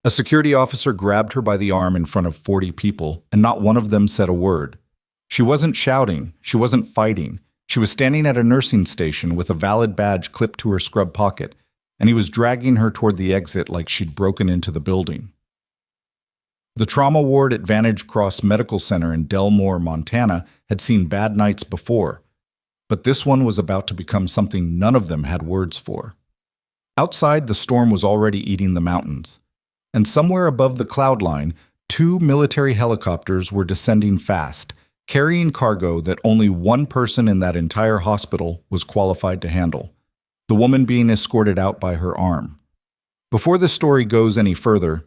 A security officer grabbed her by the arm in front of 40 people, and not one of them said a word. She wasn't shouting, she wasn't fighting. She was standing at a nursing station with a valid badge clipped to her scrub pocket, and he was dragging her toward the exit like she'd broken into the building. The trauma ward at Vantage Cross Medical Center in Delmore, Montana, had seen bad nights before, but this one was about to become something none of them had words for. Outside, the storm was already eating the mountains, and somewhere above the cloud line, 2 military helicopters were descending fast, carrying cargo that only one person in that entire hospital was qualified to handle, the woman being escorted out by her arm. Before this story goes any further,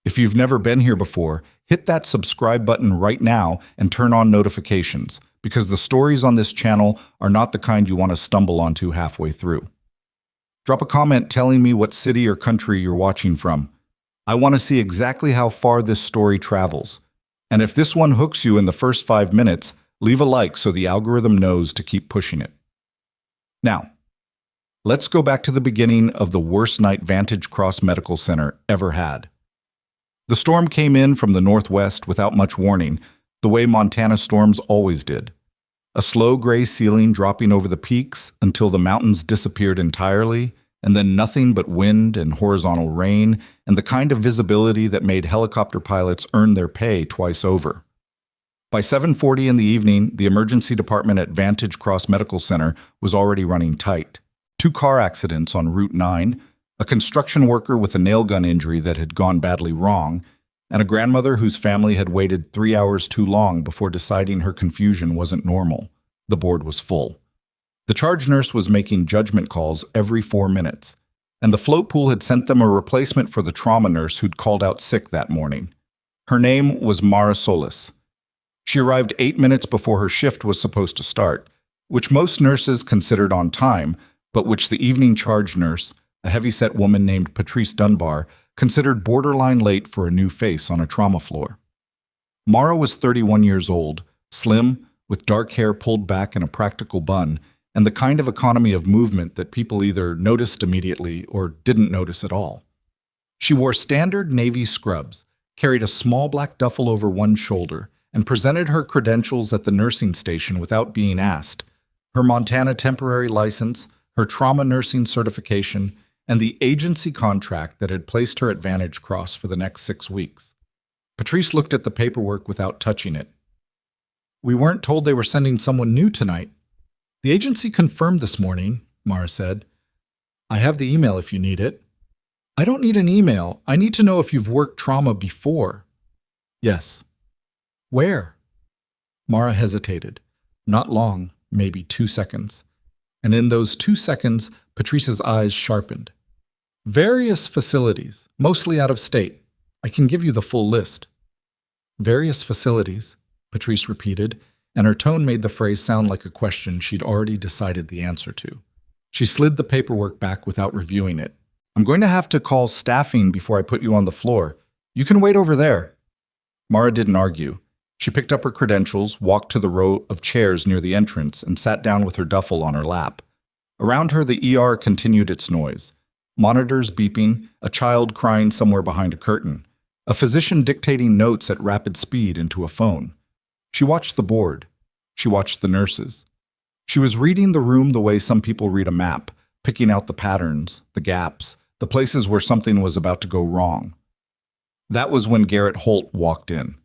if you've never been here before, hit that subscribe button right now and turn on notifications, because the stories on this channel are not the kind you want to stumble onto halfway through. Drop a comment telling me what city or country you're watching from. I want to see exactly how far this story travels. And if this one hooks you in the first 5 minutes, leave a like so the algorithm knows to keep pushing it. Now, let's go back to the beginning of the worst night Vantage Cross Medical Center ever had. The storm came in from the northwest without much warning, the way Montana storms always did. A slow gray ceiling dropping over the peaks until the mountains disappeared entirely, and then nothing but wind and horizontal rain and the kind of visibility that made helicopter pilots earn their pay twice over. By 7:40 in the evening, the emergency department at Vantage Cross Medical Center was already running tight. 2 car accidents on Route 9, a construction worker with a nail gun injury that had gone badly wrong, and a grandmother whose family had waited 3 hours too long before deciding her confusion wasn't normal. The board was full. The charge nurse was making judgment calls every 4 minutes, and the float pool had sent them a replacement for the trauma nurse who'd called out sick that morning. Her name was Mara Solis. She arrived 8 minutes before her shift was supposed to start, which most nurses considered on time, but which the evening charge nurse, a heavy-set woman named Patrice Dunbar, considered borderline late for a new face on a trauma floor. Mara was 31 years old, slim, with dark hair pulled back in a practical bun, and the kind of economy of movement that people either noticed immediately or didn't notice at all. She wore standard navy scrubs, carried a small black duffel over one shoulder, and presented her credentials at the nursing station without being asked: her Montana temporary license, her trauma nursing certification, and the agency contract that had placed her at Vantage Cross for the next 6 weeks. Patrice looked at the paperwork without touching it. "We weren't told they were sending someone new tonight." "The agency confirmed this morning," Mara said. "I have the email if you need it." "I don't need an email. I need to know if you've worked trauma before." "Yes." "Where?" Mara hesitated. Not long, maybe 2 seconds. And in those 2 seconds, Patrice's eyes sharpened. "Various facilities, mostly out of state. I can give you the full list." "Various facilities," Patrice repeated, and her tone made the phrase sound like a question she'd already decided the answer to. She slid the paperwork back without reviewing it. "I'm going to have to call staffing before I put you on the floor. You can wait over there." Mara didn't argue. She picked up her credentials, walked to the row of chairs near the entrance, and sat down with her duffel on her lap. Around her, the ER continued its noise. Monitors beeping, a child crying somewhere behind a curtain, a physician dictating notes at rapid speed into a phone. She watched the board. She watched the nurses. She was reading the room the way some people read a map, picking out the patterns, the gaps, the places where something was about to go wrong. That was when Garrett Holt walked in.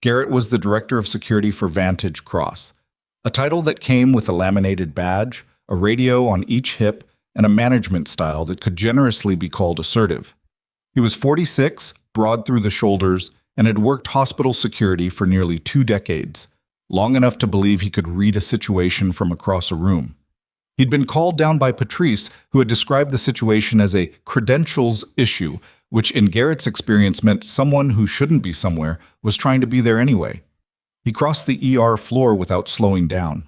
Garrett was the director of security for Vantage Cross, a title that came with a laminated badge, a radio on each hip, and a management style that could generously be called assertive. He was 46, broad through the shoulders, and had worked hospital security for nearly 2 decades, long enough to believe he could read a situation from across a room. He'd been called down by Patrice, who had described the situation as a credentials issue, which in Garrett's experience meant someone who shouldn't be somewhere was trying to be there anyway. He crossed the ER floor without slowing down.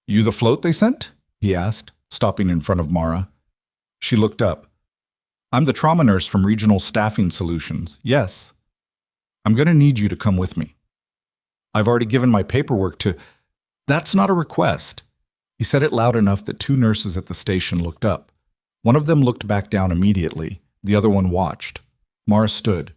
"You the float they sent?" he asked, stopping in front of Mara. She looked up. "I'm the trauma nurse from Regional Staffing Solutions. Yes. I'm going to need you to come with me." "I've already given my paperwork to—" "That's not a request." He said it loud enough that 2 nurses at the station looked up. One of them looked back down immediately. The other one watched. Mara stood.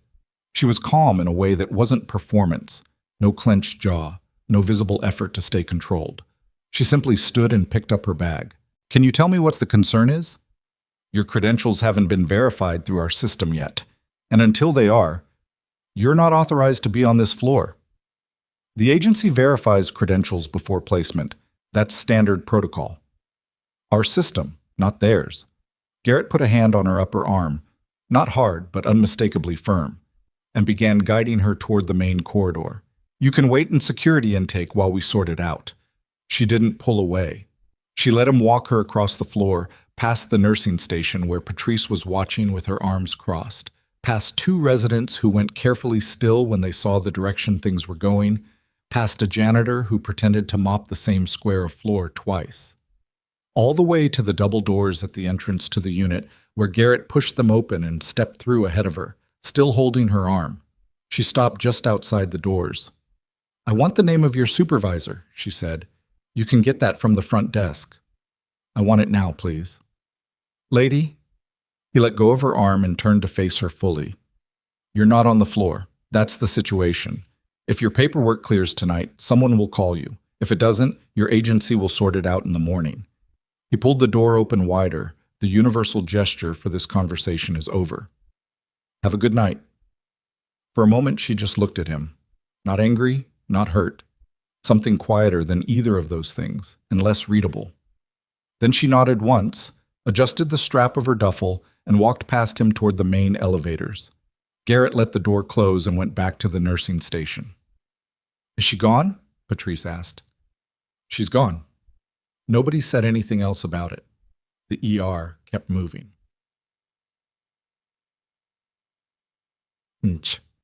She was calm in a way that wasn't performance. No clenched jaw, no visible effort to stay controlled. She simply stood and picked up her bag. Can you tell me what the concern is? Your credentials haven't been verified through our system yet. And until they are, you're not authorized to be on this floor. The agency verifies credentials before placement. That's standard protocol. Our system, not theirs. Garrett put a hand on her upper arm, not hard, but unmistakably firm, and began guiding her toward the main corridor. You can wait in security intake while we sort it out. She didn't pull away. She let him walk her across the floor, past the nursing station where Patrice was watching with her arms crossed, past 2 residents who went carefully still when they saw the direction things were going, past a janitor who pretended to mop the same square of floor twice. All the way to the double doors at the entrance to the unit, where Garrett pushed them open and stepped through ahead of her, still holding her arm. She stopped just outside the doors. I want the name of your supervisor, she said. You can get that from the front desk. I want it now, please. Lady? He let go of her arm and turned to face her fully. You're not on the floor. That's the situation. If your paperwork clears tonight, someone will call you. If it doesn't, your agency will sort it out in the morning. He pulled the door open wider. The universal gesture for this conversation is over. Have a good night. For a moment, she just looked at him. Not angry, not hurt. Something quieter than either of those things, and less readable. Then she nodded once, adjusted the strap of her duffel, and walked past him toward the main elevators. Garrett let the door close and went back to the nursing station. Is she gone? Patrice asked. She's gone. Nobody said anything else about it. The ER kept moving.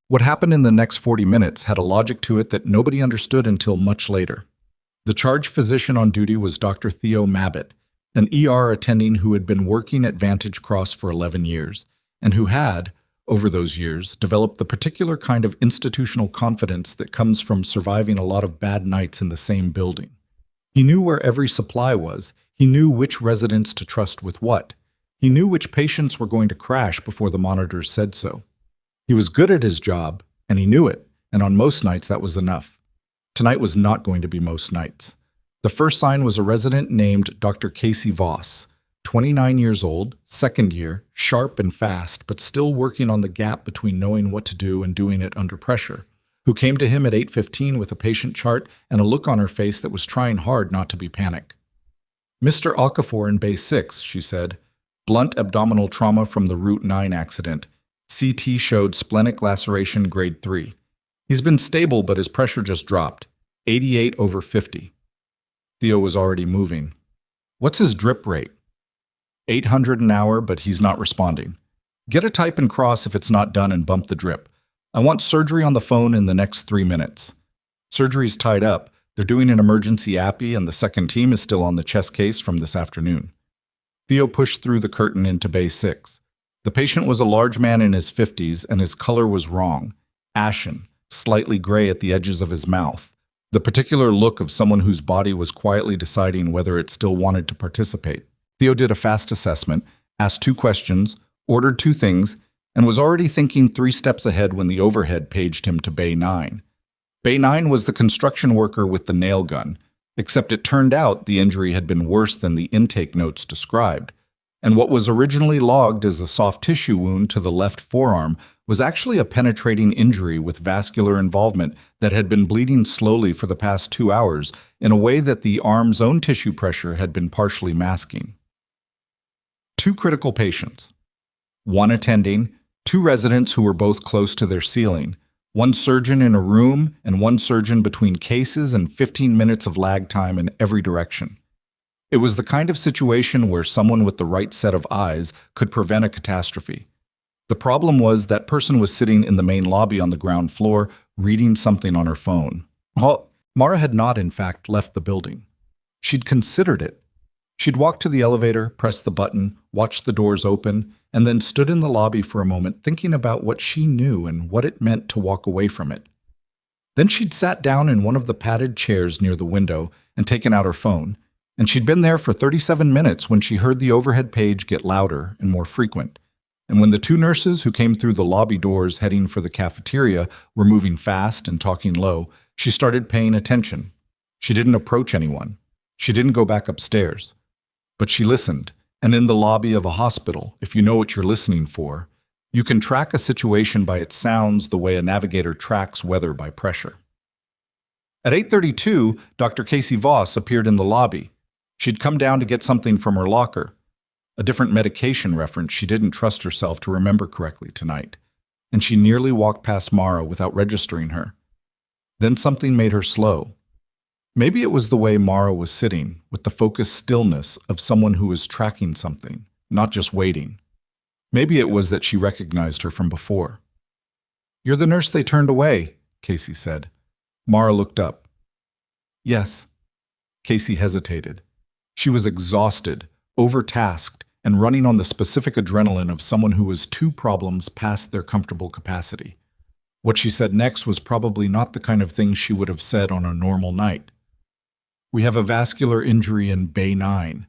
What happened in the next 40 minutes had a logic to it that nobody understood until much later. The charge physician on duty was Dr. Theo Mabbitt, an ER attending who had been working at Vantage Cross for 11 years, and who had, over those years, developed the particular kind of institutional confidence that comes from surviving a lot of bad nights in the same building. He knew where every supply was. He knew which residents to trust with what. He knew which patients were going to crash before the monitors said so. He was good at his job, and he knew it, and on most nights that was enough. Tonight was not going to be most nights. The first sign was a resident named Dr. Casey Voss, 29 years old, second year, sharp and fast, but still working on the gap between knowing what to do and doing it under pressure, who came to him at 8:15 with a patient chart and a look on her face that was trying hard not to be panic. Mr. Okafor in Bay 6, she said. Blunt abdominal trauma from the Route 9 accident. CT showed splenic laceration grade 3. He's been stable, but his pressure just dropped. 88/50. Theo was already moving. What's his drip rate? 800 an hour, but he's not responding. Get a type and cross if it's not done and bump the drip. I want surgery on the phone in the next 3 minutes. Surgery's tied up. They're doing an emergency appy, and the second team is still on the chest case from this afternoon. Theo pushed through the curtain into Bay 6. The patient was a large man in his 50s, and his color was wrong, ashen, slightly gray at the edges of his mouth, the particular look of someone whose body was quietly deciding whether it still wanted to participate. Theo did a fast assessment, asked 2 questions, ordered 2 things, and was already thinking 3 steps ahead when the overhead paged him to Bay 9. Bay 9 was the construction worker with the nail gun, except it turned out the injury had been worse than the intake notes described. And what was originally logged as a soft tissue wound to the left forearm was actually a penetrating injury with vascular involvement that had been bleeding slowly for the past 2 hours in a way that the arm's own tissue pressure had been partially masking. 2 critical patients. 1 attending, 2 residents who were both close to their ceiling, 1 surgeon in a room and 1 surgeon between cases and 15 minutes of lag time in every direction. It was the kind of situation where someone with the right set of eyes could prevent a catastrophe. The problem was that person was sitting in the main lobby on the ground floor, reading something on her phone. Mara had not, in fact, left the building. She'd considered it. She'd walked to the elevator, pressed the button, watched the doors open, and then stood in the lobby for a moment thinking about what she knew and what it meant to walk away from it. Then she'd sat down in one of the padded chairs near the window and taken out her phone, and she'd been there for 37 minutes when she heard the overhead page get louder and more frequent. And when the two nurses who came through the lobby doors heading for the cafeteria were moving fast and talking low, she started paying attention. She didn't approach anyone. She didn't go back upstairs. But she listened, and in the lobby of a hospital, if you know what you're listening for, you can track a situation by its sounds the way a navigator tracks weather by pressure. At 8:32, Dr. Casey Voss appeared in the lobby. She'd come down to get something from her locker, a different medication reference she didn't trust herself to remember correctly tonight, and she nearly walked past Mara without registering her. Then something made her slow. Maybe it was the way Mara was sitting, with the focused stillness of someone who was tracking something, not just waiting. Maybe it was that she recognized her from before. "You're the nurse they turned away," Casey said. Mara looked up. "Yes." Casey hesitated. She was exhausted, overtasked, and running on the specific adrenaline of someone who was two problems past their comfortable capacity. What she said next was probably not the kind of thing she would have said on a normal night. "We have a vascular injury in Bay 9.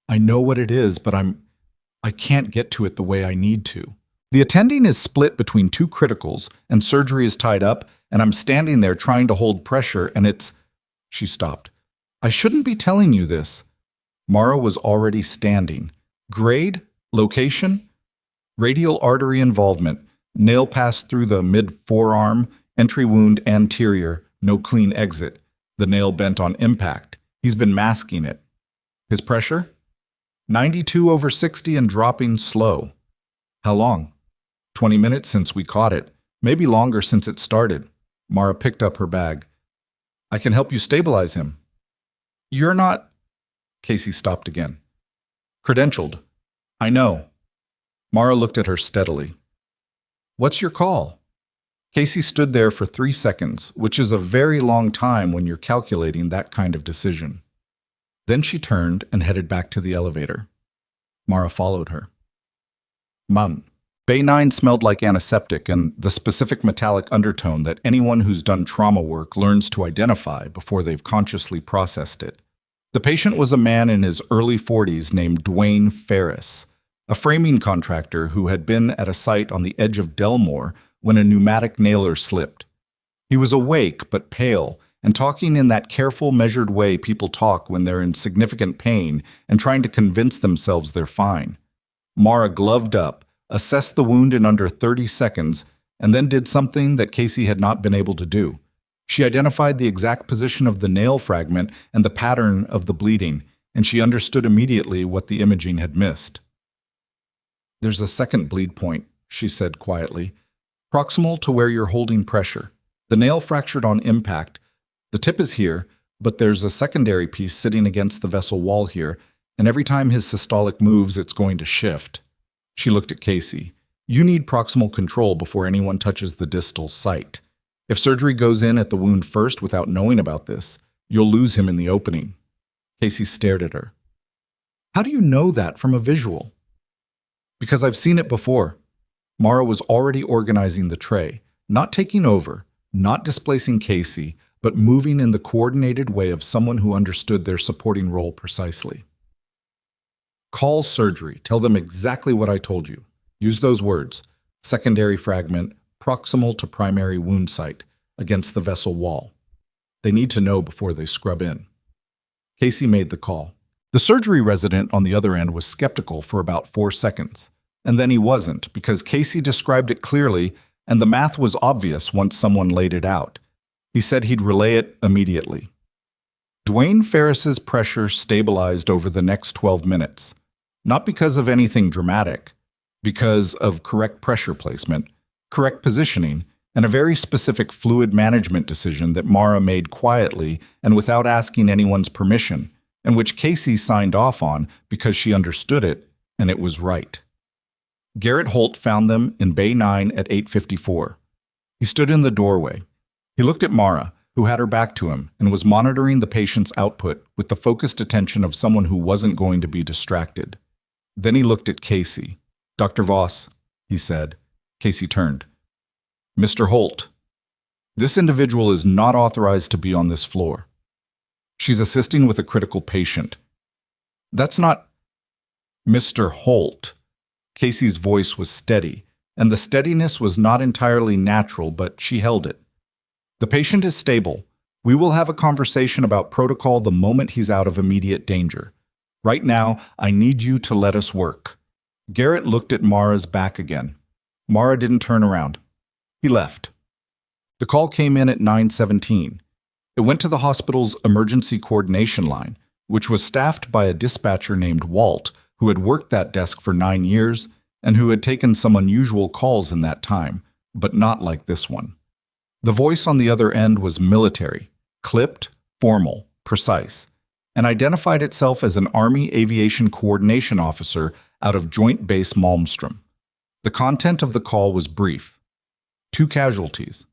I know what it is, but I can't get to it the way I need to. The attending is split between two criticals, and surgery is tied up, and I'm standing there trying to hold pressure, and it's—" She stopped. "I shouldn't be telling you this." Mara was already standing. Grade? Location? Radial artery involvement. Nail passed through the mid-forearm, entry wound anterior, no clean exit. The nail bent on impact. He's been masking it. His pressure? 92/60 and dropping slow. How long? 20 minutes since we caught it. Maybe longer since it started. Mara picked up her bag. "I can help you stabilize him." "You're not—" Casey stopped again. "Credentialed. I know." Mara looked at her steadily. "What's your call?" Casey stood there for 3 seconds, which is a very long time when you're calculating that kind of decision. Then she turned and headed back to the elevator. Mara followed her. Mum. Bay 9 smelled like antiseptic and the specific metallic undertone that anyone who's done trauma work learns to identify before they've consciously processed it. The patient was a man in his early 40s named Dwayne Ferris, a framing contractor who had been at a site on the edge of Delmore when a pneumatic nailer slipped. He was awake but pale and talking in that careful, measured way people talk when they're in significant pain and trying to convince themselves they're fine. Mara gloved up, assessed the wound in under 30 seconds, and then did something that Casey had not been able to do. She identified the exact position of the nail fragment and the pattern of the bleeding, and she understood immediately what the imaging had missed. "There's a second bleed point," she said quietly, "proximal to where you're holding pressure. The nail fractured on impact. The tip is here, but there's a secondary piece sitting against the vessel wall here, and every time his systolic moves, it's going to shift." She looked at Casey. "You need proximal control before anyone touches the distal site. If surgery goes in at the wound first without knowing about this, you'll lose him in the opening." Casey stared at her. "How do you know that from a visual?" "Because I've seen it before." Mara was already organizing the tray, not taking over, not displacing Casey, but moving in the coordinated way of someone who understood their supporting role precisely. "Call surgery. Tell them exactly what I told you. Use those words. Secondary fragment, proximal to primary wound site, against the vessel wall. They need to know before they scrub in." Casey made the call. The surgery resident on the other end was skeptical for about 4 seconds. And then he wasn't, because Casey described it clearly, and the math was obvious once someone laid it out. He said he'd relay it immediately. Dwayne Ferris's pressure stabilized over the next 12 minutes. Not because of anything dramatic, because of correct pressure placement, correct positioning, and a very specific fluid management decision that Mara made quietly and without asking anyone's permission, and which Casey signed off on because she understood it, and it was right. Garrett Holt found them in Bay 9 at 8:54. He stood in the doorway. He looked at Mara, who had her back to him, and was monitoring the patient's output with the focused attention of someone who wasn't going to be distracted. Then he looked at Casey. "Dr. Voss," he said. Casey turned. "Mr. Holt, this individual is not authorized to be on this floor. She's assisting with a critical patient." "That's not—" "Mr. Holt," Casey's voice was steady, and the steadiness was not entirely natural, but she held it. The patient is stable. We will have a conversation about protocol the moment he's out of immediate danger. Right now, I need you to let us work. Garrett looked at Mara's back again. Mara didn't turn around. He left. The call came in at 9:17. It went to the hospital's emergency coordination line, which was staffed by a dispatcher named Walt, who had worked that desk for 9 years and who had taken some unusual calls in that time, but not like this one. The voice on the other end was military, clipped, formal, precise, and identified itself as an Army Aviation Coordination Officer out of Joint Base Malmstrom. The content of the call was brief. 2 casualties.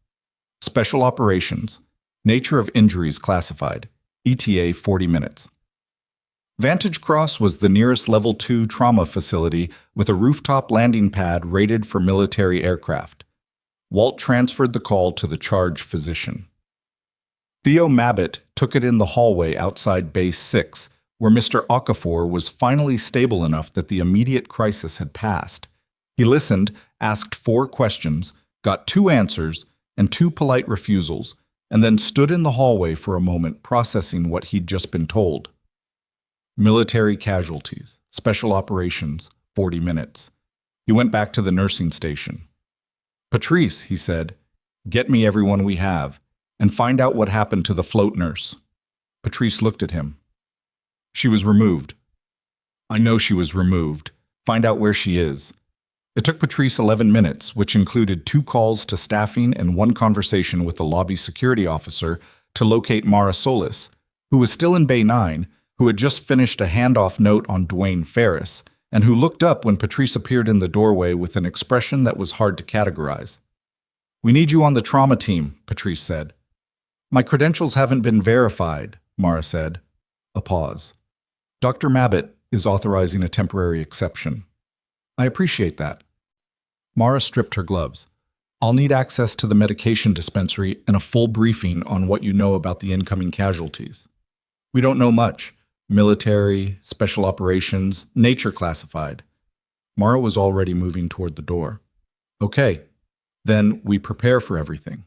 Special operations. Nature of injuries classified. ETA 40 minutes. Vantage Cross was the nearest Level 2 trauma facility with a rooftop landing pad rated for military aircraft. Walt transferred the call to the charge physician. Theo Mabbitt took it in the hallway outside Base 6, where Mr. Okafor was finally stable enough that the immediate crisis had passed. He listened, asked 4 questions, got 2 answers and 2 polite refusals, and then stood in the hallway for a moment processing what he'd just been told. Military casualties, special operations, 40 minutes. He went back to the nursing station. Patrice, he said, get me everyone we have, and find out what happened to the float nurse. Patrice looked at him. She was removed. I know she was removed. Find out where she is. It took Patrice 11 minutes, which included 2 calls to staffing and 1 conversation with the lobby security officer to locate Mara Solis, who was still in Bay 9, who had just finished a handoff note on Dwayne Ferris, and who looked up when Patrice appeared in the doorway with an expression that was hard to categorize. We need you on the trauma team, Patrice said. My credentials haven't been verified, Mara said. A pause. Dr. Mabbitt is authorizing a temporary exception. I appreciate that. Mara stripped her gloves. I'll need access to the medication dispensary and a full briefing on what you know about the incoming casualties. We don't know much. Military, special operations, nature classified. Mara was already moving toward the door. Okay, then we prepare for everything.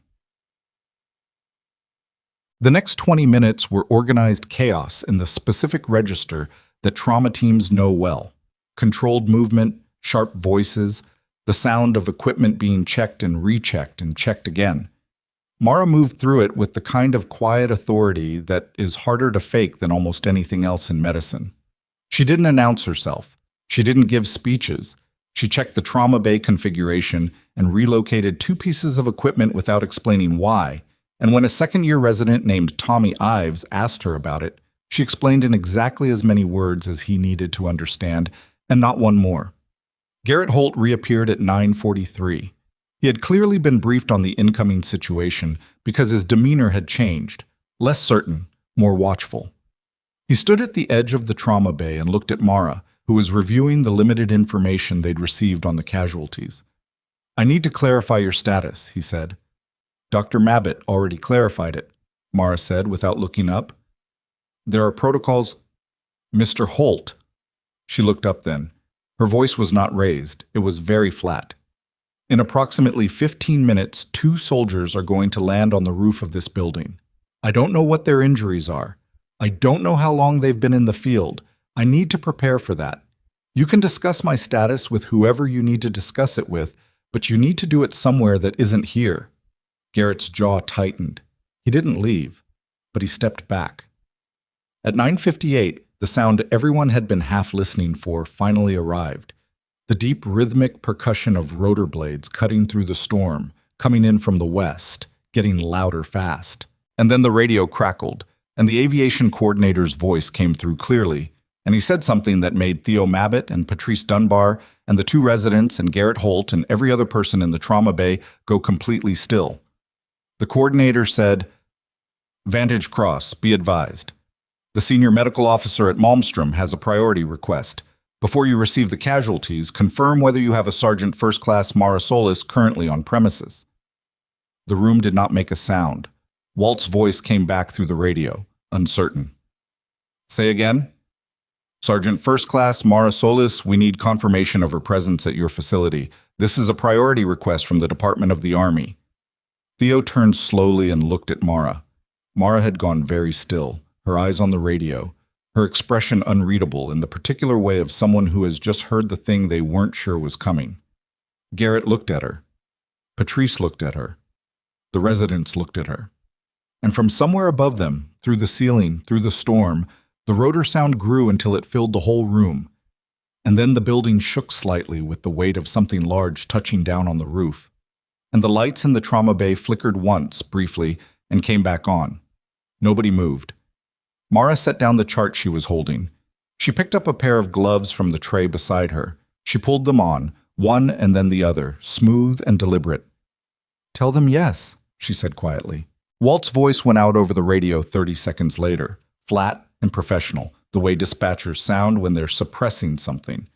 The next 20 minutes were organized chaos in the specific register that trauma teams know well. Controlled movement, sharp voices, the sound of equipment being checked and rechecked and checked again. Mara moved through it with the kind of quiet authority that is harder to fake than almost anything else in medicine. She didn't announce herself. She didn't give speeches. She checked the trauma bay configuration and relocated 2 pieces of equipment without explaining why. And when a second-year resident named Tommy Ives asked her about it, she explained in exactly as many words as he needed to understand, and not one more. Garrett Holt reappeared at 9:43. He had clearly been briefed on the incoming situation because his demeanor had changed, less certain, more watchful. He stood at the edge of the trauma bay and looked at Mara, who was reviewing the limited information they'd received on the casualties. I need to clarify your status, he said. Dr. Mabbitt already clarified it, Mara said without looking up. There are protocols. Mr. Holt. She looked up then. Her voice was not raised. It was very flat. In approximately 15 minutes, 2 soldiers are going to land on the roof of this building. I don't know what their injuries are. I don't know how long they've been in the field. I need to prepare for that. You can discuss my status with whoever you need to discuss it with, but you need to do it somewhere that isn't here. Garrett's jaw tightened. He didn't leave, but he stepped back. At 9:58, the sound everyone had been half listening for finally arrived. The deep rhythmic percussion of rotor blades cutting through the storm, coming in from the west, getting louder fast. And then the radio crackled, and the aviation coordinator's voice came through clearly, and he said something that made Theo Mabbitt and Patrice Dunbar and the 2 residents and Garrett Holt and every other person in the trauma bay go completely still. The coordinator said, Vantage Cross, be advised. The senior medical officer at Malmstrom has a priority request. Before you receive the casualties, confirm whether you have a Sergeant First Class Mara Solis currently on premises. The room did not make a sound. Walt's voice came back through the radio, uncertain. Say again? Sergeant First Class Mara Solis, we need confirmation of her presence at your facility. This is a priority request from the Department of the Army. Theo turned slowly and looked at Mara. Mara had gone very still, her eyes on the radio, her expression unreadable in the particular way of someone who has just heard the thing they weren't sure was coming. Garrett looked at her. Patrice looked at her. The residents looked at her. And from somewhere above them, through the ceiling, through the storm, the rotor sound grew until it filled the whole room. And then the building shook slightly with the weight of something large touching down on the roof. And the lights in the trauma bay flickered once, briefly, and came back on. Nobody moved. Mara set down the chart she was holding. She picked up a pair of gloves from the tray beside her. She pulled them on, one and then the other, smooth and deliberate. "Tell them yes," she said quietly. Walt's voice went out over the radio 30 seconds later, flat and professional, the way dispatchers sound when they're suppressing something.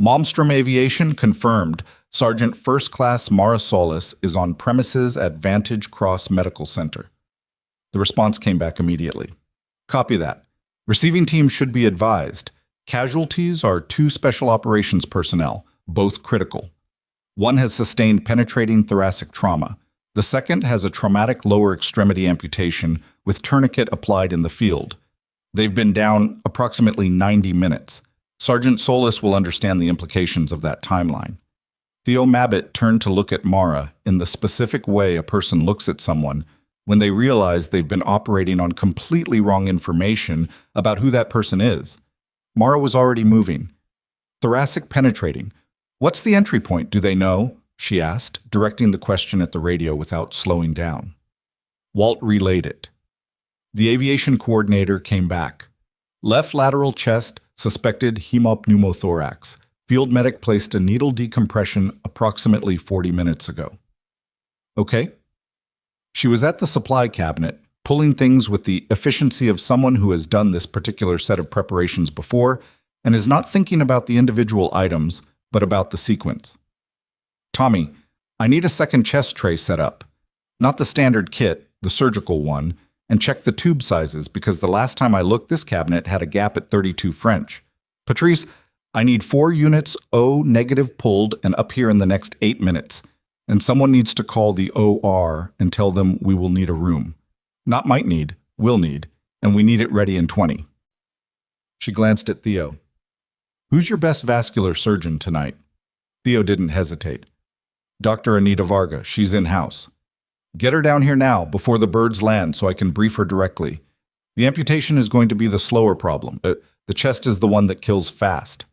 Malmstrom Aviation confirmed. Sergeant First Class Mara Solis is on premises at Vantage Cross Medical Center. The response came back immediately. Copy that. Receiving team should be advised. Casualties are 2 special operations personnel, both critical. One has sustained penetrating thoracic trauma. The second has a traumatic lower extremity amputation with tourniquet applied in the field. They've been down approximately 90 minutes. Sergeant Solis will understand the implications of that timeline. Theo Mabbitt turned to look at Mara in the specific way a person looks at someone when they realize they've been operating on completely wrong information about who that person is. Mara was already moving. Thoracic penetrating. What's the entry point, do they know? She asked, directing the question at the radio without slowing down. Walt relayed it. The aviation coordinator came back. Left lateral chest, suspected hemopneumothorax. Field medic placed a needle decompression approximately 40 minutes ago. Okay. She was at the supply cabinet, pulling things with the efficiency of someone who has done this particular set of preparations before and is not thinking about the individual items, but about the sequence. Tommy, I need a second chest tray set up. Not the standard kit, the surgical one, and check the tube sizes because the last time I looked, this cabinet had a gap at 32 French. Patrice, I need 4 units O negative pulled and up here in the next 8 minutes. And someone needs to call the OR and tell them we will need a room. Not might need, will need, and we need it ready in 20. She glanced at Theo. Who's your best vascular surgeon tonight? Theo didn't hesitate. Dr. Anita Varga, she's in-house. Get her down here now, before the birds land, so I can brief her directly. The amputation is going to be the slower problem. The chest is the one that kills fast.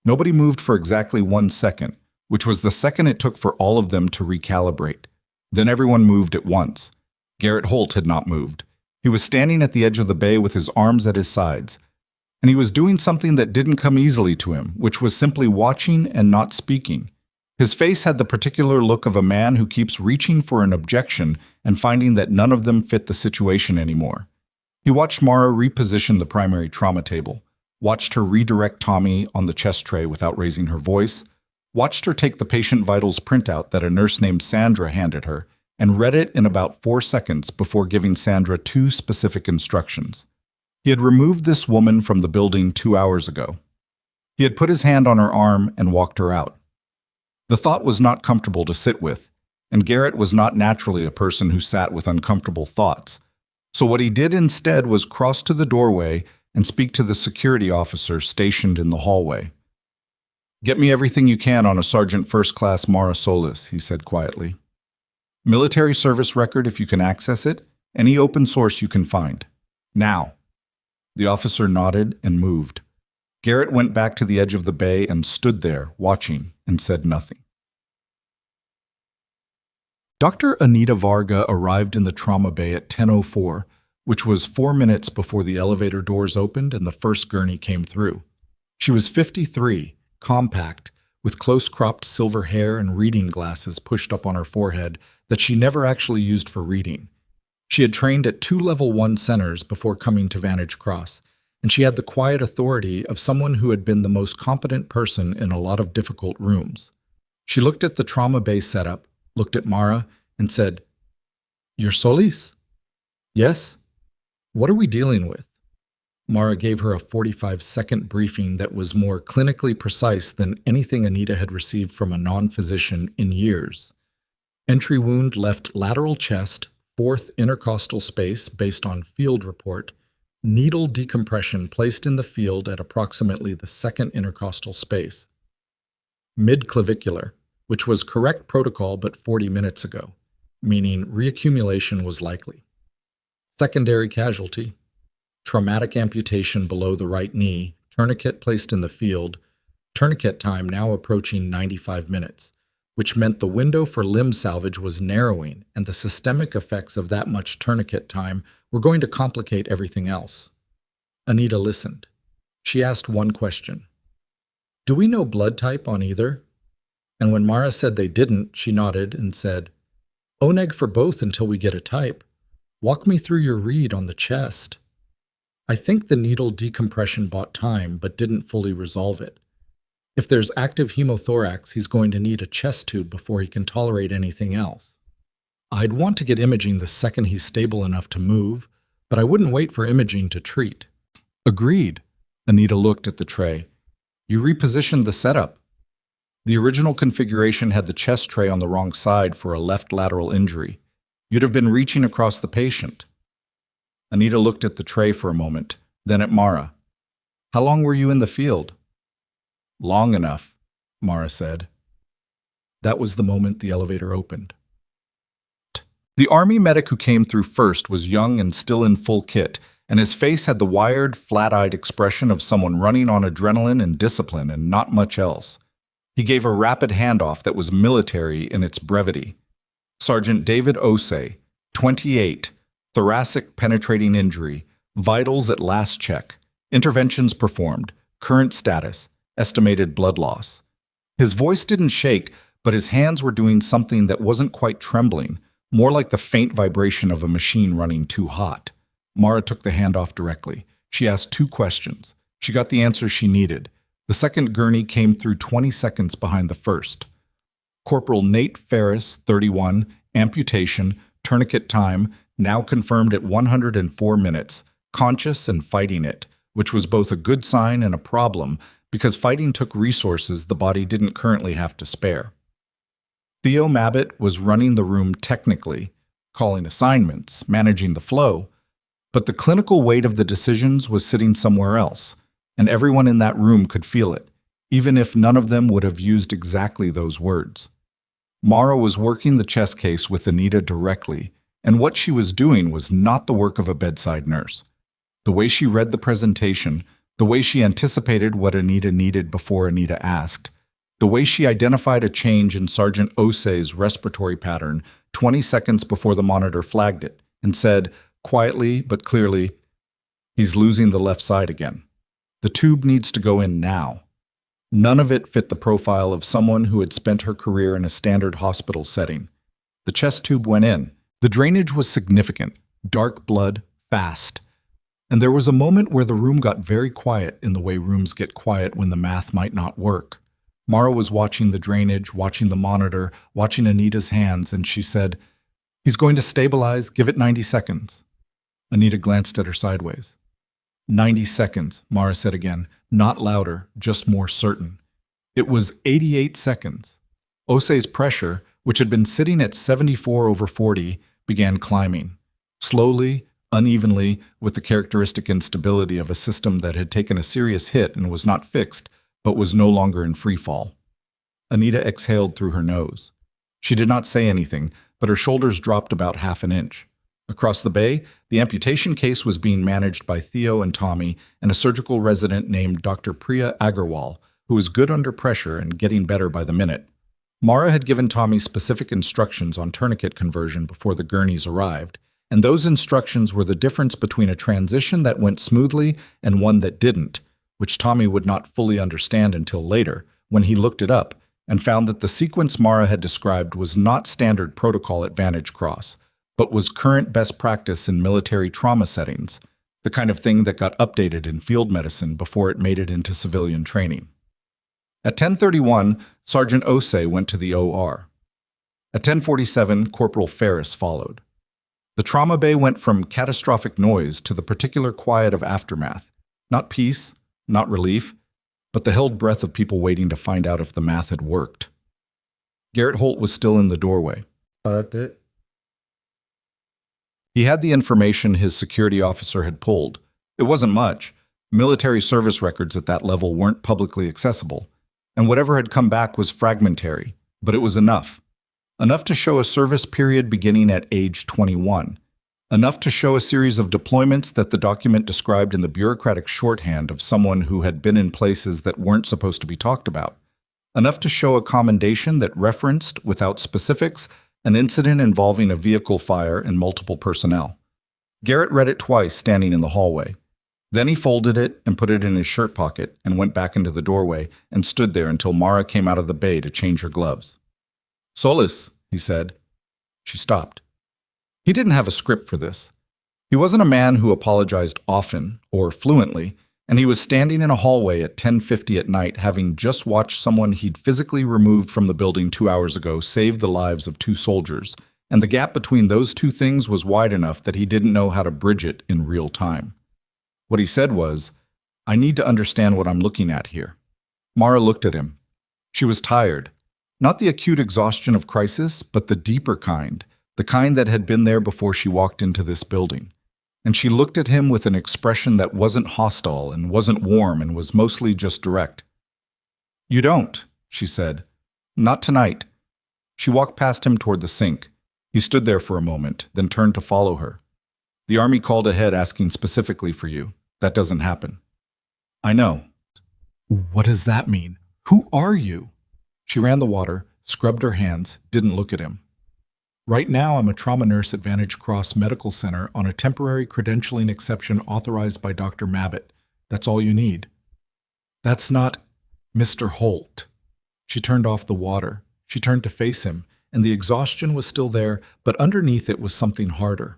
Nobody moved for exactly 1 second, which was the second it took for all of them to recalibrate. Then everyone moved at once. Garrett Holt had not moved. He was standing at the edge of the bay with his arms at his sides. And he was doing something that didn't come easily to him, which was simply watching and not speaking. His face had the particular look of a man who keeps reaching for an objection and finding that none of them fit the situation anymore. He watched Mara reposition the primary trauma table, watched her redirect Tommy on the chest tray without raising her voice, watched her take the patient vitals printout that a nurse named Sandra handed her, and read it in about 4 seconds before giving Sandra 2 specific instructions. He had removed this woman from the building 2 hours ago. He had put his hand on her arm and walked her out. The thought was not comfortable to sit with, and Garrett was not naturally a person who sat with uncomfortable thoughts. So what he did instead was cross to the doorway and speak to the security officer stationed in the hallway. "Get me everything you can on a Sergeant First Class Mara Solis," he said quietly. "Military service record if you can access it, any open source you can find. Now." The officer nodded and moved. Garrett went back to the edge of the bay and stood there, watching, and said nothing. Dr. Anita Varga arrived in the trauma bay at 10:04, which was 4 minutes before the elevator doors opened and the first gurney came through. She was 53, compact, with close-cropped silver hair and reading glasses pushed up on her forehead that she never actually used for reading. She had trained at 2 Level 1 centers before coming to Vantage Cross, and she had the quiet authority of someone who had been the most competent person in a lot of difficult rooms. She looked at the trauma bay setup, looked at Mara, and said, "You're Solis?" "Yes." "What are we dealing with?" Mara gave her a 45-second briefing that was more clinically precise than anything Anita had received from a non-physician in years. Entry wound left lateral chest, fourth intercostal space based on field report, needle decompression placed in the field at approximately the second intercostal space. Mid-clavicular, which was correct protocol but 40 minutes ago, meaning reaccumulation was likely. Secondary casualty, traumatic amputation below the right knee, tourniquet placed in the field, tourniquet time now approaching 95 minutes, which meant the window for limb salvage was narrowing, and the systemic effects of that much tourniquet time were going to complicate everything else. Anita listened. She asked one question. Do we know blood type on either? And when Mara said they didn't, she nodded and said, O-neg for both until we get a type. Walk me through your read on the chest. I think the needle decompression bought time but didn't fully resolve it. If there's active hemothorax, he's going to need a chest tube before he can tolerate anything else. I'd want to get imaging the second he's stable enough to move, but I wouldn't wait for imaging to treat. Agreed. Anita looked at the tray. You repositioned the setup. The original configuration had the chest tray on the wrong side for a left lateral injury. You'd have been reaching across the patient. Anita looked at the tray for a moment, then at Mara. How long were you in the field? Long enough, Mara said. That was the moment the elevator opened. The Army medic who came through first was young and still in full kit, and his face had the wired, flat-eyed expression of someone running on adrenaline and discipline and not much else. He gave a rapid handoff that was military in its brevity. Sergeant David Osei, 28, thoracic penetrating injury, vitals at last check, interventions performed, current status, estimated blood loss. His voice didn't shake, but his hands were doing something that wasn't quite trembling, more like the faint vibration of a machine running too hot. Mara took the handoff directly. She asked 2 questions. She got the answers she needed. The second gurney came through 20 seconds behind the first. Corporal Nate Ferris, 31, amputation, tourniquet time, now confirmed at 104 minutes, conscious and fighting it, which was both a good sign and a problem because fighting took resources the body didn't currently have to spare. Theo Mabbitt was running the room technically, calling assignments, managing the flow, but the clinical weight of the decisions was sitting somewhere else, and everyone in that room could feel it, even if none of them would have used exactly those words. Mara was working the chest case with Anita directly, and what she was doing was not the work of a bedside nurse. The way she read the presentation, the way she anticipated what Anita needed before Anita asked, the way she identified a change in Sergeant Osei's respiratory pattern 20 seconds before the monitor flagged it and said, quietly but clearly, he's losing the left side again. The tube needs to go in now. None of it fit the profile of someone who had spent her career in a standard hospital setting. The chest tube went in. The drainage was significant, dark blood, fast. And there was a moment where the room got very quiet in the way rooms get quiet when the math might not work. Mara was watching the drainage, watching the monitor, watching Anita's hands, and she said, he's going to stabilize, give it 90 seconds. Anita glanced at her sideways. 90 seconds, Mara said again, not louder, just more certain. It was 88 seconds. Osei's pressure, which had been sitting at 74/40, began climbing. Slowly, unevenly, with the characteristic instability of a system that had taken a serious hit and was not fixed, but was no longer in free fall. Anita exhaled through her nose. She did not say anything, but her shoulders dropped about half an inch. Across the bay, the amputation case was being managed by Theo and Tommy and a surgical resident named Dr. Priya Agarwal, who was good under pressure and getting better by the minute. Mara had given Tommy specific instructions on tourniquet conversion before the gurneys arrived, and those instructions were the difference between a transition that went smoothly and one that didn't, which Tommy would not fully understand until later, when he looked it up and found that the sequence Mara had described was not standard protocol at Vantage Cross, but was current best practice in military trauma settings, the kind of thing that got updated in field medicine before it made it into civilian training. At 10:31, Sergeant Osei went to the OR. At 10:47, Corporal Ferris followed. The trauma bay went from catastrophic noise to the particular quiet of aftermath, Not peace, not relief, but the held breath of people waiting to find out if the math had worked. Garrett Holt was still in the doorway. He had the information his security officer had pulled. It wasn't much. Military service records at that level weren't publicly accessible, and whatever had come back was fragmentary, but it was enough. Enough to show a service period beginning at age 21. Enough to show a series of deployments that the document described in the bureaucratic shorthand of someone who had been in places that weren't supposed to be talked about. Enough to show a commendation that referenced, without specifics, an incident involving a vehicle fire and multiple personnel. Garrett read it twice standing in the hallway. Then he folded it and put it in his shirt pocket and went back into the doorway and stood there until Mara came out of the bay to change her gloves. "Solis," he said. She stopped. He didn't have a script for this. He wasn't a man who apologized often or fluently, and he was standing in a hallway at 10:50 at night having just watched someone he'd physically removed from the building 2 hours ago save the lives of 2 soldiers, and the gap between those two things was wide enough that he didn't know how to bridge it in real time. What he said was, "I need to understand what I'm looking at here." Mara looked at him. She was tired. Not the acute exhaustion of crisis, but the deeper kind, the kind that had been there before she walked into this building. And she looked at him with an expression that wasn't hostile and wasn't warm and was mostly just direct. "You don't," she said. "Not tonight." She walked past him toward the sink. He stood there for a moment, then turned to follow her. "The Army called ahead asking specifically for you. That doesn't happen." "I know." "What does that mean? Who are you?" She ran the water, scrubbed her hands, didn't look at him. "Right now, I'm a trauma nurse at Vantage Cross Medical Center on a temporary credentialing exception authorized by Dr. Mabbitt. That's all you need." "That's not Mr. Holt." She turned off the water. She turned to face him, and the exhaustion was still there, but underneath it was something harder.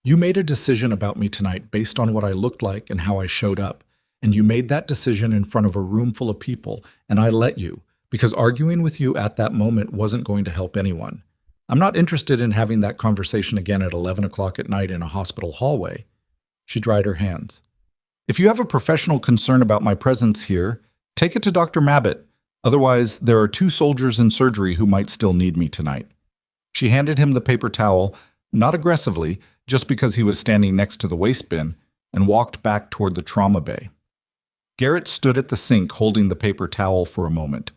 "You made a decision about me tonight based on what I looked like and how I showed up, and you made that decision in front of a room full of people, and I let you, because arguing with you at that moment wasn't going to help anyone. I'm not interested in having that conversation again at 11 o'clock at night in a hospital hallway." She dried her hands. "If you have a professional concern about my presence here, take it to Dr. Mabbitt. Otherwise, there are 2 soldiers in surgery who might still need me tonight." She handed him the paper towel, not aggressively, just because he was standing next to the waste bin, and walked back toward the trauma bay. Garrett stood at the sink holding the paper towel for a moment.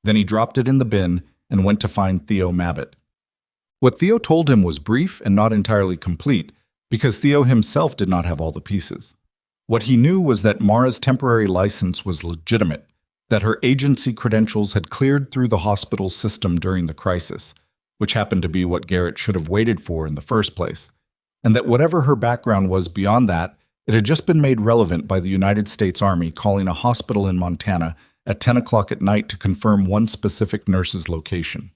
Then he dropped it in the bin and went to find Theo Mabbitt. What Theo told him was brief and not entirely complete, because Theo himself did not have all the pieces. What he knew was that Mara's temporary license was legitimate, that her agency credentials had cleared through the hospital system during the crisis, which happened to be what Garrett should have waited for in the first place, and that whatever her background was beyond that, it had just been made relevant by the United States Army calling a hospital in Montana at 10 o'clock at night to confirm one specific nurse's location.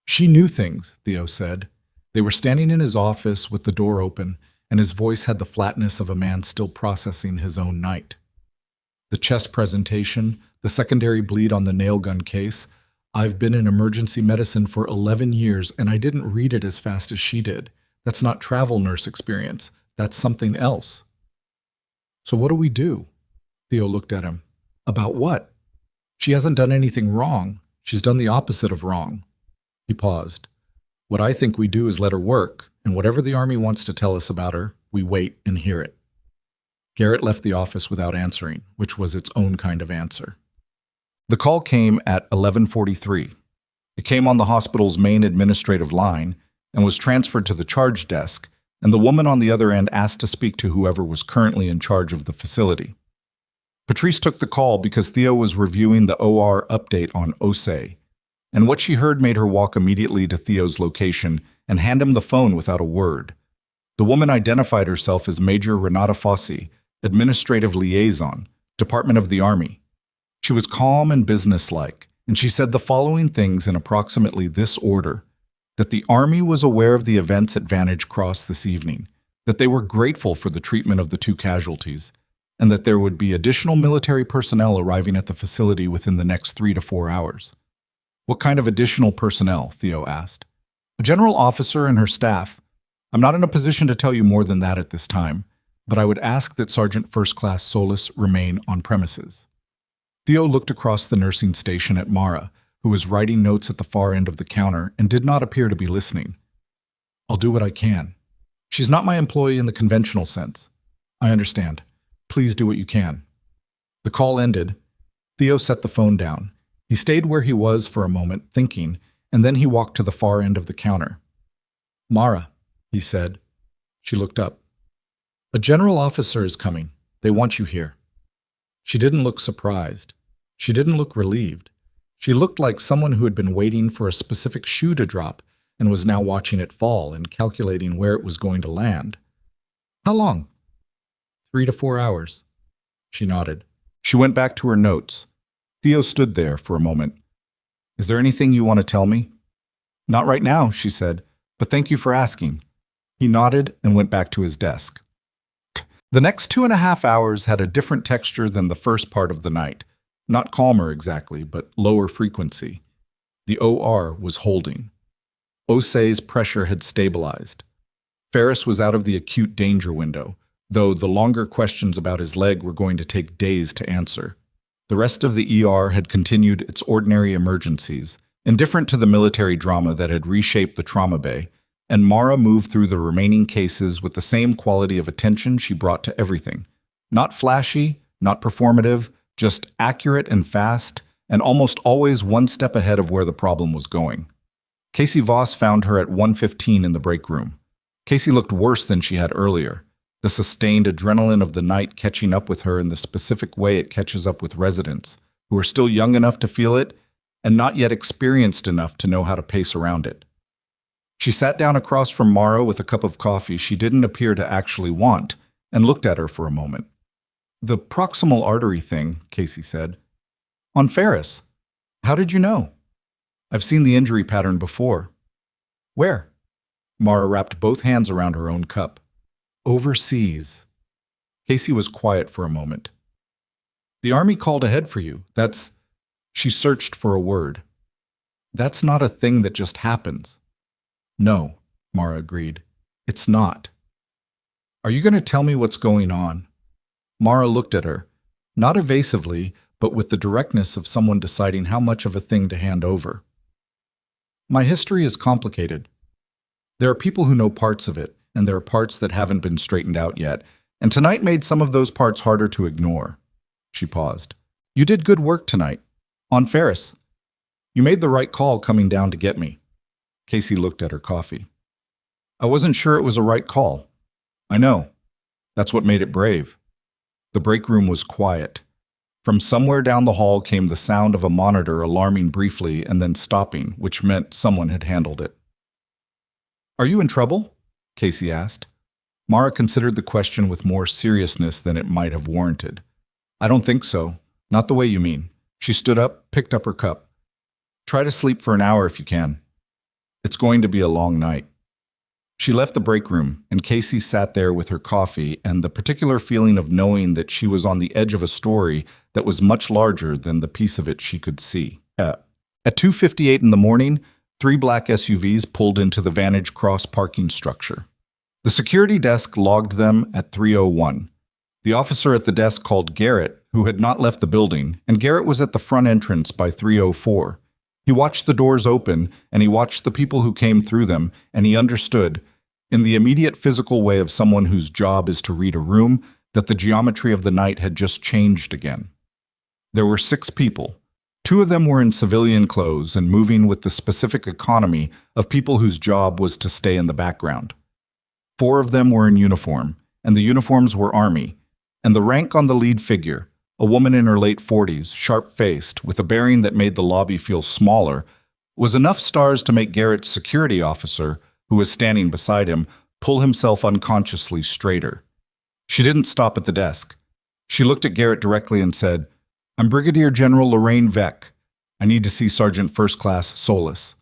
"She knew things," Theo said. They were standing in his office with the door open, and his voice had the flatness of a man still processing his own night. "The chest presentation, the secondary bleed on the nail gun case. I've been in emergency medicine for 11 years, and I didn't read it as fast as she did. That's not travel nurse experience. That's something else." "So what do we do?" Theo looked at him. "About what? She hasn't done anything wrong. She's done the opposite of wrong." He paused. "What I think we do is let her work, and whatever the Army wants to tell us about her, we wait and hear it." Garrett left the office without answering, which was its own kind of answer. The call came at 11:43. It came on the hospital's main administrative line and was transferred to the charge desk, and the woman on the other end asked to speak to whoever was currently in charge of the facility. Patrice took the call because Theo was reviewing the OR update on OSE, and what she heard made her walk immediately to Theo's location and hand him the phone without a word. The woman identified herself as Major Renata Fossi, Administrative Liaison, Department of the Army. She was calm and businesslike, and she said the following things in approximately this order: that the Army was aware of the events at Vantage Cross this evening, that they were grateful for the treatment of the 2 casualties, and that there would be additional military personnel arriving at the facility within the next 3 to 4 hours. "What kind of additional personnel?" Theo asked. "A general officer and her staff. I'm not in a position to tell you more than that at this time, but I would ask that Sergeant First Class Solis remain on premises. Theo looked across the nursing station at Mara, who was writing notes at the far end of the counter and did not appear to be listening. I'll do what I can. She's not my employee in the conventional sense. I understand. Please do what you can. The call ended. Theo set the phone down. He stayed where he was for a moment, thinking, and then he walked to the far end of the counter. Mara, he said. She looked up. A general officer is coming. They want you here. She didn't look surprised. She didn't look relieved. She looked like someone who had been waiting for a specific shoe to drop and was now watching it fall and calculating where it was going to land. How long? 3 to 4 hours. She nodded. She went back to her notes. Theo stood there for a moment. Is there anything you want to tell me? Not right now, she said, but thank you for asking. He nodded and went back to his desk. The next 2.5 hours had a different texture than the first part of the night. Not calmer exactly, but lower frequency. The OR was holding. Osei's pressure had stabilized. Ferris was out of the acute danger window, though the longer questions about his leg were going to take days to answer. The rest of the ER had continued its ordinary emergencies, indifferent to the military drama that had reshaped the trauma bay, and Mara moved through the remaining cases with the same quality of attention she brought to everything. Not flashy, not performative, just accurate and fast, and almost always one step ahead of where the problem was going. Casey Voss found her at 1:15 in the break room. Casey looked worse than she had earlier, the sustained adrenaline of the night catching up with her in the specific way it catches up with residents, who are still young enough to feel it and not yet experienced enough to know how to pace around it. She sat down across from Mara with a cup of coffee she didn't appear to actually want and looked at her for a moment. The proximal artery thing, Casey said. On Ferris. How did you know? I've seen the injury pattern before. Where? Mara wrapped both hands around her own cup. Overseas. Casey was quiet for a moment. The Army called ahead for you. That's... She searched for a word. That's not a thing that just happens. No, Mara agreed. It's not. Are you going to tell me what's going on? Mara looked at her, not evasively, but with the directness of someone deciding how much of a thing to hand over. My history is complicated. There are people who know parts of it, and there are parts that haven't been straightened out yet, and tonight made some of those parts harder to ignore. She paused. You did good work tonight. On Ferris. You made the right call coming down to get me. Casey looked at her coffee. I wasn't sure it was a right call. I know. That's what made it brave. The break room was quiet. From somewhere down the hall came the sound of a monitor alarming briefly and then stopping, which meant someone had handled it. Are you in trouble? Casey asked. Mara considered the question with more seriousness than it might have warranted. I don't think so. Not the way you mean. She stood up, picked up her cup. Try to sleep for an hour if you can. It's going to be a long night. She left the break room, and Casey sat there with her coffee and the particular feeling of knowing that she was on the edge of a story that was much larger than the piece of it she could see. At 2:58 in the morning, 3 black SUVs pulled into the Vantage Cross parking structure. The security desk logged them at 3:01. The officer at the desk called Garrett, who had not left the building, and Garrett was at the front entrance by 3:04. He watched the doors open, and he watched the people who came through them, and he understood, in the immediate physical way of someone whose job is to read a room, that the geometry of the night had just changed again. There were 6 people. 2 of them were in civilian clothes and moving with the specific economy of people whose job was to stay in the background. 4 of them were in uniform, and the uniforms were Army, and the rank on the lead figure, a woman in her late 40s, sharp-faced, with a bearing that made the lobby feel smaller, was enough stars to make Garrett's security officer, who was standing beside him, pull himself unconsciously straighter. She didn't stop at the desk. She looked at Garrett directly and said, I'm Brigadier General Lorraine Vec. I need to see Sergeant First Class Solis.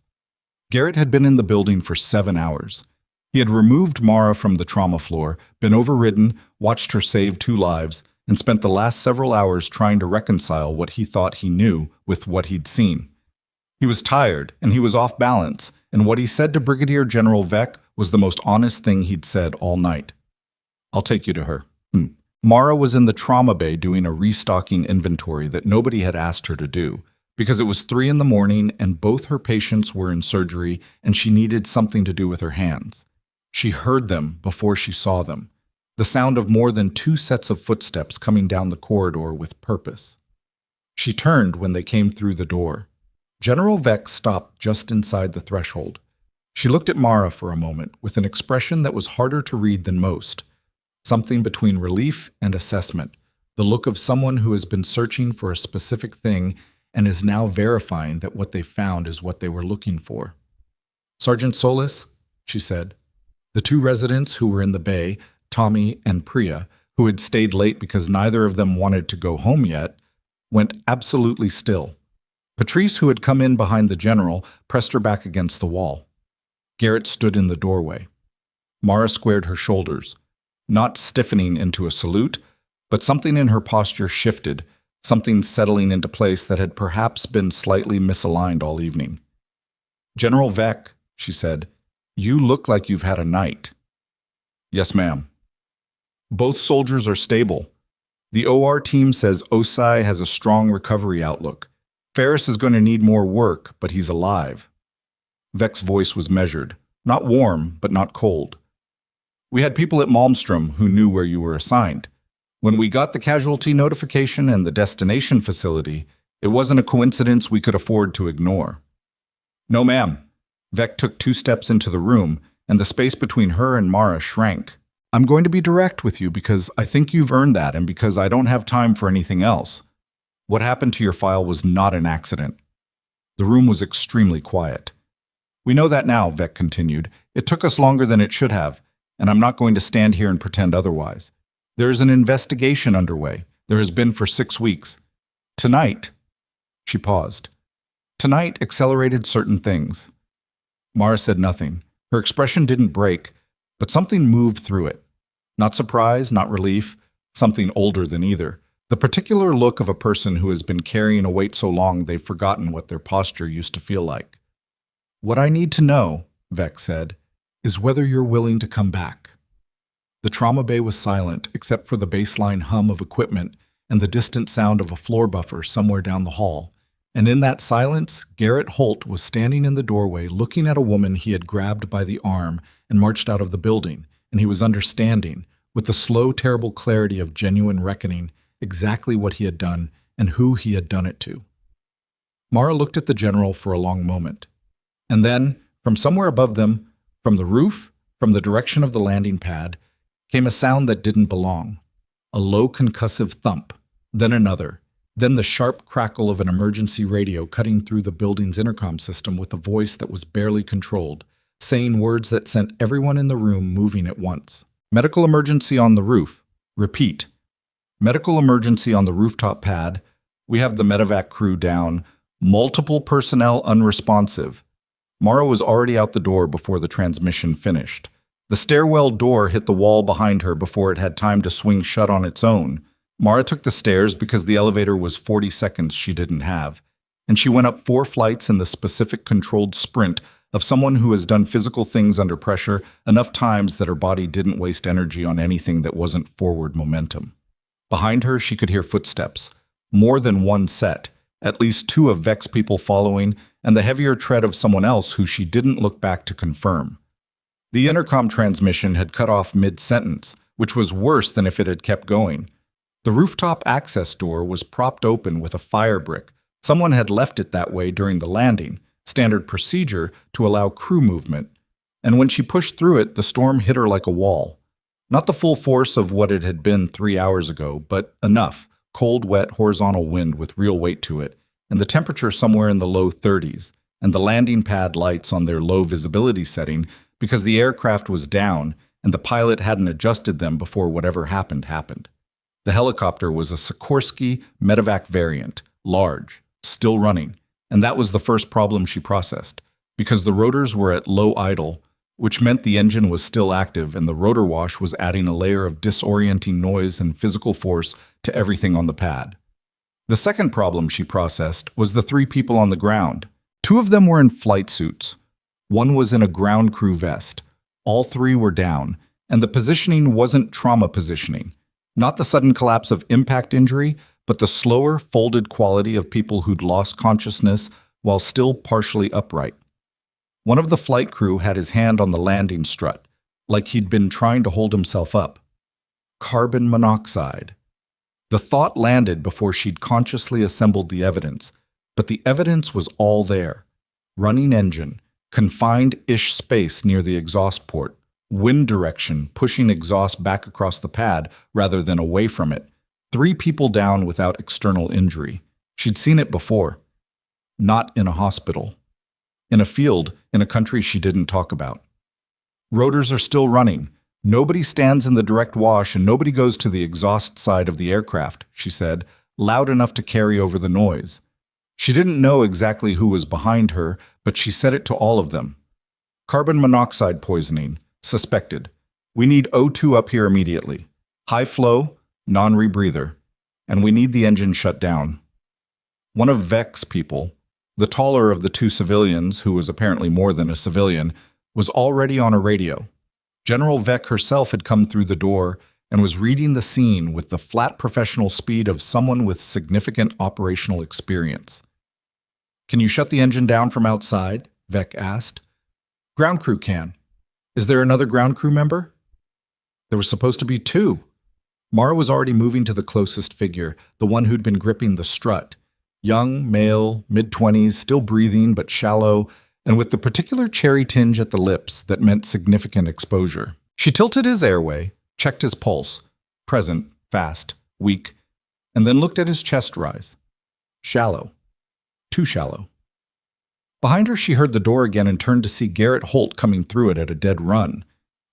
Garrett had been in the building for 7 hours. He had removed Mara from the trauma floor, been overridden, watched her save 2 lives, and spent the last several hours trying to reconcile what he thought he knew with what he'd seen. He was tired, and he was off balance, and what he said to Brigadier General Vec was the most honest thing he'd said all night. I'll take you to her. Mara was in the trauma bay doing a restocking inventory that nobody had asked her to do, because it was 3 in the morning and both her patients were in surgery and she needed something to do with her hands. She heard them before she saw them, the sound of more than 2 sets of footsteps coming down the corridor with purpose. She turned when they came through the door. General Vex stopped just inside the threshold. She looked at Mara for a moment with an expression that was harder to read than most, something between relief and assessment, the look of someone who has been searching for a specific thing and is now verifying that what they found is what they were looking for. "Sergeant Solis," she said. The 2 residents who were in the bay, Tommy and Priya, who had stayed late because neither of them wanted to go home yet, went absolutely still. Patrice, who had come in behind the general, pressed her back against the wall. Garrett stood in the doorway. Mara squared her shoulders, not stiffening into a salute, but something in her posture shifted, something settling into place that had perhaps been slightly misaligned all evening. "General Veck," she said, "you look like you've had a night." "Yes, ma'am." "Both soldiers are stable. The OR team says Osai has a strong recovery outlook. Ferris is going to need more work, but he's alive." Veck's voice was measured, not warm, but not cold. "We had people at Malmstrom who knew where you were assigned. When we got the casualty notification and the destination facility, it wasn't a coincidence we could afford to ignore." "No, ma'am." Veck took 2 steps into the room, and the space between her and Mara shrank. "I'm going to be direct with you because I think you've earned that and because I don't have time for anything else. What happened to your file was not an accident." The room was extremely quiet. "We know that now," Veck continued. "It took us longer than it should have, and I'm not going to stand here and pretend otherwise. There is an investigation underway. There has been for 6 weeks. Tonight," she paused, "tonight accelerated certain things." Mara said nothing. Her expression didn't break, but something moved through it. Not surprise, not relief, something older than either. The particular look of a person who has been carrying a weight so long they've forgotten what their posture used to feel like. "What I need to know," Veck said, "is whether you're willing to come back." The trauma bay was silent, except for the baseline hum of equipment and the distant sound of a floor buffer somewhere down the hall. And in that silence, Garrett Holt was standing in the doorway looking at a woman he had grabbed by the arm and marched out of the building, and he was understanding, with the slow, terrible clarity of genuine reckoning, exactly what he had done and who he had done it to. Mara looked at the general for a long moment. And then, from somewhere above them, from the roof, from the direction of the landing pad, came a sound that didn't belong. A low concussive thump, then another, then the sharp crackle of an emergency radio cutting through the building's intercom system with a voice that was barely controlled, saying words that sent everyone in the room moving at once. "Medical emergency on the roof. Repeat. Medical emergency on the rooftop pad. We have the medevac crew down. Multiple personnel unresponsive." Mara was already out the door before the transmission finished. The stairwell door hit the wall behind her before it had time to swing shut on its own. Mara took the stairs because the elevator was 40 seconds she didn't have, and she went up 4 flights in the specific controlled sprint of someone who has done physical things under pressure enough times that her body didn't waste energy on anything that wasn't forward momentum. Behind her, she could hear footsteps, more than 1 set, at least 2 of Veck's people following, and the heavier tread of someone else who she didn't look back to confirm. The intercom transmission had cut off mid-sentence, which was worse than if it had kept going. The rooftop access door was propped open with a fire brick. Someone had left it that way during the landing, standard procedure to allow crew movement. And when she pushed through it, the storm hit her like a wall. Not the full force of what it had been 3 hours ago, but enough. Cold, wet, horizontal wind with real weight to it, and the temperature somewhere in the low 30s, and the landing pad lights on their low visibility setting because the aircraft was down and the pilot hadn't adjusted them before whatever happened. The helicopter was a Sikorsky medevac variant, large, still running, and that was the first problem she processed, because the rotors were at low idle, which meant the engine was still active and the rotor wash was adding a layer of disorienting noise and physical force to everything on the pad. The second problem she processed was the 3 people on the ground. 2 of them were in flight suits. 1 was in a ground crew vest. All 3 were down, and the positioning wasn't trauma positioning. Not the sudden collapse of impact injury, but the slower, folded quality of people who'd lost consciousness while still partially upright. One of the flight crew had his hand on the landing strut, like he'd been trying to hold himself up. Carbon monoxide. The thought landed before she'd consciously assembled the evidence, but the evidence was all there. Running engine, confined-ish space near the exhaust port, wind direction pushing exhaust back across the pad rather than away from it, 3 people down without external injury. She'd seen it before. Not in a hospital. In a field, in a country she didn't talk about. Rotors are still running. Nobody stands in the direct wash and nobody goes to the exhaust side of the aircraft, she said, loud enough to carry over the noise. She didn't know exactly who was behind her, but she said it to all of them. Carbon monoxide poisoning, suspected. We need O2 up here immediately. High flow, non-rebreather. And we need the engine shut down. One of Vec's people, the taller of the 2 civilians, who was apparently more than a civilian, was already on a radio. General Vec herself had come through the door and was reading the scene with the flat professional speed of someone with significant operational experience. Can you shut the engine down from outside? Vec asked. Ground crew can. Is there another ground crew member? There was supposed to be 2. Mara was already moving to the closest figure, the one who'd been gripping the strut. Young, male, mid-20s, still breathing but shallow, and with the particular cherry tinge at the lips that meant significant exposure. She tilted his airway, checked his pulse, present, fast, weak, and then looked at his chest rise. Shallow. Too shallow. Behind her, she heard the door again and turned to see Garrett Holt coming through it at a dead run.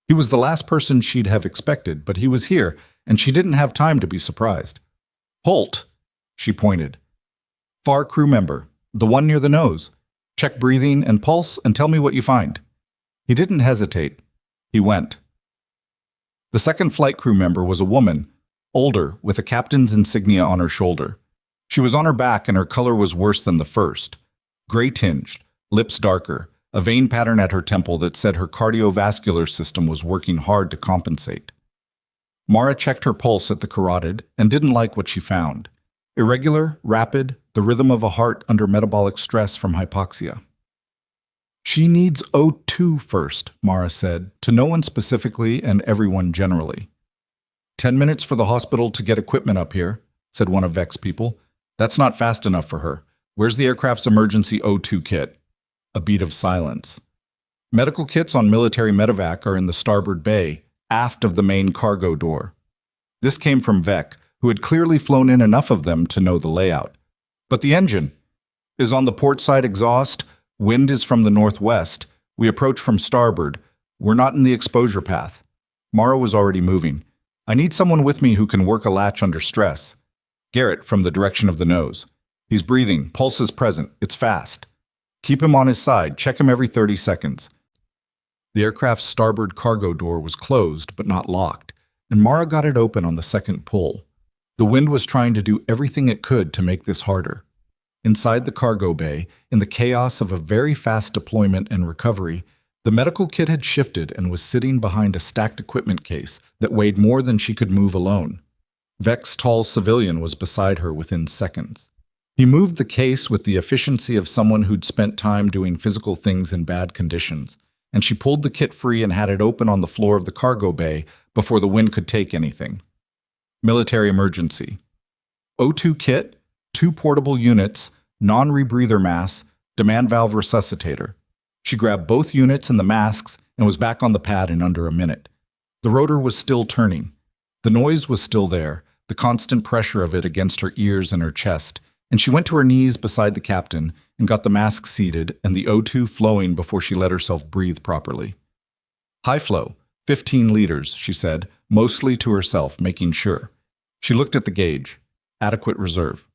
He was the last person she'd have expected, but he was here, and she didn't have time to be surprised. Holt, she pointed. Far crew member, the one near the nose. Check breathing and pulse and tell me what you find. He didn't hesitate. He went. The second flight crew member was a woman, older, with a captain's insignia on her shoulder. She was on her back and her color was worse than the first. Gray-tinged, lips darker, a vein pattern at her temple that said her cardiovascular system was working hard to compensate. Mara checked her pulse at the carotid and didn't like what she found. Irregular, rapid, the rhythm of a heart under metabolic stress from hypoxia. She needs O2 first, Mara said, to no one specifically and everyone generally. 10 minutes for the hospital to get equipment up here, said one of Vec's people. That's not fast enough for her. Where's the aircraft's emergency O2 kit? A beat of silence. Medical kits on military medevac are in the starboard bay, aft of the main cargo door. This came from Vec, who had clearly flown in enough of them to know the layout. But the engine is on the port side exhaust. Wind is from the northwest. We approach from starboard. We're not in the exposure path. Mara was already moving. I need someone with me who can work a latch under stress. Garrett from the direction of the nose. He's breathing. Pulse is present. It's fast. Keep him on his side. Check him every 30 seconds. The aircraft's starboard cargo door was closed but not locked, and Mara got it open on the second pull. The wind was trying to do everything it could to make this harder. Inside the cargo bay, in the chaos of a very fast deployment and recovery, the medical kit had shifted and was sitting behind a stacked equipment case that weighed more than she could move alone. Vec's tall civilian was beside her within seconds. He moved the case with the efficiency of someone who'd spent time doing physical things in bad conditions, and she pulled the kit free and had it open on the floor of the cargo bay before the wind could take anything. Military emergency. O2 kit, 2 portable units, non-rebreather mask, demand valve resuscitator. She grabbed both units and the masks and was back on the pad in under a minute. The rotor was still turning. The noise was still there, the constant pressure of it against her ears and her chest, and she went to her knees beside the captain and got the mask seated and the O2 flowing before she let herself breathe properly. High flow, 15 liters, she said, mostly to herself, making sure. She looked at the gauge. Adequate reserve.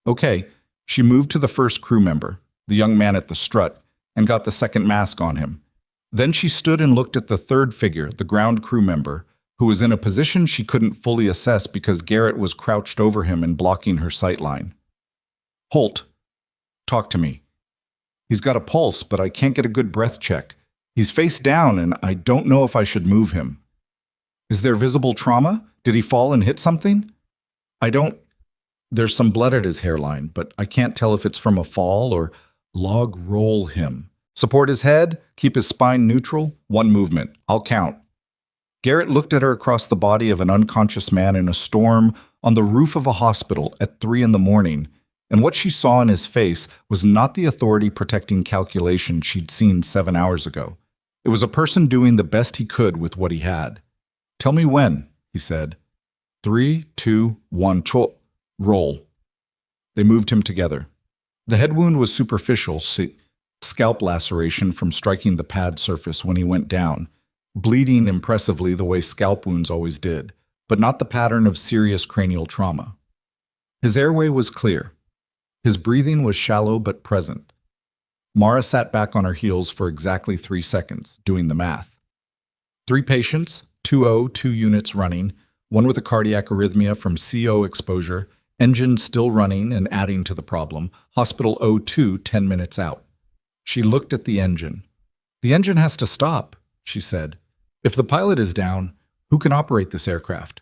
Okay, she moved to the first crew member, the young man at the strut, and got the second mask on him. Then she stood and looked at the third figure, the ground crew member, who was in a position she couldn't fully assess because Garrett was crouched over him and blocking her sight line. Holt, talk to me. He's got a pulse, but I can't get a good breath check. He's face down, and I don't know if I should move him. Is there visible trauma? Did he fall and hit something? I don't. There's some blood at his hairline, but I can't tell if it's from a fall or log roll him. Support his head, keep his spine neutral, one movement. I'll count. Garrett looked at her across the body of an unconscious man in a storm on the roof of a hospital at 3 in the morning, and what she saw in his face was not the authority-protecting calculation she'd seen 7 hours ago. It was a person doing the best he could with what he had. Tell me when, he said. 3, 2, 1, roll. They moved him together. The head wound was superficial, scalp laceration from striking the pad surface when he went down, bleeding impressively the way scalp wounds always did, but not the pattern of serious cranial trauma. His airway was clear. His breathing was shallow but present. Mara sat back on her heels for exactly 3 seconds, doing the math. 3 patients, 2 units running, one with a cardiac arrhythmia from CO exposure, engine still running and adding to the problem, hospital O2 10 minutes out. She looked at the engine. The engine has to stop, she said. If the pilot is down, who can operate this aircraft?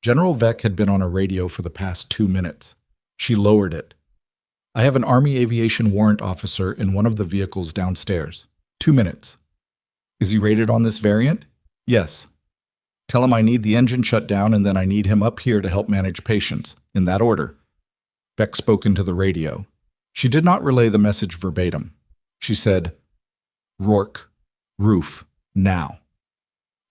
General Vec had been on a radio for the past 2 minutes. She lowered it. I have an Army Aviation warrant officer in one of the vehicles downstairs. 2 minutes. Is he rated on this variant? Yes. Tell him I need the engine shut down and then I need him up here to help manage patients. In that order. Beck spoke into the radio. She did not relay the message verbatim. She said, Rourke, roof, now.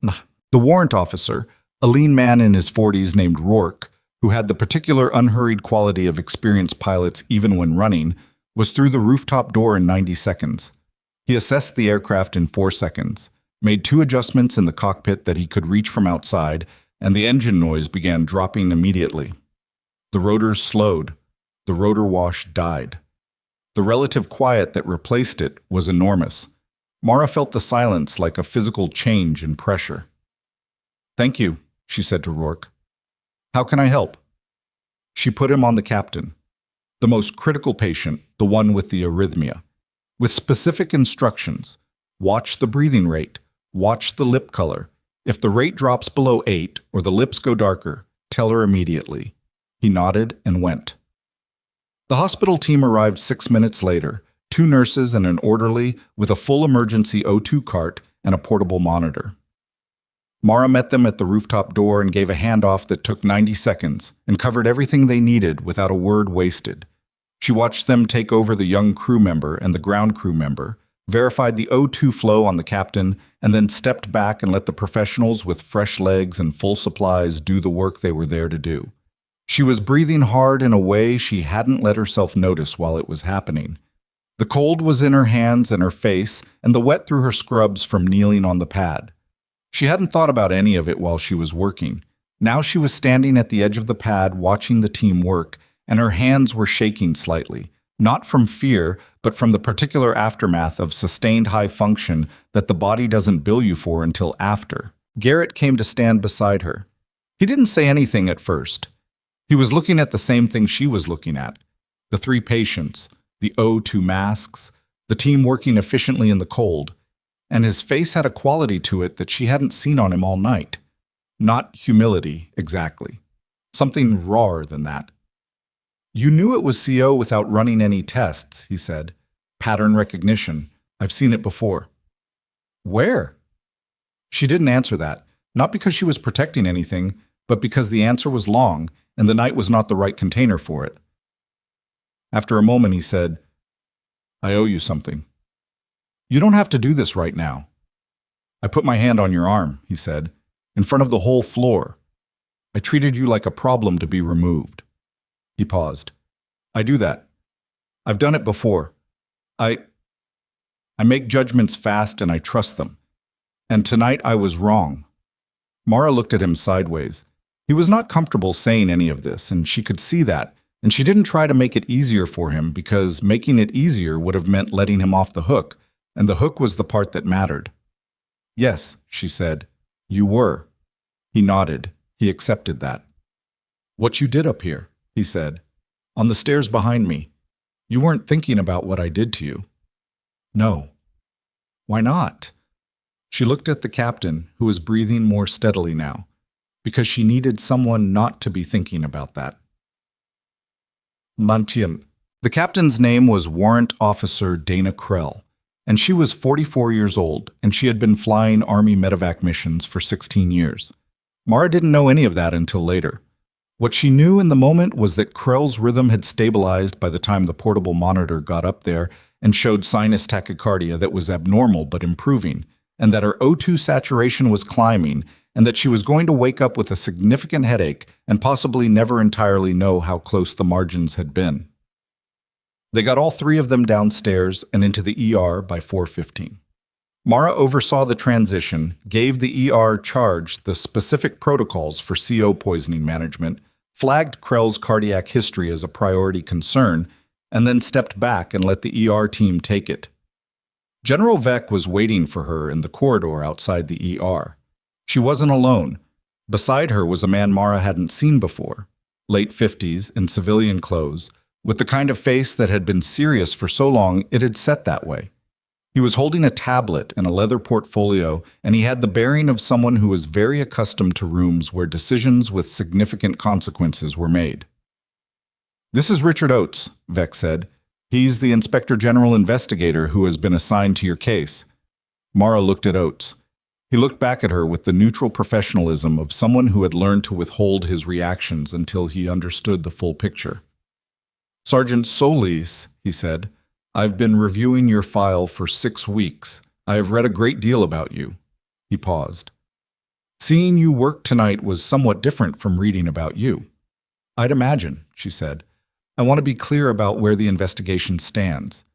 The warrant officer, a lean man in his 40s named Rourke, who had the particular unhurried quality of experienced pilots even when running, was through the rooftop door in 90 seconds. He assessed the aircraft in 4 seconds, made 2 adjustments in the cockpit that he could reach from outside, and the engine noise began dropping immediately. The rotors slowed. The rotor wash died. The relative quiet that replaced it was enormous. Mara felt the silence like a physical change in pressure. Thank you, she said to Rourke. How can I help? She put him on the captain, the most critical patient, the one with the arrhythmia, with specific instructions. Watch the breathing rate. Watch the lip color. If the rate drops below 8 or the lips go darker, tell her immediately. He nodded and went. The hospital team arrived 6 minutes later, 2 nurses and an orderly with a full emergency O2 cart and a portable monitor. Mara met them at the rooftop door and gave a handoff that took 90 seconds and covered everything they needed without a word wasted. She watched them take over the young crew member and the ground crew member, verified the O2 flow on the captain, and then stepped back and let the professionals with fresh legs and full supplies do the work they were there to do. She was breathing hard in a way she hadn't let herself notice while it was happening. The cold was in her hands and her face, and the wet through her scrubs from kneeling on the pad. She hadn't thought about any of it while she was working. Now she was standing at the edge of the pad watching the team work, and her hands were shaking slightly, not from fear, but from the particular aftermath of sustained high function that the body doesn't bill you for until after. Garrett came to stand beside her. He didn't say anything at first. He was looking at the same thing she was looking at. The 3 patients, the O2 masks, the team working efficiently in the cold, and his face had a quality to it that she hadn't seen on him all night. Not humility, exactly. Something rawer than that. You knew it was CO without running any tests, he said. Pattern recognition. I've seen it before. Where? She didn't answer that, not because she was protecting anything, but because the answer was long and the night was not the right container for it. After a moment, he said, I owe you something. You don't have to do this right now. I put my hand on your arm, he said, in front of the whole floor. I treated you like a problem to be removed. He paused. I do that. I've done it before. I make judgments fast and I trust them. And tonight I was wrong. Mara looked at him sideways. He was not comfortable saying any of this, and she could see that, and she didn't try to make it easier for him because making it easier would have meant letting him off the hook, and the hook was the part that mattered. Yes, she said. You were. He nodded. He accepted that. What you did up here, he said. On the stairs behind me. You weren't thinking about what I did to you. No. Why not? She looked at the captain, who was breathing more steadily now, because she needed someone not to be thinking about that. Mantien. The captain's name was Warrant Officer Dana Krell, and she was 44 years old, and she had been flying Army medevac missions for 16 years. Mara didn't know any of that until later. What she knew in the moment was that Krell's rhythm had stabilized by the time the portable monitor got up there and showed sinus tachycardia that was abnormal but improving, and that her O2 saturation was climbing, and that she was going to wake up with a significant headache and possibly never entirely know how close the margins had been. They got all three of them downstairs and into the ER by 4:15. Mara oversaw the transition, gave the ER charge the specific protocols for CO poisoning management, flagged Krell's cardiac history as a priority concern, and then stepped back and let the ER team take it. General Vec was waiting for her in the corridor outside the ER. She wasn't alone. Beside her was a man Mara hadn't seen before, late 50s in civilian clothes, with the kind of face that had been serious for so long it had set that way. He was holding a tablet and a leather portfolio, and he had the bearing of someone who was very accustomed to rooms where decisions with significant consequences were made. "This is Richard Oates," Vec said. "He's the Inspector General investigator who has been assigned to your case." Mara looked at Oates. He looked back at her with the neutral professionalism of someone who had learned to withhold his reactions until he understood the full picture. "Sergeant Solis," he said, "I've been reviewing your file for 6 weeks. I have read a great deal about you." He paused. "Seeing you work tonight was somewhat different from reading about you." "I'd imagine," she said. "I want to be clear about where the investigation stands."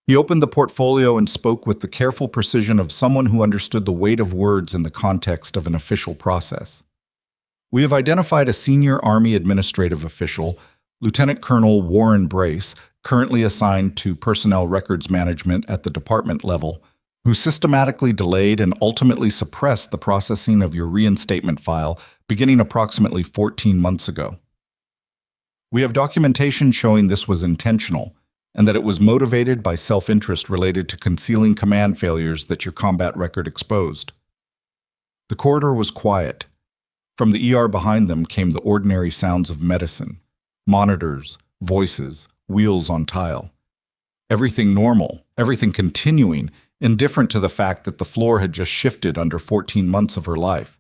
He opened the portfolio and spoke with the careful precision of someone who understood the weight of words in the context of an official process. "We have identified a senior Army administrative official, Lieutenant Colonel Warren Brace, currently assigned to personnel records management at the department level, who systematically delayed and ultimately suppressed the processing of your reinstatement file beginning approximately 14 months ago. We have documentation showing this was intentional, and that it was motivated by self-interest related to concealing command failures that your combat record exposed." The corridor was quiet. From the ER behind them came the ordinary sounds of medicine, monitors, voices, wheels on tile. Everything normal, everything continuing, indifferent to the fact that the floor had just shifted under 14 months of her life.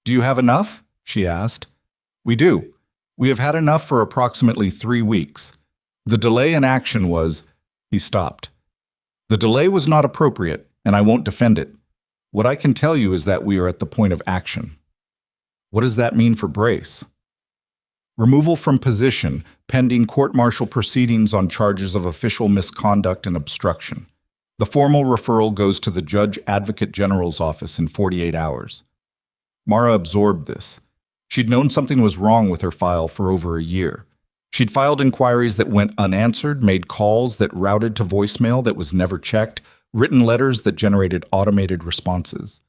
"Do you have enough?" she asked. "We do. We have had enough for approximately 3 weeks. The delay in action was—" He stopped. "The delay was not appropriate, and I won't defend it. What I can tell you is that we are at the point of action." "What does that mean for Brace?" "Removal from position, pending court-martial proceedings on charges of official misconduct and obstruction. The formal referral goes to the Judge Advocate General's office in 48 hours. Mara absorbed this. She'd known something was wrong with her file for over a year. She'd filed inquiries that went unanswered, made calls that routed to voicemail that was never checked, written letters that generated automated responses.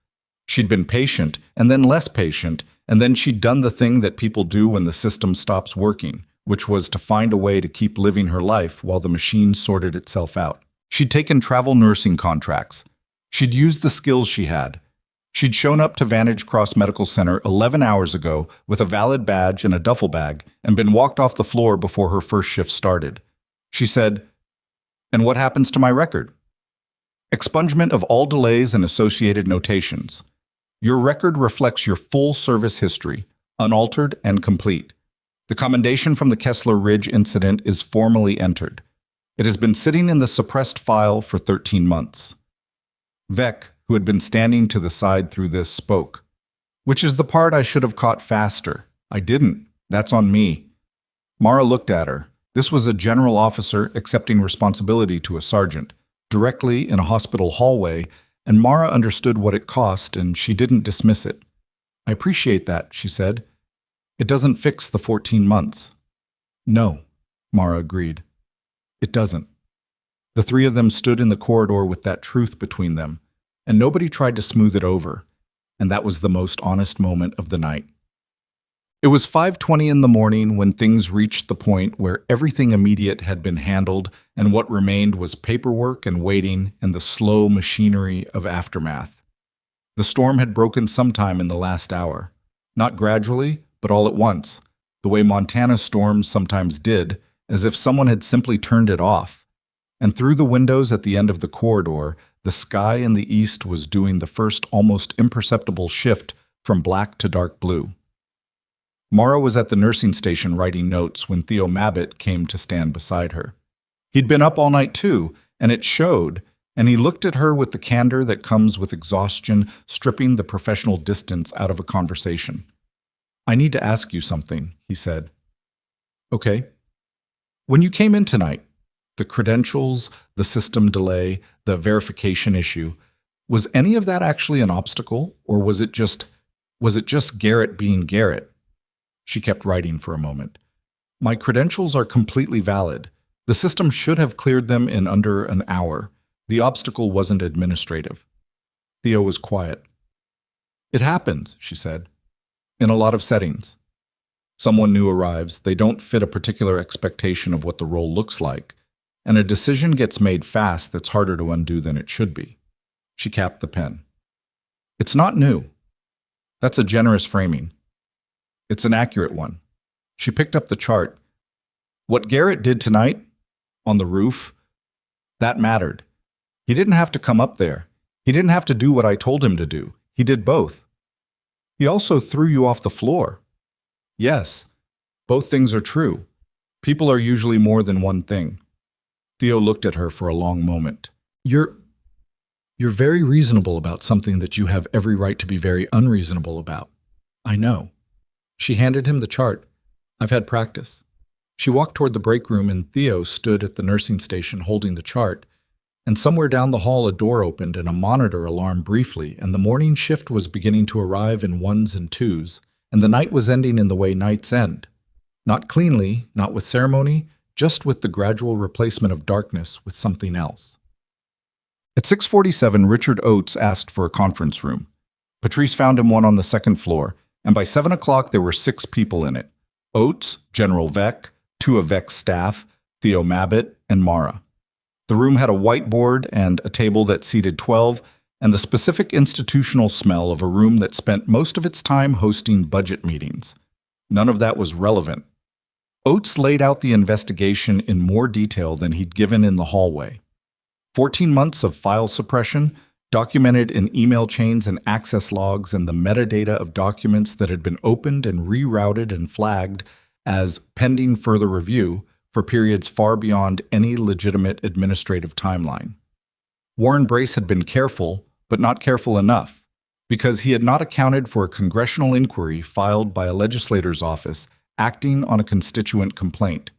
She'd been patient, and then less patient, and then she'd done the thing that people do when the system stops working, which was to find a way to keep living her life while the machine sorted itself out. She'd taken travel nursing contracts. She'd used the skills she had. She'd shown up to Vantage Cross Medical Center 11 hours ago with a valid badge and a duffel bag and been walked off the floor before her first shift started. She said, "And what happens to my record?" "Expungement of all delays and associated notations. Your record reflects your full service history, unaltered and complete. The commendation from the Kessler Ridge incident is formally entered. It has been sitting in the suppressed file for 13 months. Vec, who had been standing to the side through this, spoke. "Which is the part I should have caught faster. I didn't. That's on me." Mara looked at her. This was a general officer accepting responsibility to a sergeant, directly in a hospital hallway, and Mara understood what it cost, and she didn't dismiss it. "I appreciate that," she said. "It doesn't fix the 14 months." "No," Mara agreed. "It doesn't." The three of them stood in the corridor with that truth between them, and nobody tried to smooth it over, and that was the most honest moment of the night. It was 5:20 in the morning when things reached the point where everything immediate had been handled and what remained was paperwork and waiting and the slow machinery of aftermath. The storm had broken sometime in the last hour. Not gradually, but all at once, the way Montana storms sometimes did, as if someone had simply turned it off. And through the windows at the end of the corridor, the sky in the east was doing the first almost imperceptible shift from black to dark blue. Mara was at the nursing station writing notes when Theo Mabbitt came to stand beside her. He'd been up all night too, and it showed, and he looked at her with the candor that comes with exhaustion, stripping the professional distance out of a conversation. "I need to ask you something," he said. "Okay." "When you came in tonight, the credentials, the system delay, the verification issue, was any of that actually an obstacle, or was it just Garrett being Garrett?" She kept writing for a moment. "My credentials are completely valid. The system should have cleared them in under an hour. The obstacle wasn't administrative." Theo was quiet. "It happens," she said, "in a lot of settings. Someone new arrives, they don't fit a particular expectation of what the role looks like, and a decision gets made fast that's harder to undo than it should be." She capped the pen. "It's not new. That's a generous framing. It's an accurate one." She picked up the chart. "What Garrett did tonight, on the roof, that mattered. He didn't have to come up there. He didn't have to do what I told him to do. He did both. He also threw you off the floor. Yes, both things are true. People are usually more than one thing." Theo looked at her for a long moment. You're very reasonable about something that you have every right to be very unreasonable about. I know." She handed him the chart. "I've had practice." She walked toward the break room and Theo stood at the nursing station holding the chart, and somewhere down the hall a door opened and a monitor alarmed briefly, and the morning shift was beginning to arrive in ones and twos, and the night was ending in the way nights end. Not cleanly, not with ceremony, just with the gradual replacement of darkness with something else. At 6:47, Richard Oates asked for a conference room. Patrice found him one on the second floor, and by 7 o'clock there were 6 people in it. Oates, General Vec, 2 of Vec's staff, Theo Mabbitt, and Mara. The room had a whiteboard and a table that seated 12, and the specific institutional smell of a room that spent most of its time hosting budget meetings. None of that was relevant. Oates laid out the investigation in more detail than he'd given in the hallway. 14 months of file suppression, documented in email chains and access logs, and the metadata of documents that had been opened and rerouted and flagged as pending further review for periods far beyond any legitimate administrative timeline. Warren Brace had been careful, but not careful enough, because he had not accounted for a congressional inquiry filed by a legislator's office acting on a constituent complaint.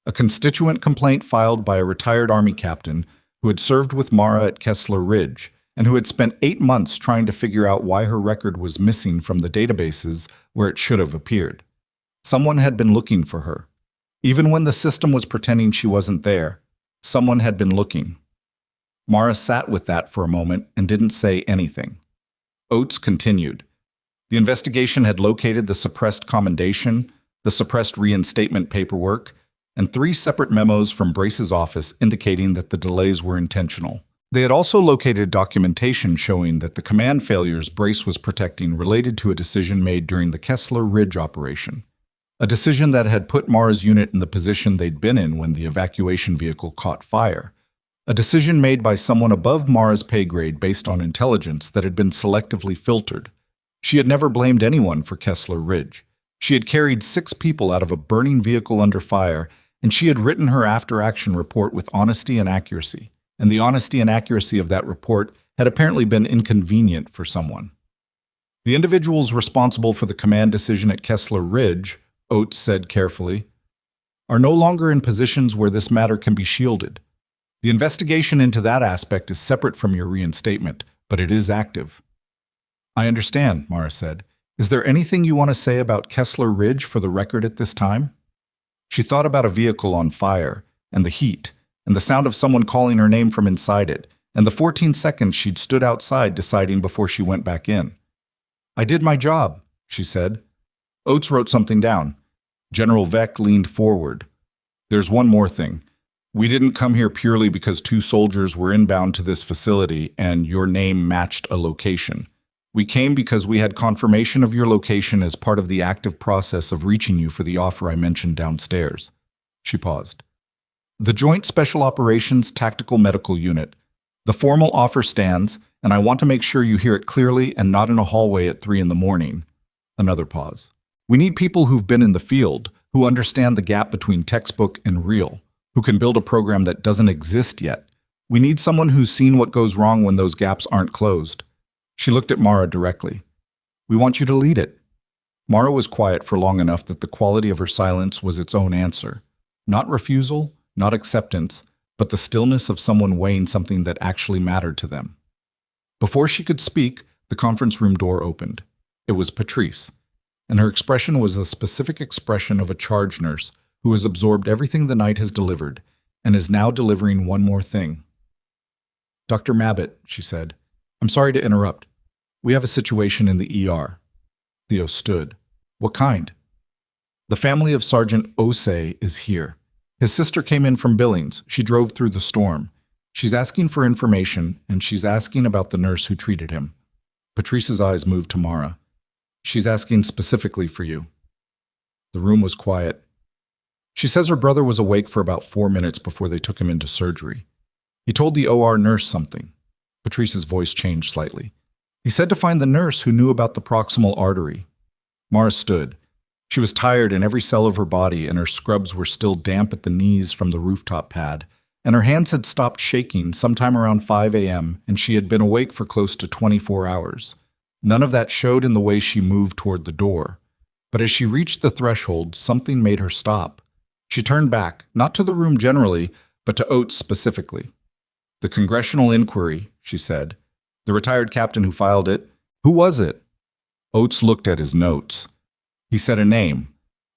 A constituent complaint filed by a retired Army captain who had served with Mara at Kessler Ridge, and who had spent 8 months trying to figure out why her record was missing from the databases where it should have appeared. Someone had been looking for her. Even when the system was pretending she wasn't there, someone had been looking. Mara sat with that for a moment and didn't say anything. Oates continued. The investigation had located the suppressed commendation, the suppressed reinstatement paperwork, and 3 separate memos from Brace's office indicating that the delays were intentional. They had also located documentation showing that the command failures Brace was protecting related to a decision made during the Kessler Ridge operation, a decision that had put Mara's unit in the position they'd been in when the evacuation vehicle caught fire, a decision made by someone above Mara's pay grade based on intelligence that had been selectively filtered. She had never blamed anyone for Kessler Ridge. She had carried 6 people out of a burning vehicle under fire, and she had written her after-action report with honesty and accuracy. And the honesty and accuracy of that report had apparently been inconvenient for someone. The individuals responsible for the command decision at Kessler Ridge, Oates said carefully, are no longer in positions where this matter can be shielded. The investigation into that aspect is separate from your reinstatement, but it is active. I understand, Mara said. Is there anything you want to say about Kessler Ridge for the record at this time? She thought about a vehicle on fire, and the heat, and the sound of someone calling her name from inside it, and the 14 seconds she'd stood outside deciding before she went back in. I did my job, she said. Oates wrote something down. General Vec leaned forward. There's one more thing. We didn't come here purely because 2 soldiers were inbound to this facility and your name matched a location. We came because we had confirmation of your location as part of the active process of reaching you for the offer I mentioned downstairs. She paused. The Joint Special Operations Tactical Medical Unit. The formal offer stands, and I want to make sure you hear it clearly and not in a hallway at 3 in the morning. Another pause. We need people who've been in the field, who understand the gap between textbook and real, who can build a program that doesn't exist yet. We need someone who's seen what goes wrong when those gaps aren't closed. She looked at Mara directly. We want you to lead it. Mara was quiet for long enough that the quality of her silence was its own answer. Not refusal, not acceptance, but the stillness of someone weighing something that actually mattered to them. Before she could speak, the conference room door opened. It was Patrice, and her expression was the specific expression of a charge nurse who has absorbed everything the night has delivered and is now delivering one more thing. Dr. Mabbitt, she said, I'm sorry to interrupt. We have a situation in the ER. Theo stood. What kind? The family of Sergeant Osei is here. His sister came in from Billings. She drove through the storm. She's asking for information, and she's asking about the nurse who treated him. Patrice's eyes moved to Mara. She's asking specifically for you. The room was quiet. She says her brother was awake for about 4 minutes before they took him into surgery. He told the OR nurse something. Patrice's voice changed slightly. He said to find the nurse who knew about the proximal artery. Mara stood. She was tired in every cell of her body, and her scrubs were still damp at the knees from the rooftop pad, and her hands had stopped shaking sometime around 5 a.m., and she had been awake for close to 24 hours. None of that showed in the way she moved toward the door. But as she reached the threshold, something made her stop. She turned back, not to the room generally, but to Oates specifically. The congressional inquiry, she said. The retired captain who filed it. Who was it? Oates looked at his notes. He said a name.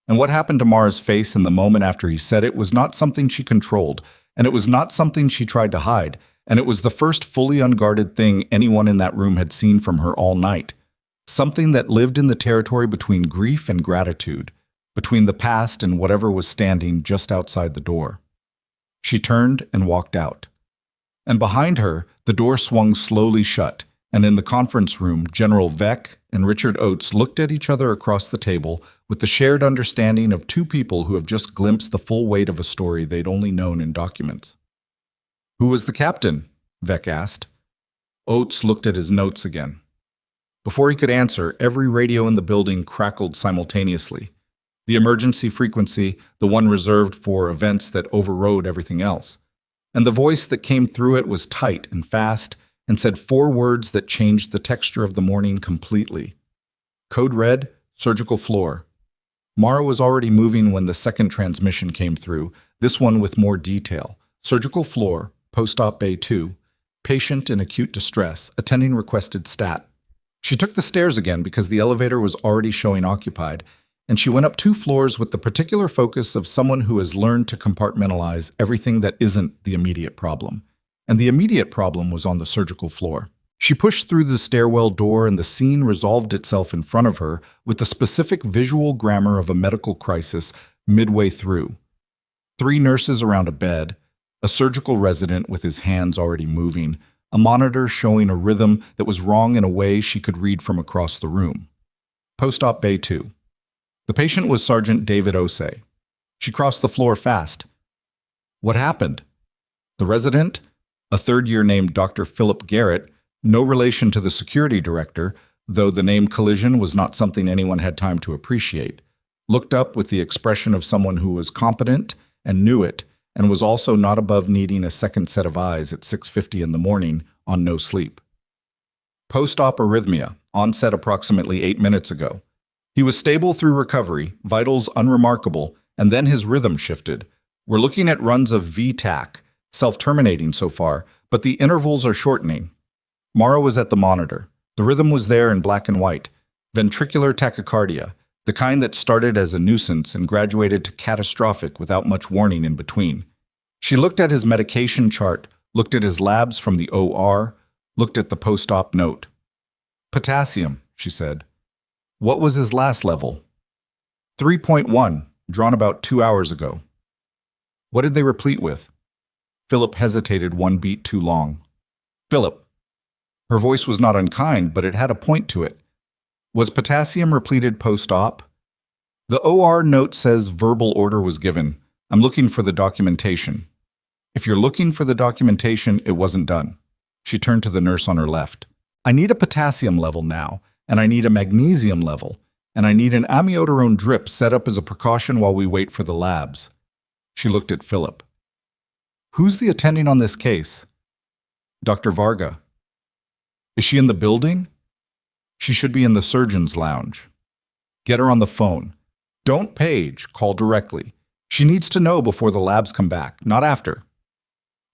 And what happened to Mara's face in the moment after he said it was not something she controlled, and it was not something she tried to hide, and it was the first fully unguarded thing anyone in that room had seen from her all night. Something that lived in the territory between grief and gratitude, between the past and whatever was standing just outside the door. She turned and walked out. And behind her, the door swung slowly shut, and in the conference room, General Vec and Richard Oates looked at each other across the table with the shared understanding of two people who have just glimpsed the full weight of a story they'd only known in documents. Who was the captain? Vec asked. Oates looked at his notes again. Before he could answer, every radio in the building crackled simultaneously. The emergency frequency, the one reserved for events that overrode everything else. And the voice that came through it was tight and fast and said 4 words that changed the texture of the morning completely. Code red, surgical floor. Mara was already moving when the second transmission came through, this one with more detail. Surgical floor, post-op bay 2, patient in acute distress, attending requested stat. She took the stairs again because the elevator was already showing occupied, and she went up 2 floors with the particular focus of someone who has learned to compartmentalize everything that isn't the immediate problem. And the immediate problem was on the surgical floor. She pushed through the stairwell door, and the scene resolved itself in front of her with the specific visual grammar of a medical crisis midway through. 3 nurses around a bed, a surgical resident with his hands already moving, a monitor showing a rhythm that was wrong in a way she could read from across the room. Post-op bay 2. The patient was Sergeant David Osei. She crossed the floor fast. What happened? The resident, a third-year named Dr. Philip Garrett, no relation to the security director, though the name collision was not something anyone had time to appreciate, looked up with the expression of someone who was competent and knew it, and was also not above needing a second set of eyes at 6:50 in the morning on no sleep. Post-op arrhythmia, onset approximately 8 minutes ago. He was stable through recovery, vitals unremarkable, and then his rhythm shifted. We're looking at runs of V-tach, self-terminating so far, but the intervals are shortening. Mara was at the monitor. The rhythm was there in black and white. Ventricular tachycardia, the kind that started as a nuisance and graduated to catastrophic without much warning in between. She looked at his medication chart, looked at his labs from the OR, looked at the post-op note. Potassium, she said. What was his last level? 3.1, drawn about 2 hours ago. What did they replete with? Philip hesitated 1 beat too long. Philip. Her voice was not unkind, but it had a point to it. Was potassium repleted post-op? The OR note says verbal order was given. I'm looking for the documentation. If you're looking for the documentation, it wasn't done. She turned to the nurse on her left. I need a potassium level now, and I need a magnesium level, and I need an amiodarone drip set up as a precaution while we wait for the labs. She looked at Philip. Who's the attending on this case? Dr. Varga. Is she in the building? She should be in the surgeon's lounge. Get her on the phone. Don't page, call directly. She needs to know before the labs come back, not after.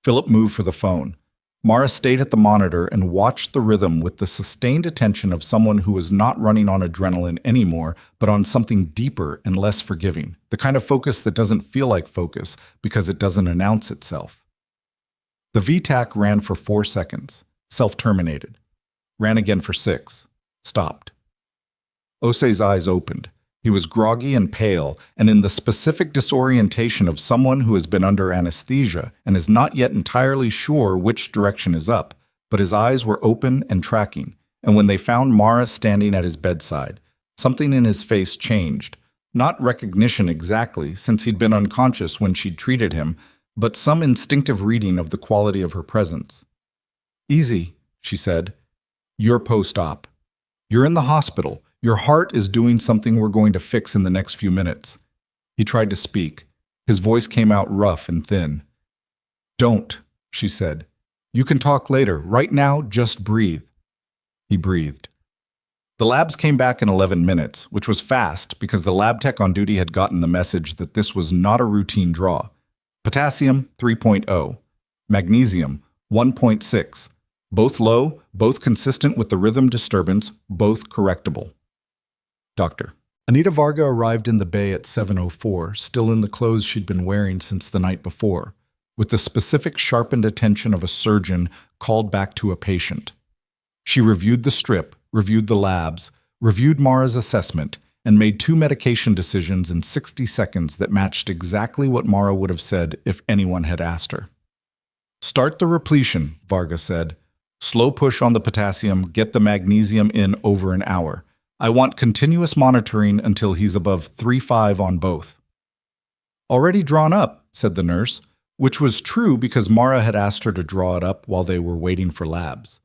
Philip moved for the phone. Mara stayed at the monitor and watched the rhythm with the sustained attention of someone who was not running on adrenaline anymore, but on something deeper and less forgiving, the kind of focus that doesn't feel like focus because it doesn't announce itself. The VTAC ran for 4 seconds, self-terminated. Ran again for 6, stopped. Ose's eyes opened. He was groggy and pale, and in the specific disorientation of someone who has been under anesthesia and is not yet entirely sure which direction is up, but his eyes were open and tracking, and when they found Mara standing at his bedside, something in his face changed. Not recognition exactly, since he'd been unconscious when she'd treated him, but some instinctive reading of the quality of her presence. Easy, she said. You're post-op. You're in the hospital. Your heart is doing something we're going to fix in the next few minutes. He tried to speak. His voice came out rough and thin. Don't, she said. You can talk later. Right now, just breathe. He breathed. The labs came back in 11 minutes, which was fast because the lab tech on duty had gotten the message that this was not a routine draw. Potassium, 3.0. Magnesium, 1.6. Both low, both consistent with the rhythm disturbance, both correctable. Doctor. Anita Varga arrived in the bay at 7:04, still in the clothes she'd been wearing since the night before, with the specific sharpened attention of a surgeon called back to a patient. She reviewed the strip, reviewed the labs, reviewed Mara's assessment, and made 2 medication decisions in 60 seconds that matched exactly what Mara would have said if anyone had asked her. Start the repletion, Varga said. Slow push on the potassium, get the magnesium in over an hour. I want continuous monitoring until he's above 3.5 on both. Already drawn up, said the nurse, which was true because Mara had asked her to draw it up while they were waiting for labs.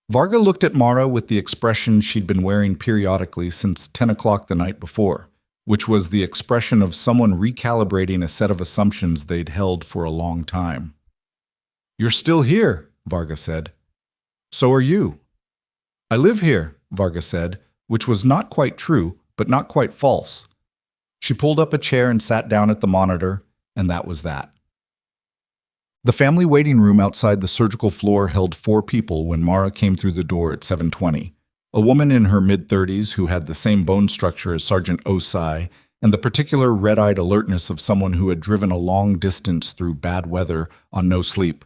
Varga looked at Mara with the expression she'd been wearing periodically since 10 o'clock the night before, which was the expression of someone recalibrating a set of assumptions they'd held for a long time. You're still here, Varga said. So are you. I live here, Varga said, which was not quite true, but not quite false. She pulled up a chair and sat down at the monitor, and that was that. The family waiting room outside the surgical floor held 4 people when Mara came through the door at 7:20. A woman in her mid-30s who had the same bone structure as Sergeant Osei and the particular red-eyed alertness of someone who had driven a long distance through bad weather on no sleep.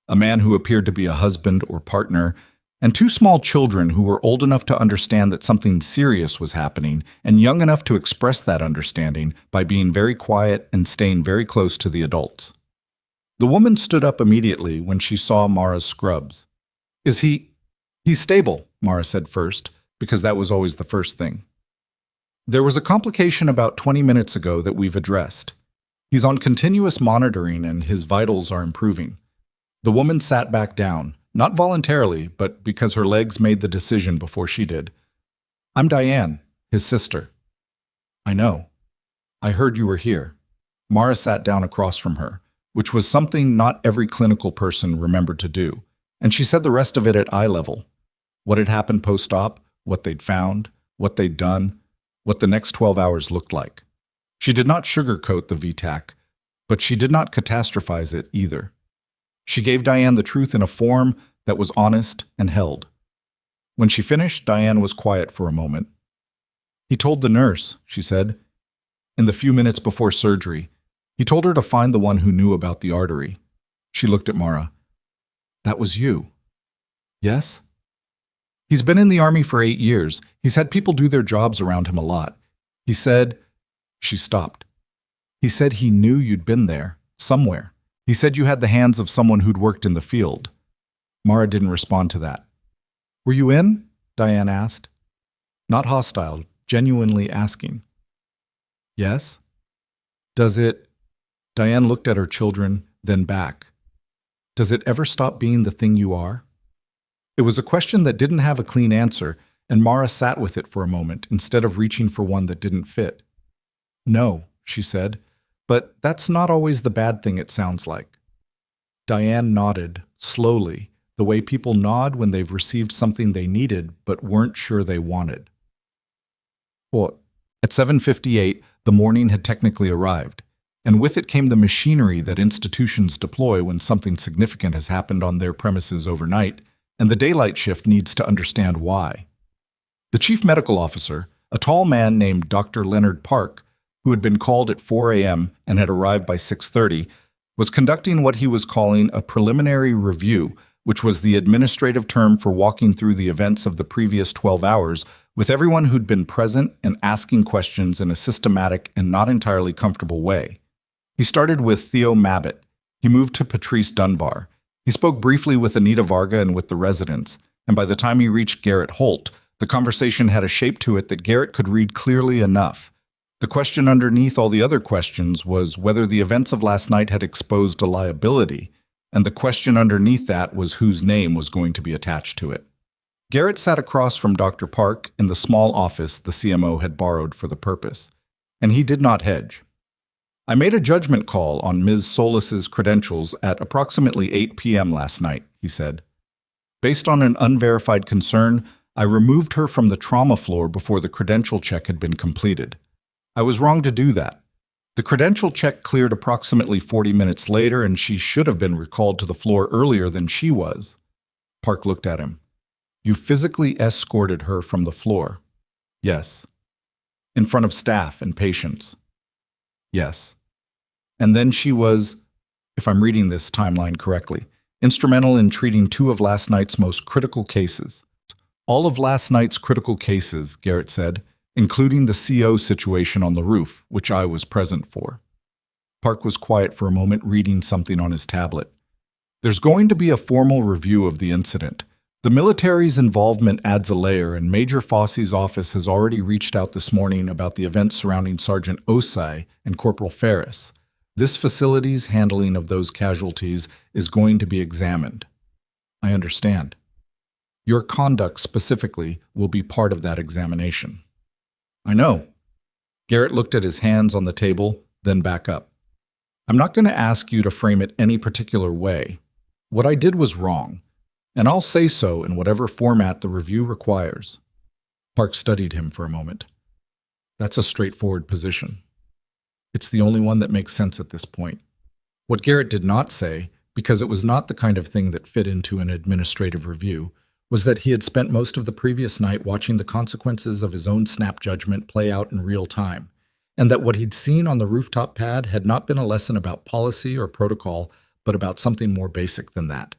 A man who appeared to be a husband or partner, and 2 small children who were old enough to understand that something serious was happening and young enough to express that understanding by being very quiet and staying very close to the adults. The woman stood up immediately when she saw Mara's scrubs. He's stable, Mara said first, because that was always the first thing. There was a complication about 20 minutes ago that we've addressed. He's on continuous monitoring and his vitals are improving. The woman sat back down. Not voluntarily, but because her legs made the decision before she did. I'm Diane, his sister. I know. I heard you were here. Mara sat down across from her, which was something not every clinical person remembered to do, and she said the rest of it at eye level. What had happened post-op, what they'd found, what they'd done, what the next 12 hours looked like. She did not sugarcoat the VTAC, but she did not catastrophize it either. She gave Diane the truth in a form that was honest and held. When she finished, Diane was quiet for a moment. He told the nurse, she said, in the few minutes before surgery. He told her to find the one who knew about the artery. She looked at Mara. That was you. Yes? He's been in the Army for 8 years. He's had people do their jobs around him a lot. He said... She stopped. He said he knew you'd been there, somewhere. He said you had the hands of someone who'd worked in the field. Mara didn't respond to that. Were you in? Diane asked. Not hostile, genuinely asking. Yes? Does it? Diane looked at her children, then back. Does it ever stop being the thing you are? It was a question that didn't have a clean answer, and Mara sat with it for a moment instead of reaching for one that didn't fit. No, she said, but that's not always the bad thing it sounds like. Diane nodded, slowly, the way people nod when they've received something they needed but weren't sure they wanted. What? At 7:58, the morning had technically arrived, and with it came the machinery that institutions deploy when something significant has happened on their premises overnight, and the daylight shift needs to understand why. The chief medical officer, a tall man named Dr. Leonard Park, who had been called at 4 a.m. and had arrived by 6:30, was conducting what he was calling a preliminary review, which was the administrative term for walking through the events of the previous 12 hours with everyone who'd been present and asking questions in a systematic and not entirely comfortable way. He started with Theo Mabbott. He moved to Patrice Dunbar. He spoke briefly with Anita Varga and with the residents, and by the time he reached Garrett Holt, the conversation had a shape to it that Garrett could read clearly enough. The question underneath all the other questions was whether the events of last night had exposed a liability, and the question underneath that was whose name was going to be attached to it. Garrett sat across from Dr. Park in the small office the CMO had borrowed for the purpose, and he did not hedge. I made a judgment call on Ms. Solis's credentials at approximately 8 p.m. last night, he said. Based on an unverified concern, I removed her from the trauma floor before the credential check had been completed. I was wrong to do that. The credential check cleared approximately 40 minutes later, and she should have been recalled to the floor earlier than she was. Park looked at him. You physically escorted her from the floor? Yes. In front of staff and patients? Yes. And then she was, if I'm reading this timeline correctly, instrumental in treating 2 of last night's most critical cases. All of last night's critical cases, Garrett said, including the CO situation on the roof, which I was present for. Park was quiet for a moment, reading something on his tablet. There's going to be a formal review of the incident. The military's involvement adds a layer, and Major Fosse's office has already reached out this morning about the events surrounding Sergeant Osai and Corporal Ferris. This facility's handling of those casualties is going to be examined. I understand. Your conduct specifically will be part of that examination. I know. Garrett looked at his hands on the table, then back up. I'm not going to ask you to frame it any particular way. What I did was wrong, and I'll say so in whatever format the review requires. Park studied him for a moment. That's a straightforward position. It's the only one that makes sense at this point. What Garrett did not say, because it was not the kind of thing that fit into an administrative review, was that he had spent most of the previous night watching the consequences of his own snap judgment play out in real time, and that what he'd seen on the rooftop pad had not been a lesson about policy or protocol, but about something more basic than that,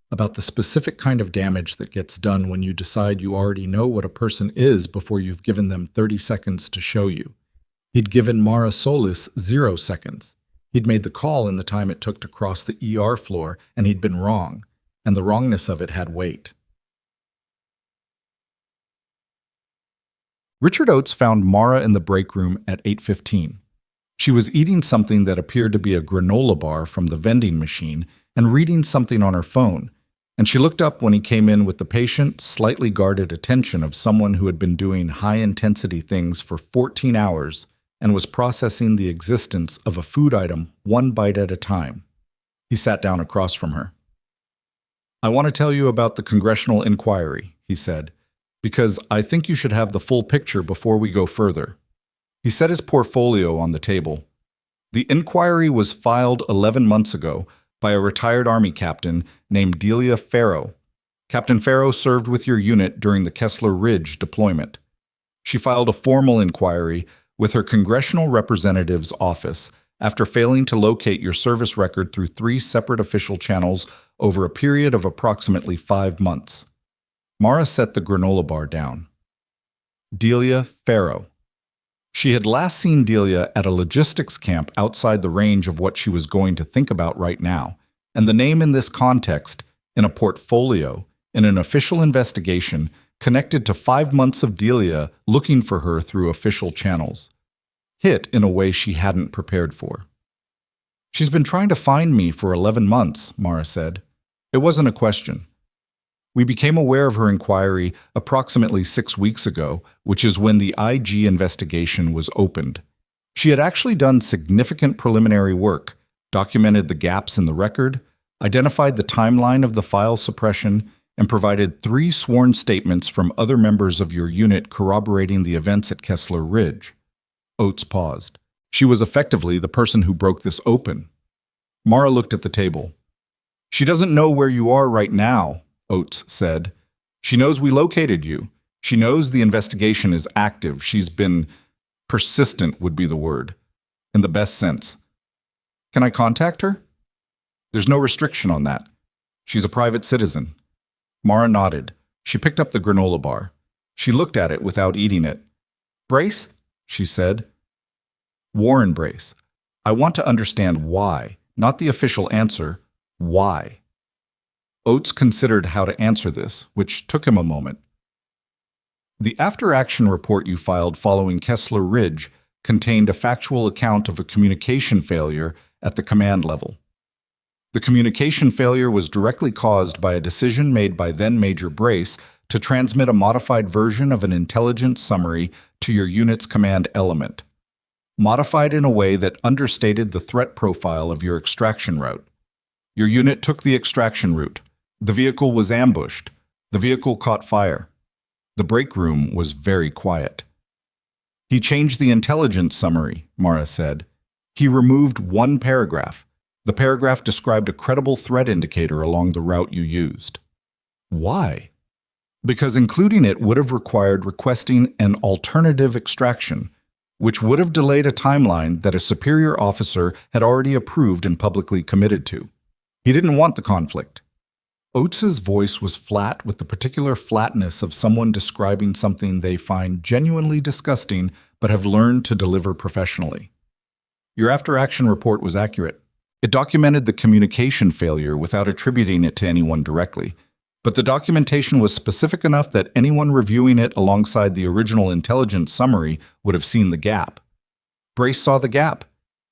about the specific kind of damage that gets done when you decide you already know what a person is before you've given them 30 seconds to show you. He'd given Mara Solis 0 seconds. He'd made the call in the time it took to cross the ER floor, and he'd been wrong, and the wrongness of it had weight. Richard Oates found Mara in the break room at 8:15. She was eating something that appeared to be a granola bar from the vending machine and reading something on her phone, and she looked up when he came in with the patient, slightly guarded attention of someone who had been doing high-intensity things for 14 hours and was processing the existence of a food item one bite at a time. He sat down across from her. I want to tell you about the congressional inquiry, he said, because I think you should have the full picture before we go further. He set his portfolio on the table. The inquiry was filed 11 months ago by a retired Army captain named Delia Farrow. Captain Farrow served with your unit during the Kessler Ridge deployment. She filed a formal inquiry with her congressional representative's office after failing to locate your service record through 3 separate official channels over a period of approximately 5 months. Mara set the granola bar down. Delia Farrow. She had last seen Delia at a logistics camp outside the range of what she was going to think about right now, and the name in this context, in a portfolio, in an official investigation connected to 5 months of Delia looking for her through official channels. Hit in a way she hadn't prepared for. "She's been trying to find me for 11 months, Mara said. It wasn't a question. We became aware of her inquiry approximately 6 weeks ago, which is when the IG investigation was opened. She had actually done significant preliminary work, documented the gaps in the record, identified the timeline of the file suppression, and provided 3 sworn statements from other members of your unit corroborating the events at Kessler Ridge." Oates paused. She was effectively the person who broke this open. Mara looked at the table. "She doesn't know where you are right now," Oates said. "She knows we located you. She knows the investigation is active. She's been persistent would be the word, in the best sense. Can I contact her?" "There's no restriction on that. She's a private citizen." Mara nodded. She picked up the granola bar. She looked at it without eating it. "Brace?" she said. "Warren Brace. I want to understand why, not the official answer, why." Oates considered how to answer this, which took him a moment. "The after-action report you filed following Kessler Ridge contained a factual account of a communication failure at the command level. The communication failure was directly caused by a decision made by then Major Brace to transmit a modified version of an intelligence summary to your unit's command element, modified in a way that understated the threat profile of your extraction route. Your unit took the extraction route. The vehicle was ambushed. The vehicle caught fire. The break room was very quiet. He changed the intelligence summary," Mara said. "He removed 1 paragraph. The paragraph described a credible threat indicator along the route you used." "Why?" "Because including it would have required requesting an alternative extraction, which would have delayed a timeline that a superior officer had already approved and publicly committed to. He didn't want the conflict." Oates's voice was flat with the particular flatness of someone describing something they find genuinely disgusting but have learned to deliver professionally. "Your after-action report was accurate. It documented the communication failure without attributing it to anyone directly, but the documentation was specific enough that anyone reviewing it alongside the original intelligence summary would have seen the gap. Brace saw the gap.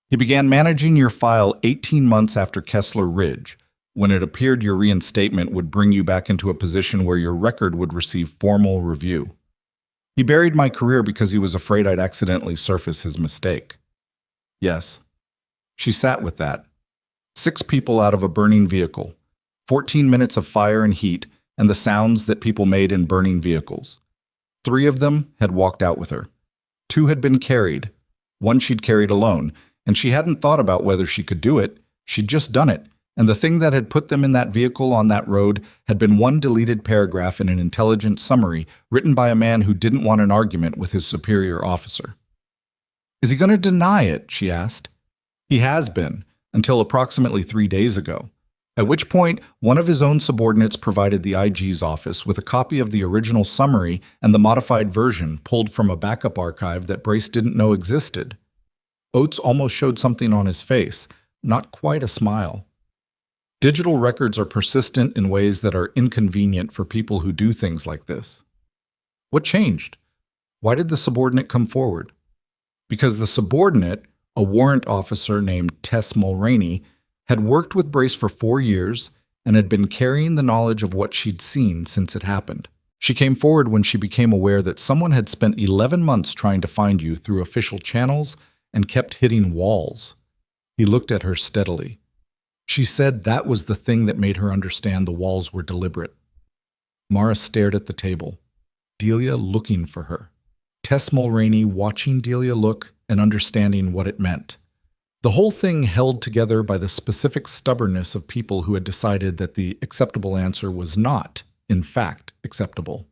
He began managing your file 18 months after Kessler Ridge, when it appeared your reinstatement would bring you back into a position where your record would receive formal review. He buried my career because he was afraid I'd accidentally surface his mistake." "Yes." She sat with that. 6 people out of a burning vehicle, 14 minutes of fire and heat, and the sounds that people made in burning vehicles. 3 of them had walked out with her. 2 had been carried. 1 she'd carried alone, and she hadn't thought about whether she could do it. She'd just done it. And the thing that had put them in that vehicle on that road had been 1 deleted paragraph in an intelligence summary written by a man who didn't want an argument with his superior officer. "Is he going to deny it?" she asked. "He has been, until approximately 3 days ago, at which point one of his own subordinates provided the IG's office with a copy of the original summary and the modified version pulled from a backup archive that Brace didn't know existed." Oates almost showed something on his face, not quite a smile. "Digital records are persistent in ways that are inconvenient for people who do things like this." "What changed? Why did the subordinate come forward?" "Because the subordinate, a warrant officer named Tess Mulroney, had worked with Brace for 4 years and had been carrying the knowledge of what she'd seen since it happened. She came forward when she became aware that someone had spent 11 months trying to find you through official channels and kept hitting walls." He looked at her steadily. She said that was the thing that made her understand the walls were deliberate. Mara stared at the table, Delia looking for her. Tess Mulroney watching Delia look and understanding what it meant. The whole thing held together by the specific stubbornness of people who had decided that the acceptable answer was not, in fact, acceptable.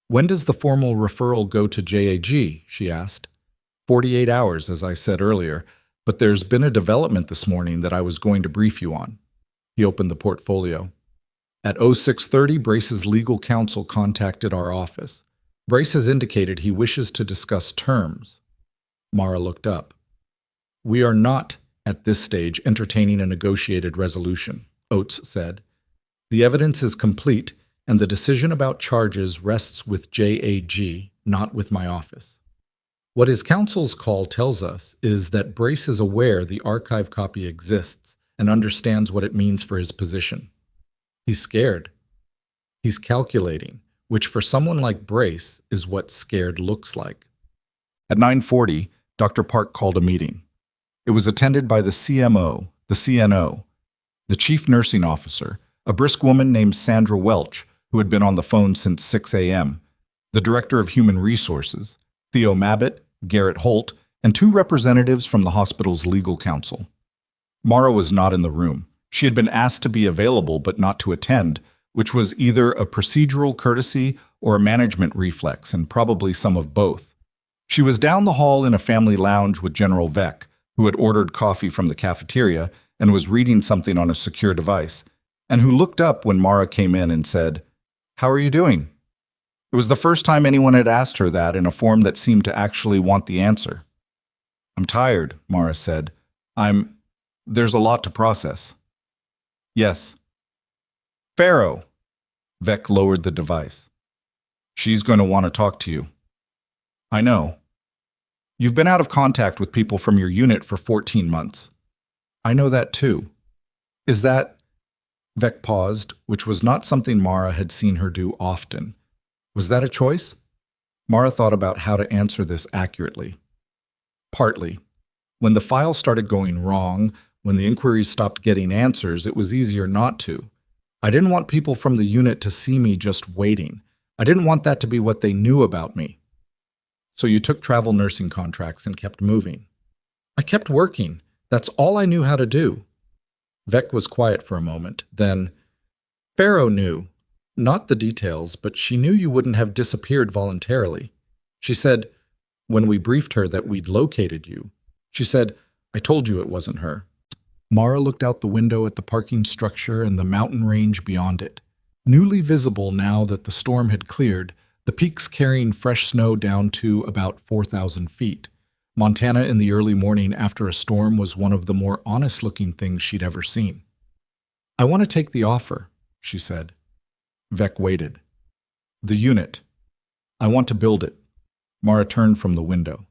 "When does the formal referral go to JAG?" she asked. 48 hours, as I said earlier. But there's been a development this morning that I was going to brief you on." He opened the portfolio. At 06:30, Brace's legal counsel contacted our office. Brace has indicated he wishes to discuss terms. Mara looked up. "We are not, at this stage, entertaining a negotiated resolution," Oates said. "The evidence is complete, and the decision about charges rests with JAG, not with my office. What his counsel's call tells us is that Brace is aware the archive copy exists and understands what it means for his position. He's scared. He's calculating, which for someone like Brace is what scared looks like. At 9:40, Dr. Park called a meeting. It was attended by the CMO, the CNO, the chief nursing officer, a brisk woman named Sandra Welch, who had been on the phone since 6 a.m., the director of human resources, Theo Mabbitt, Garrett Holt, and two representatives from the hospital's legal counsel. Mara was not in the room. She had been asked to be available but not to attend, which was either a procedural courtesy or a management reflex, and probably some of both. She was down the hall in a family lounge with General Vec, who had ordered coffee from the cafeteria and was reading something on a secure device, and who looked up when Mara came in and said, "How are you doing?" It was the first time anyone had asked her that in a form that seemed to actually want the answer. "I'm tired," Mara said. There's a lot to process." "Yes." "Pharaoh." Vec lowered the device. "She's going to want to talk to you." "I know. You've been out of contact with people from your unit for 14 months. I know that too. Is that—" Vec paused, which was not something Mara had seen her do often. Was that a choice? Mara thought about how to answer this accurately. Partly. When the file started going wrong, when the inquiries stopped getting answers, it was easier not to. I didn't want people from the unit to see me just waiting. I didn't want that to be what they knew about me. So you took travel nursing contracts and kept moving. I kept working. That's all I knew how to do. Vec was quiet for a moment. Then, Pharaoh knew. Not the details, but she knew you wouldn't have disappeared voluntarily. She said, when we briefed her that we'd located you, she said, "I told you it wasn't her." Mara looked out the window at the parking structure and the mountain range beyond it. Newly visible now that the storm had cleared, the peaks carrying fresh snow down to about 4,000 feet. Montana in the early morning after a storm was one of the more honest-looking things she'd ever seen. "I want to take the offer," she said. Vec waited. "The unit. I want to build it." Mara turned from the window.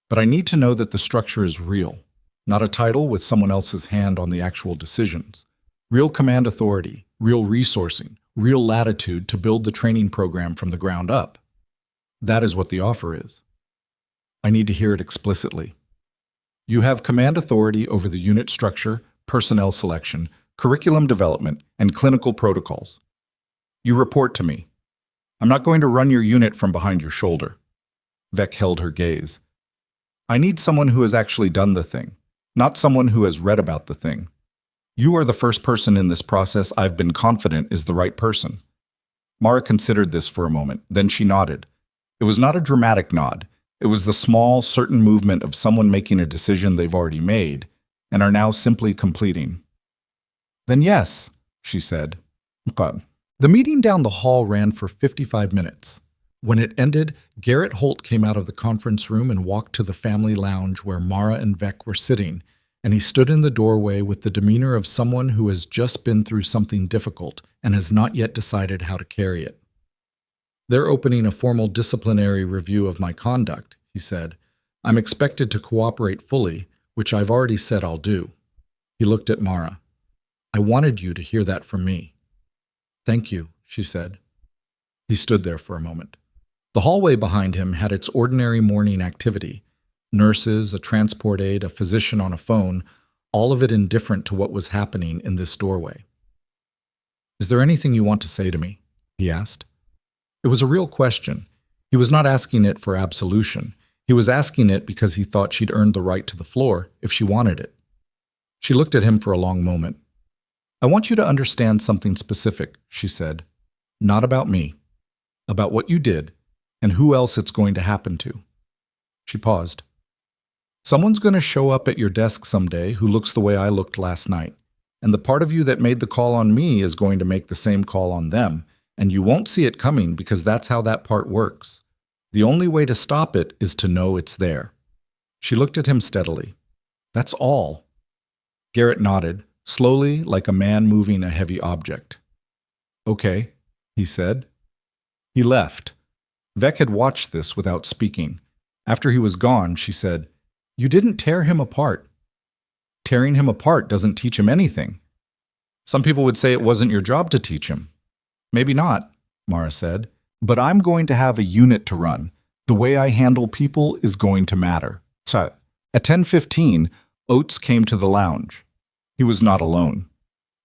"But I need to know that the structure is real, not a title with someone else's hand on the actual decisions. Real command authority, real resourcing, real latitude to build the training program from the ground up. That is what the offer is. I need to hear it explicitly. You have command authority over the unit structure, personnel selection, curriculum development, and clinical protocols. You report to me. I'm not going to run your unit from behind your shoulder." Vec held her gaze. "I need someone who has actually done the thing, not someone who has read about the thing. You are the first person in this process I've been confident is the right person." Mara considered this for a moment, then she nodded. It was not a dramatic nod. It was the small, certain movement of someone making a decision they've already made and are now simply completing. "Then yes," she said. "Okay." The meeting down the hall ran for 55 minutes. When it ended, Garrett Holt came out of the conference room and walked to the family lounge where Mara and Vec were sitting, and he stood in the doorway with the demeanor of someone who has just been through something difficult and has not yet decided how to carry it. "They're opening a formal disciplinary review of my conduct," he said. "I'm expected to cooperate fully, which I've already said I'll do." He looked at Mara. "I wanted you to hear that from me." "Thank you," she said. He stood there for a moment. The hallway behind him had its ordinary morning activity. Nurses, a transport aide, a physician on a phone, all of it indifferent to what was happening in this doorway. "Is there anything you want to say to me?" he asked. It was a real question. He was not asking it for absolution. He was asking it because he thought she'd earned the right to the floor if she wanted it. She looked at him for a long moment. "I want you to understand something specific," she said. "Not about me. About what you did, and who else it's going to happen to." She paused. "Someone's going to show up at your desk someday who looks the way I looked last night, and the part of you that made the call on me is going to make the same call on them, and you won't see it coming because that's how that part works. The only way to stop it is to know it's there." She looked at him steadily. "That's all." Garrett nodded, slowly like a man moving a heavy object. "Okay." he said. He left. Vec had watched this without speaking. After he was gone, she said, "You didn't tear him apart. Tearing him apart doesn't teach him anything. Some people would say it wasn't your job to teach him. Maybe not," Mara said, "but I'm going to have a unit to run. The way I handle people is going to matter." So, at 10:15, Oates came to the lounge. He was not alone.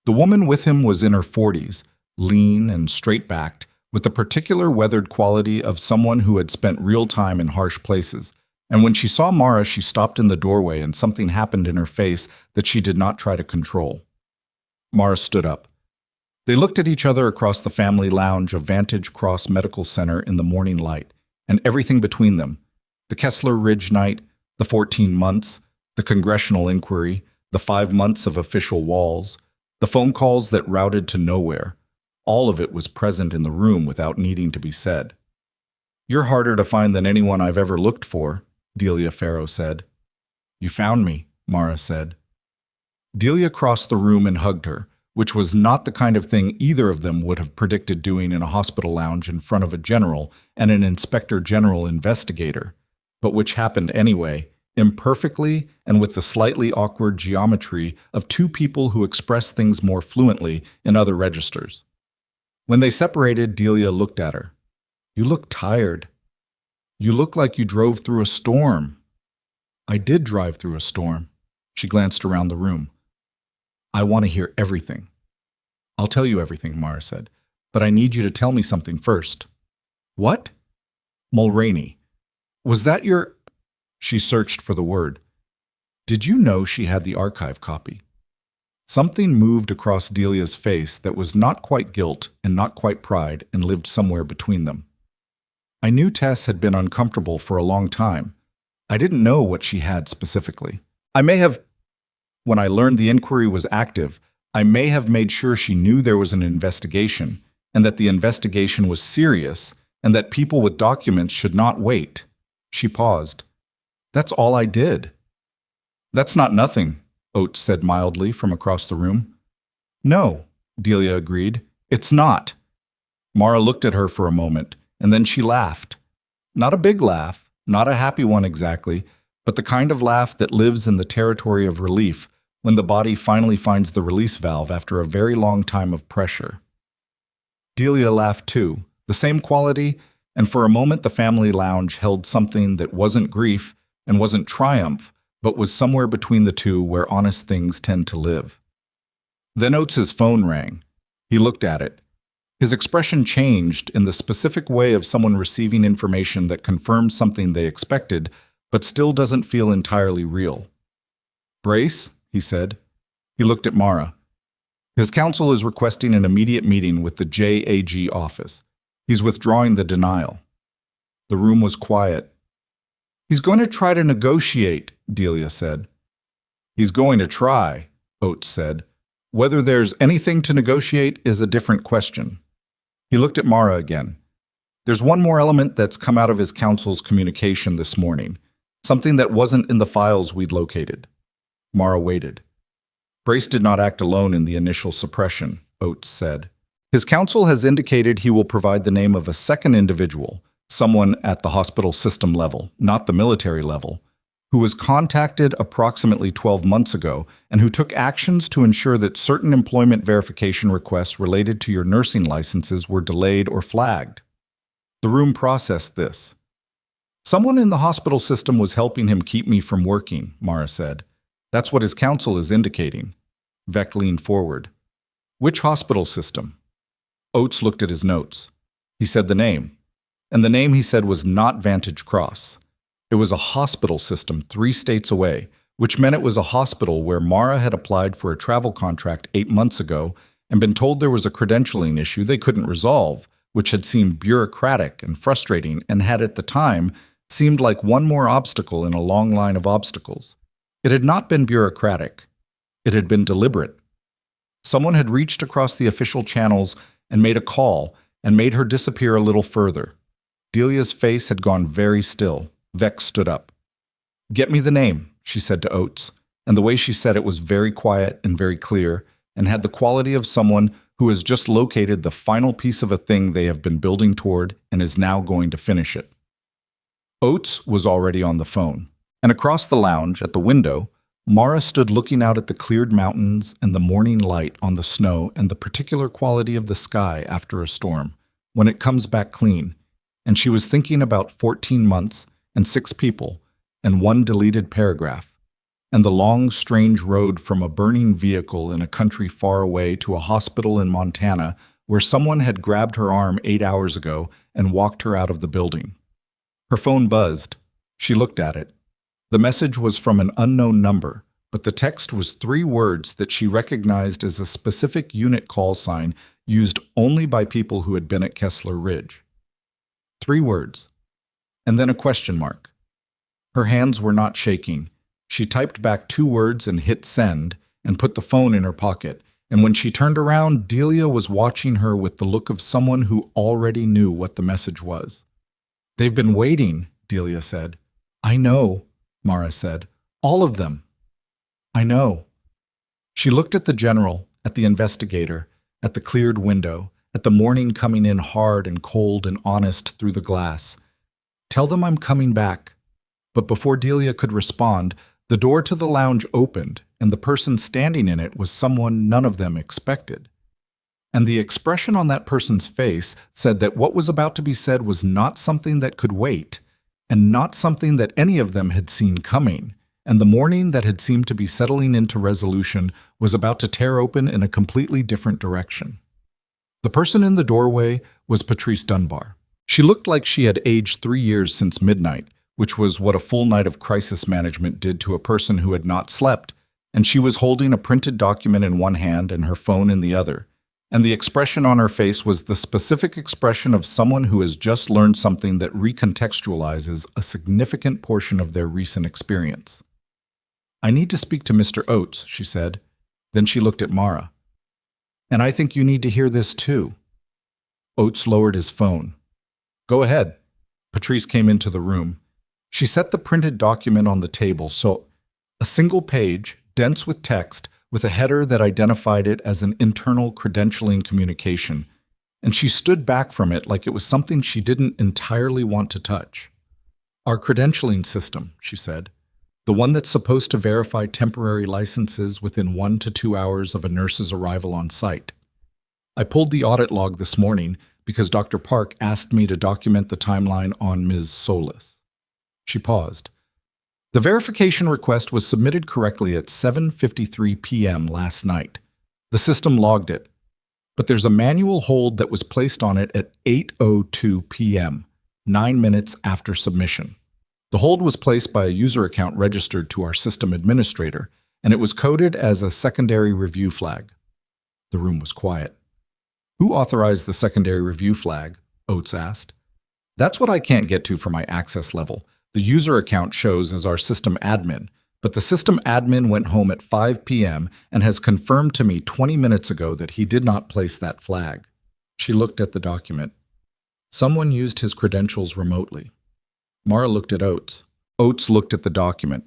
The woman with him was in her 40s, lean and straight-backed, with the particular weathered quality of someone who had spent real time in harsh places. And when she saw Mara, she stopped in the doorway and something happened in her face that she did not try to control. Mara stood up. They looked at each other across the family lounge of Vantage Cross Medical Center in the morning light, and everything between them. The Kessler Ridge night, the 14 months, the congressional inquiry, the 5 months of official walls, the phone calls that routed to nowhere. All of it was present in the room without needing to be said. "You're harder to find than anyone I've ever looked for," Delia Farrow said. "You found me," Mara said. Delia crossed the room and hugged her, which was not the kind of thing either of them would have predicted doing in a hospital lounge in front of a general and an inspector general investigator, but which happened anyway, imperfectly and with the slightly awkward geometry of two people who express things more fluently in other registers. When they separated, Delia looked at her. "You look tired. You look like you drove through a storm." "I did drive through a storm." She glanced around the room. "I want to hear everything." "I'll tell you everything," Mara said, "but I need you to tell me something first." "What?" "Mulroney. Was that your—" She searched for the word. "Did you know she had the archive copy?" Something moved across Delia's face that was not quite guilt and not quite pride and lived somewhere between them. "I knew Tess had been uncomfortable for a long time. I didn't know what she had specifically. I may have, when I learned the inquiry was active, I may have made sure she knew there was an investigation and that the investigation was serious and that people with documents should not wait." She paused. "That's all I did." "That's not nothing," Oates said mildly from across the room. "No," Delia agreed. "It's not." Mara looked at her for a moment, and then she laughed. Not a big laugh, not a happy one exactly, but the kind of laugh that lives in the territory of relief when the body finally finds the release valve after a very long time of pressure. Delia laughed too, the same quality, and for a moment the family lounge held something that wasn't grief and wasn't triumph, but was somewhere between the two where honest things tend to live. Then Oates's phone rang. He looked at it. His expression changed in the specific way of someone receiving information that confirms something they expected, but still doesn't feel entirely real. "Brace," he said. He looked at Mara. "His counsel is requesting an immediate meeting with the JAG office. He's withdrawing the denial." The room was quiet. "He's going to try to negotiate," Delia said. "He's going to try," Oates said. "Whether there's anything to negotiate is a different question." He looked at Mara again. "There's one more element that's come out of his counsel's communication this morning, something that wasn't in the files we'd located." Mara waited. "Brace did not act alone in the initial suppression," Oates said. "His counsel has indicated he will provide the name of a second individual, someone at the hospital system level, not the military level, who was contacted approximately 12 months ago and who took actions to ensure that certain employment verification requests related to your nursing licenses were delayed or flagged." The room processed this. "Someone in the hospital system was helping him keep me from working," Mara said. "That's what his counsel is indicating." Vec leaned forward. "Which hospital system?" Oates looked at his notes. He said the name. And the name, he said, was not Vantage Cross. It was a hospital system 3 states away, which meant it was a hospital where Mara had applied for a travel contract 8 months ago and been told there was a credentialing issue they couldn't resolve, which had seemed bureaucratic and frustrating and had at the time seemed like one more obstacle in a long line of obstacles. It had not been bureaucratic. It had been deliberate. Someone had reached across the official channels and made a call and made her disappear a little further. Delia's face had gone very still. Vex stood up. "Get me the name," she said to Oates, and the way she said it was very quiet and very clear and had the quality of someone who has just located the final piece of a thing they have been building toward and is now going to finish it. Oates was already on the phone, and across the lounge, at the window, Mara stood looking out at the cleared mountains and the morning light on the snow and the particular quality of the sky after a storm, when it comes back clean, and she was thinking about 14 months and 6 people and 1 deleted paragraph, and the long, strange road from a burning vehicle in a country far away to a hospital in Montana where someone had grabbed her arm 8 hours ago and walked her out of the building. Her phone buzzed. She looked at it. The message was from an unknown number, but the text was 3 words that she recognized as a specific unit call sign used only by people who had been at Kessler Ridge. 3 words. And then a question mark. Her hands were not shaking. She typed back 2 words and hit send and put the phone in her pocket, and when she turned around, Delia was watching her with the look of someone who already knew what the message was. "They've been waiting," Delia said. "I know," Mara said. "All of them." "I know." She looked at the general, at the investigator, at the cleared window, at the morning coming in hard and cold and honest through the glass. "Tell them I'm coming back." But before Delia could respond, the door to the lounge opened, and the person standing in it was someone none of them expected. And the expression on that person's face said that what was about to be said was not something that could wait, and not something that any of them had seen coming, and the morning that had seemed to be settling into resolution was about to tear open in a completely different direction. The person in the doorway was Patrice Dunbar. She looked like she had aged 3 years since midnight, which was what a full night of crisis management did to a person who had not slept, and she was holding a printed document in one hand and her phone in the other. And the expression on her face was the specific expression of someone who has just learned something that recontextualizes a significant portion of their recent experience. "I need to speak to Mr. Oates," she said. Then she looked at Mara. "And I think you need to hear this too." Oates lowered his phone. "Go ahead." Patrice came into the room. She set the printed document on the table, so a single page, dense with text, with a header that identified it as an internal credentialing communication, and she stood back from it like it was something she didn't entirely want to touch. "Our credentialing system," she said, "the one that's supposed to verify temporary licenses within 1 to 2 hours of a nurse's arrival on site. I pulled the audit log this morning because Dr. Park asked me to document the timeline on Ms. Solis." She paused. "The verification request was submitted correctly at 7:53 p.m. last night. The system logged it. But there's a manual hold that was placed on it at 8:02 p.m., 9 minutes after submission. The hold was placed by a user account registered to our system administrator, and it was coded as a secondary review flag." The room was quiet. "Who authorized the secondary review flag?" Oates asked. "That's what I can't get to for my access level. The user account shows as our system admin, but the system admin went home at 5 p.m. and has confirmed to me 20 minutes ago that he did not place that flag." She looked at the document. "Someone used his credentials remotely." Mara looked at Oates. Oates looked at the document.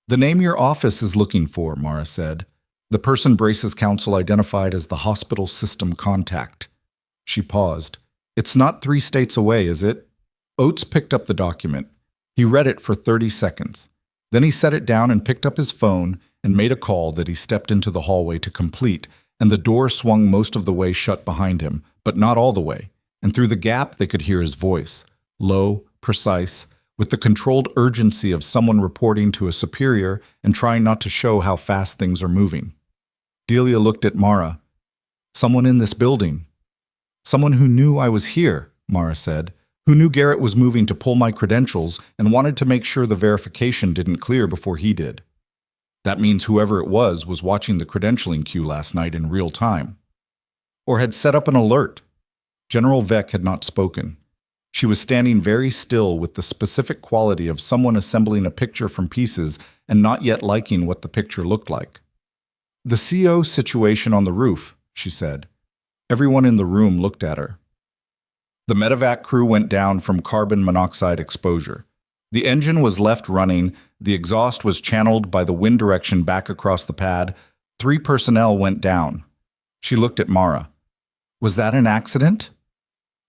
"The name your office is looking for," Mara said. "The person Brace's counsel identified as the hospital system contact." She paused. "It's not 3 states away, is it?" Oates picked up the document. He read it for 30 seconds. Then he set it down and picked up his phone and made a call that he stepped into the hallway to complete, and the door swung most of the way shut behind him, but not all the way, and through the gap they could hear his voice, low, precise, with the controlled urgency of someone reporting to a superior and trying not to show how fast things are moving. Delia looked at Mara. "Someone in this building." "Someone who knew I was here," Mara said, "who knew Garrett was moving to pull my credentials and wanted to make sure the verification didn't clear before he did. That means whoever it was watching the credentialing queue last night in real time. Or had set up an alert." General Vec had not spoken. She was standing very still with the specific quality of someone assembling a picture from pieces and not yet liking what the picture looked like. "The CO situation on the roof," she said. Everyone in the room looked at her. The medevac crew went down from carbon monoxide exposure. The engine was left running, the exhaust was channeled by the wind direction back across the pad, 3 personnel went down. She looked at Mara. Was that an accident?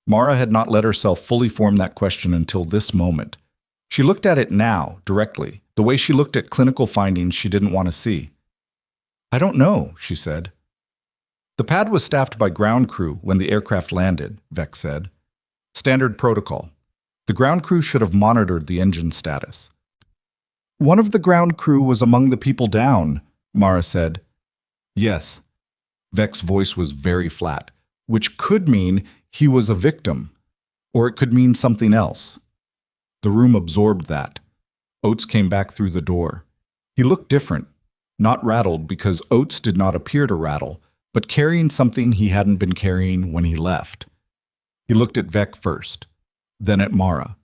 Mara had not let herself fully form that question until this moment. She looked at it now, directly, the way she looked at clinical findings she didn't want to see. I don't know, she said. The pad was staffed by ground crew when the aircraft landed, Vex said. Standard protocol. The ground crew should have monitored the engine status. One of the ground crew was among the people down, Mara said. Yes. Vex's voice was very flat, which could mean he was a victim, or it could mean something else. The room absorbed that. Oates came back through the door. He looked different, not rattled because Oates did not appear to rattle, but carrying something he hadn't been carrying when he left. He looked at Vex first, then at Mara.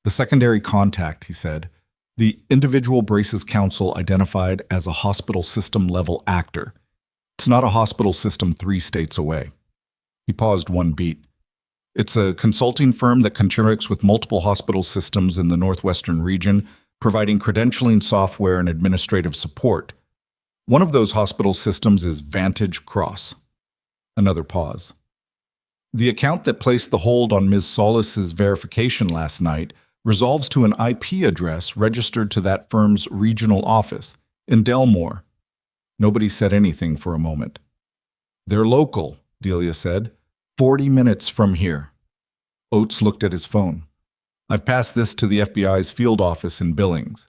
The secondary contact, he said. The individual braces council identified as a hospital system level actor. It's not a hospital system 3 states away. He paused one beat. It's a consulting firm that contracts with multiple hospital systems in the northwestern region, providing credentialing software and administrative support. One of those hospital systems is Vantage Cross. Another pause. The account that placed the hold on Ms. Solis's verification last night resolves to an IP address registered to that firm's regional office in Delmore. Nobody said anything for a moment. They're local, Delia said. 40 minutes from here. Oates looked at his phone. I've passed this to the FBI's field office in Billings.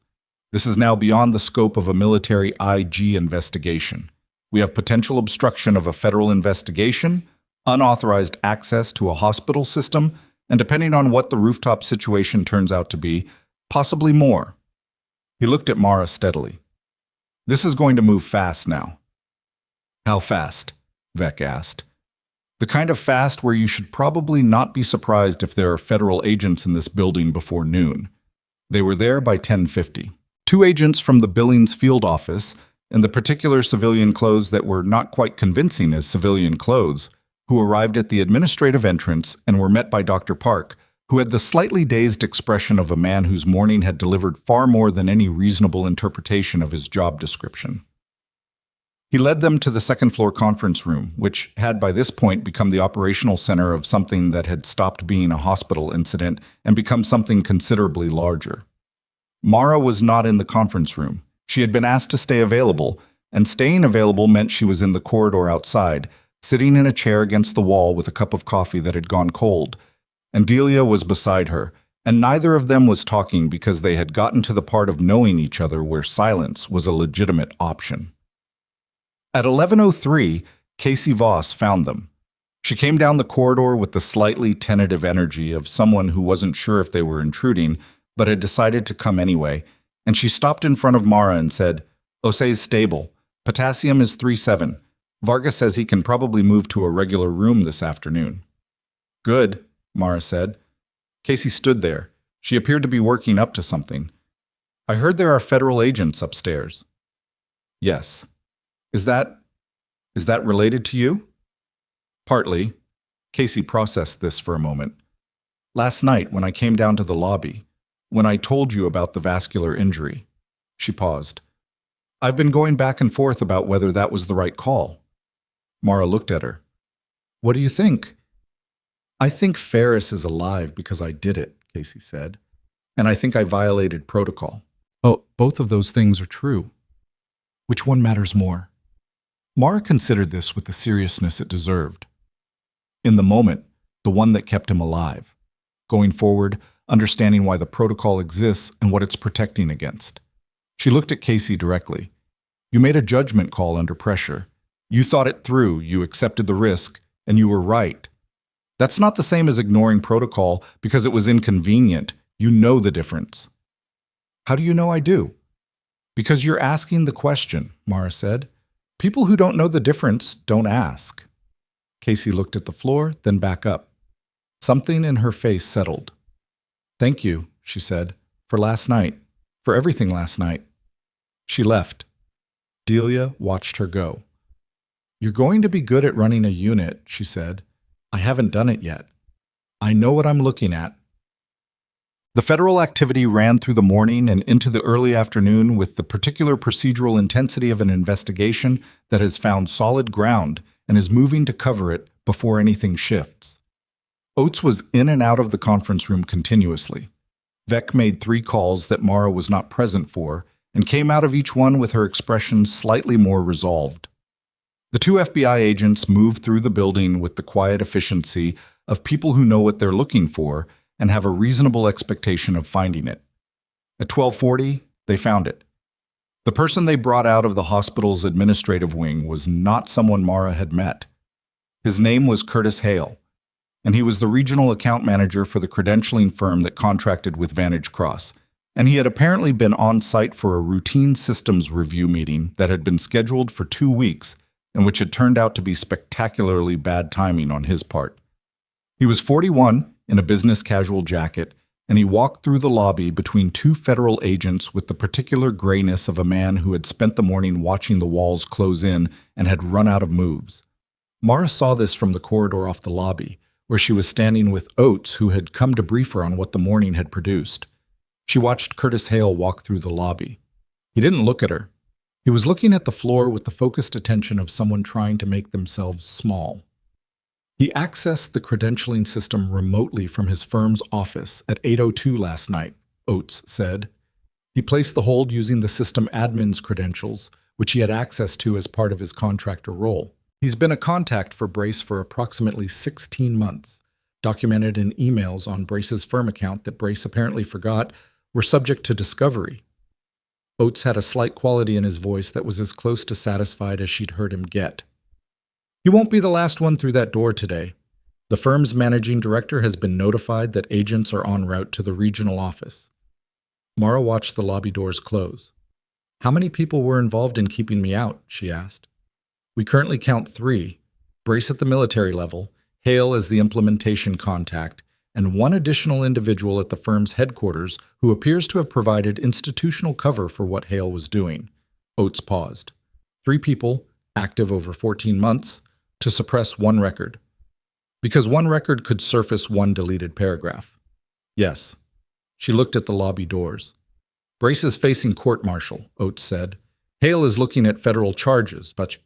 This is now beyond the scope of a military IG investigation. We have potential obstruction of a federal investigation, unauthorized access to a hospital system, and depending on what the rooftop situation turns out to be, possibly more. He looked at Mara steadily. This is going to move fast now. How fast? Vex asked. The kind of fast where you should probably not be surprised if there are federal agents in this building before noon. They were there by 10:50. 2 agents from the Billings field office, in the particular civilian clothes that were not quite convincing as civilian clothes, who arrived at the administrative entrance and were met by Dr. Park, who had the slightly dazed expression of a man whose morning had delivered far more than any reasonable interpretation of his job description. He led them to the second-floor conference room, which had by this point become the operational center of something that had stopped being a hospital incident and become something considerably larger. Mara was not in the conference room. She had been asked to stay available, and staying available meant she was in the corridor outside, sitting in a chair against the wall with a cup of coffee that had gone cold, and Delia was beside her, and neither of them was talking because they had gotten to the part of knowing each other where silence was a legitimate option. At 11:03, Casey Voss found them. She came down the corridor with the slightly tentative energy of someone who wasn't sure if they were intruding, but had decided to come anyway, and she stopped in front of Mara and said, Osei's stable. Potassium is 3.7. Vargas says he can probably move to a regular room this afternoon. Good, Mara said. Casey stood there. She appeared to be working up to something. I heard there are federal agents upstairs. Yes. Is that related to you? Partly. Casey processed this for a moment. Last night, when I came down to the lobby, when I told you about the vascular injury. She paused. I've been going back and forth about whether that was the right call. Mara looked at her. What do you think? I think Ferris is alive because I did it, Casey said. And I think I violated protocol. Oh, both of those things are true. Which one matters more? Mara considered this with the seriousness it deserved. In the moment, the one that kept him alive. Going forward, understanding why the protocol exists and what it's protecting against. She looked at Casey directly. You made a judgment call under pressure. You thought it through, you accepted the risk, and you were right. That's not the same as ignoring protocol because it was inconvenient. You know the difference. How do you know I do? Because you're asking the question, Mara said. People who don't know the difference don't ask. Casey looked at the floor, then back up. Something in her face settled. Thank you, she said, for last night, for everything last night. She left. Delia watched her go. You're going to be good at running a unit, she said. I haven't done it yet. I know what I'm looking at. The federal activity ran through the morning and into the early afternoon with the particular procedural intensity of an investigation that has found solid ground and is moving to cover it before anything shifts. Oates was in and out of the conference room continuously. Vec made 3 calls that Mara was not present for, and came out of each one with her expression slightly more resolved. The 2 FBI agents moved through the building with the quiet efficiency of people who know what they're looking for and have a reasonable expectation of finding it. At 12:40, they found it. The person they brought out of the hospital's administrative wing was not someone Mara had met. His name was Curtis Hale, and he was the regional account manager for the credentialing firm that contracted with Vantage Cross, and he had apparently been on site for a routine systems review meeting that had been scheduled for 2 weeks and which had turned out to be spectacularly bad timing on his part. He was 41, in a business casual jacket, and he walked through the lobby between 2 federal agents with the particular grayness of a man who had spent the morning watching the walls close in and had run out of moves. Mara saw this from the corridor off the lobby, where she was standing with Oates, who had come to brief her on what the morning had produced. She watched Curtis Hale walk through the lobby. He didn't look at her. He was looking at the floor with the focused attention of someone trying to make themselves small. He accessed the credentialing system remotely from his firm's office at 8:02 last night, Oates said. He placed the hold using the system admin's credentials, which he had access to as part of his contractor role. He's been a contact for Brace for approximately 16 months, documented in emails on Brace's firm account that Brace apparently forgot were subject to discovery. Oates had a slight quality in his voice that was as close to satisfied as she'd heard him get. "You won't be the last one through that door today. The firm's managing director has been notified that agents are en route to the regional office." Mara watched the lobby doors close. "How many people were involved in keeping me out?" she asked. "We currently count 3, Brace at the military level, Hale as the implementation contact, and 1 additional individual at the firm's headquarters who appears to have provided institutional cover for what Hale was doing." Oates paused. 3 people, active over 14 months, to suppress 1 record. Because 1 record could surface 1 deleted paragraph. Yes. She looked at the lobby doors. "Brace is facing court-martial," Oates said. "Hale is looking at federal charges, but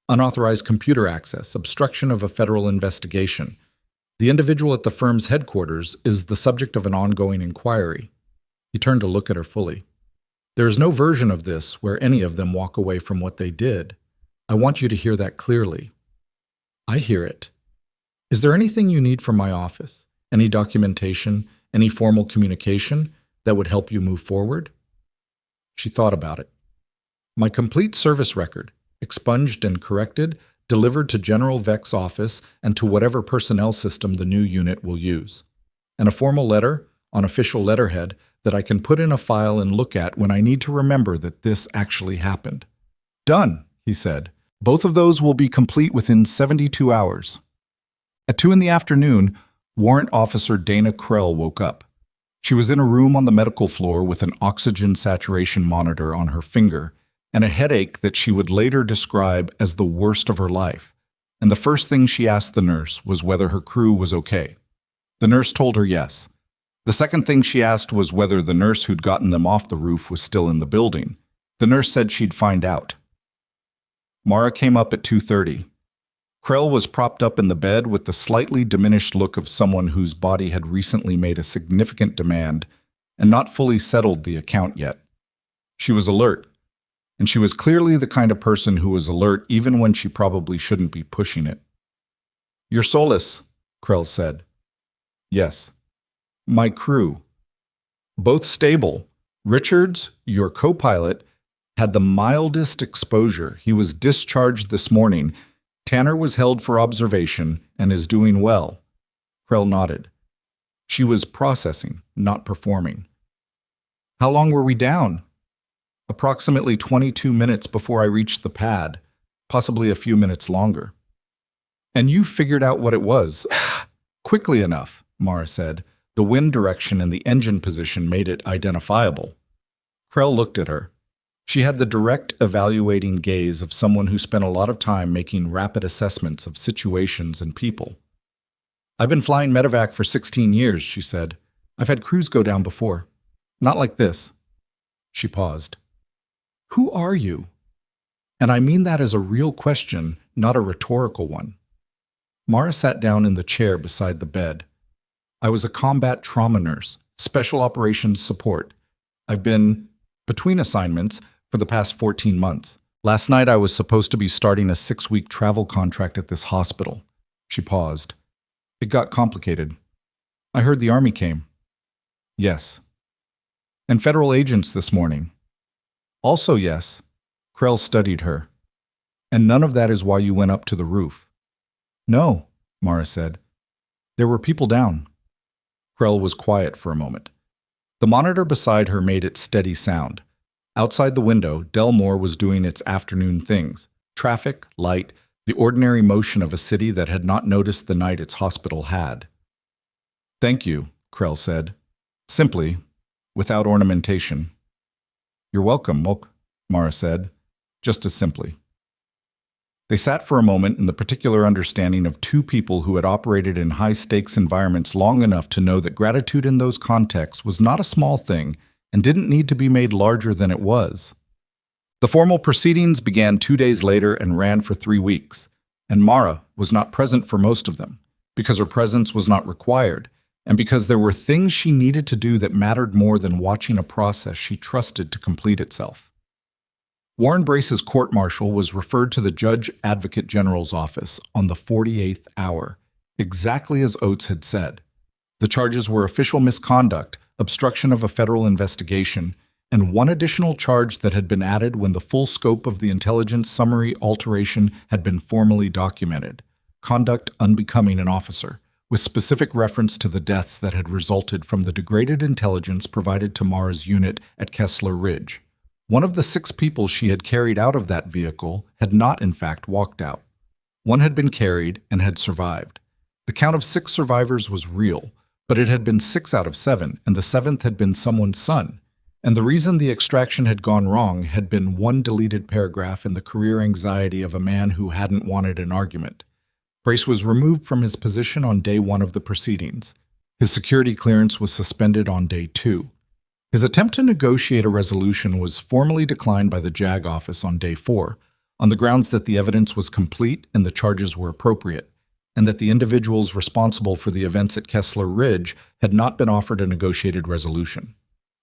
unauthorized computer access, obstruction of a federal investigation. The individual at the firm's headquarters is the subject of an ongoing inquiry." He turned to look at her fully. "There is no version of this where any of them walk away from what they did. I want you to hear that clearly." "I hear it. Is there anything you need from my office? Any documentation, any formal communication that would help you move forward?" She thought about it. "My complete service record, expunged and corrected, delivered to General Vec's office and to whatever personnel system the new unit will use. And a formal letter, on official letterhead, that I can put in a file and look at when I need to remember that this actually happened." "Done," he said. "Both of those will be complete within 72 hours. At 2 in the afternoon, Warrant Officer Dana Krell woke up. She was in a room on the medical floor with an oxygen saturation monitor on her finger and a headache that she would later describe as the worst of her life. And the first thing she asked the nurse was whether her crew was okay. The nurse told her yes. The second thing she asked was whether the nurse who'd gotten them off the roof was still in the building. The nurse said she'd find out. Mara came up at 2:30. Krell was propped up in the bed with the slightly diminished look of someone whose body had recently made a significant demand and not fully settled the account yet. She was alert, and she was clearly the kind of person who was alert even when she probably shouldn't be pushing it. "You're soulless," Krell said. "Yes." "My crew." "Both stable. Richards, your co-pilot, had the mildest exposure. He was discharged this morning. Tanner was held for observation and is doing well." Krell nodded. She was processing, not performing. "How long were we down?" "Approximately 22 minutes before I reached the pad, possibly a few minutes longer." "And you figured out what it was?" "Quickly enough," Mara said. "The wind direction and the engine position made it identifiable." Krell looked at her. She had the direct, evaluating gaze of someone who spent a lot of time making rapid assessments of situations and people. "I've been flying medevac for 16 years, she said. "I've had crews go down before. Not like this." She paused. "Who are you?" And I mean that as a real question, not a rhetorical one. Mara sat down in the chair beside the bed. I was a combat trauma nurse, special operations support. I've been between assignments for the past 14 months. Last night I was supposed to be starting a 6-week travel contract at this hospital. She paused. It got complicated. I heard the army came. Yes. And federal agents this morning. Also yes. Krell studied her. And none of that is why you went up to the roof. No, Mara said. There were people down. Krell was quiet for a moment. The monitor beside her made its steady sound. Outside the window, Delmore was doing its afternoon things. Traffic, light, the ordinary motion of a city that had not noticed the night its hospital had. Thank you, Krell said. Simply, without ornamentation. You're welcome, Mok, Mara said, just as simply. They sat for a moment in the particular understanding of two people who had operated in high-stakes environments long enough to know that gratitude in those contexts was not a small thing and didn't need to be made larger than it was. The formal proceedings began 2 days later and ran for 3 weeks, and Mara was not present for most of them, because her presence was not required, and because there were things she needed to do that mattered more than watching a process she trusted to complete itself. Warren Brace's court-martial was referred to the Judge Advocate General's office on the 48th hour, exactly as Oates had said. The charges were official misconduct, obstruction of a federal investigation, and one additional charge that had been added when the full scope of the intelligence summary alteration had been formally documented: conduct unbecoming an officer, with specific reference to the deaths that had resulted from the degraded intelligence provided to Mara's unit at Kessler Ridge. One of the 6 people she had carried out of that vehicle had not, in fact, walked out. One had been carried and had survived. The count of 6 survivors was real, but it had been 6 out of 7, and the 7th had been someone's son. And the reason the extraction had gone wrong had been one deleted paragraph in the career anxiety of a man who hadn't wanted an argument. Brace was removed from his position on day 1 of the proceedings. His security clearance was suspended on day 2. His attempt to negotiate a resolution was formally declined by the JAG office on day 4, on the grounds that the evidence was complete and the charges were appropriate, and that the individuals responsible for the events at Kessler Ridge had not been offered a negotiated resolution.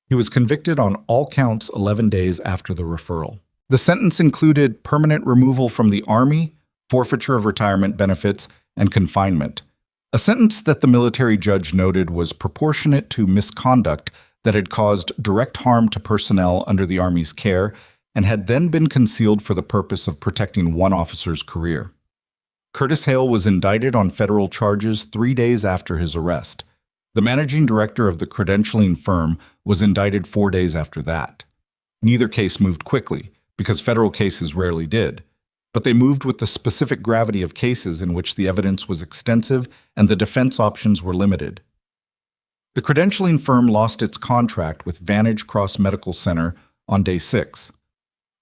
He was convicted on all counts 11 days after the referral. The sentence included permanent removal from the Army, forfeiture of retirement benefits, and confinement, a sentence that the military judge noted was proportionate to misconduct that had caused direct harm to personnel under the Army's care and had then been concealed for the purpose of protecting one officer's career. Curtis Hale was indicted on federal charges 3 days after his arrest. The managing director of the credentialing firm was indicted 4 days after that. Neither case moved quickly, because federal cases rarely did, but they moved with the specific gravity of cases in which the evidence was extensive and the defense options were limited. The credentialing firm lost its contract with Vantage Cross Medical Center on day 6.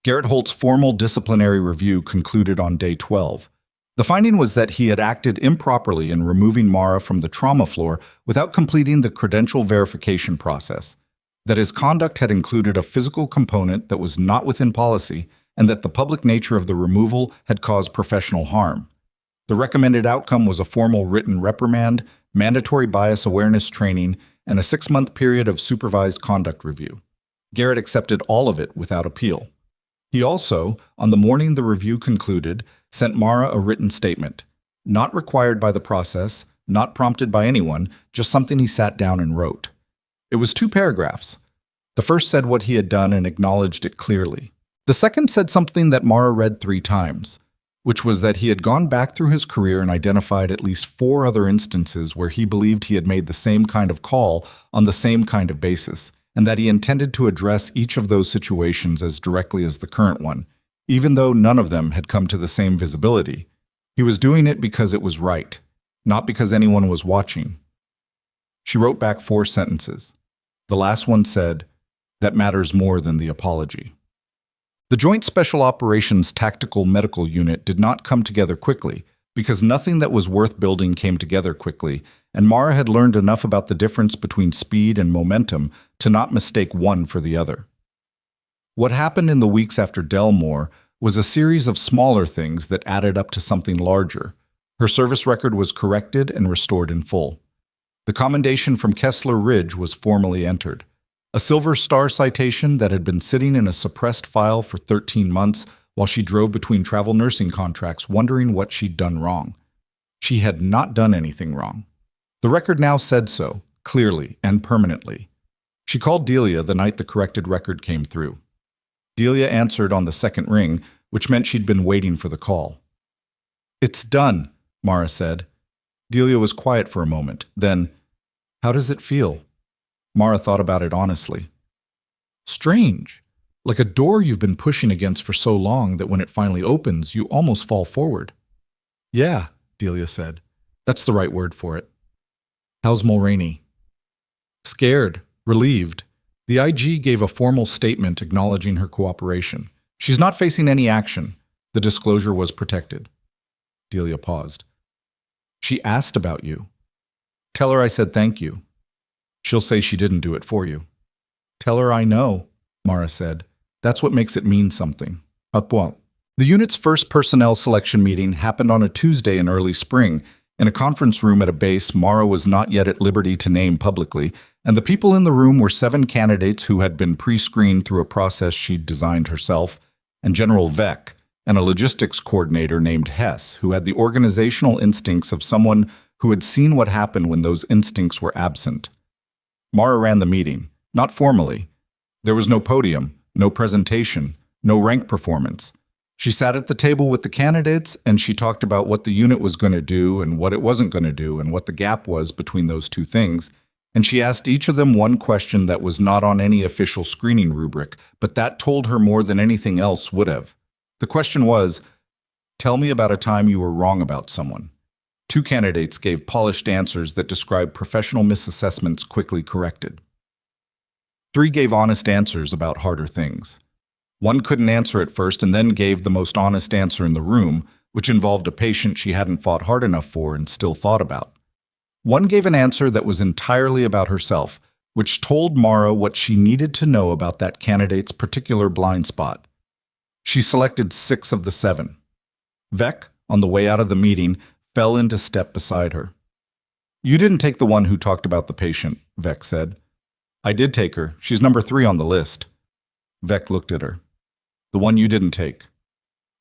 Garrett Holt's formal disciplinary review concluded on day 12. The finding was that he had acted improperly in removing Mara from the trauma floor without completing the credential verification process, that his conduct had included a physical component that was not within policy, and that the public nature of the removal had caused professional harm. The recommended outcome was a formal written reprimand, mandatory bias awareness training, and a 6-month period of supervised conduct review. Garrett accepted all of it without appeal. He also, on the morning the review concluded, sent Mara a written statement, not required by the process, not prompted by anyone, just something he sat down and wrote. It was 2 paragraphs. The first said what he had done and acknowledged it clearly. The second said something that Mara read 3 times, which was that he had gone back through his career and identified at least 4 other instances where he believed he had made the same kind of call on the same kind of basis, and that he intended to address each of those situations as directly as the current one, even though none of them had come to the same visibility. He was doing it because it was right, not because anyone was watching. She wrote back 4 sentences. The last one said, "That matters more than the apology." The Joint Special Operations Tactical Medical Unit did not come together quickly, because nothing that was worth building came together quickly, and Mara had learned enough about the difference between speed and momentum to not mistake one for the other. What happened in the weeks after Delmore was a series of smaller things that added up to something larger. Her service record was corrected and restored in full. The commendation from Kessler Ridge was formally entered. A Silver Star citation that had been sitting in a suppressed file for 13 months while she drove between travel nursing contracts wondering what she'd done wrong. She had not done anything wrong. The record now said so, clearly and permanently. She called Delia the night the corrected record came through. Delia answered on the second ring, which meant she'd been waiting for the call. "It's done," Mara said. Delia was quiet for a moment. Then, "How does it feel?" Mara thought about it honestly. "Strange. Like a door you've been pushing against for so long that when it finally opens, you almost fall forward." "Yeah," Delia said. "That's the right word for it." "How's Mulroney?" "Scared, relieved. The IG gave a formal statement acknowledging her cooperation. She's not facing any action. The disclosure was protected." Delia paused. "She asked about you." "Tell her I said thank you." "She'll say she didn't do it for you." "Tell her I know," Mara said. "That's what makes it mean something." Au point. The unit's first personnel selection meeting happened on a Tuesday in early spring, in a conference room at a base Mara was not yet at liberty to name publicly, and the people in the room were 7 candidates who had been pre-screened through a process she'd designed herself, and General Vec, and a logistics coordinator named Hess, who had the organizational instincts of someone who had seen what happened when those instincts were absent. Mara ran the meeting, not formally. There was no podium, no presentation, no rank performance. She sat at the table with the candidates, and she talked about what the unit was going to do and what it wasn't going to do and what the gap was between those two things. And she asked each of them one question that was not on any official screening rubric, but that told her more than anything else would have. The question was, "Tell me about a time you were wrong about someone." 2 candidates gave polished answers that described professional misassessments quickly corrected. 3 gave honest answers about harder things. 1 couldn't answer at first and then gave the most honest answer in the room, which involved a patient she hadn't fought hard enough for and still thought about. 1 gave an answer that was entirely about herself, which told Mara what she needed to know about that candidate's particular blind spot. She selected 6 of the 7. Vec, on the way out of the meeting, fell into step beside her. "You didn't take the one who talked about the patient," Vec said. "I did take her. She's number 3 on the list." Vec looked at her. "The one you didn't take."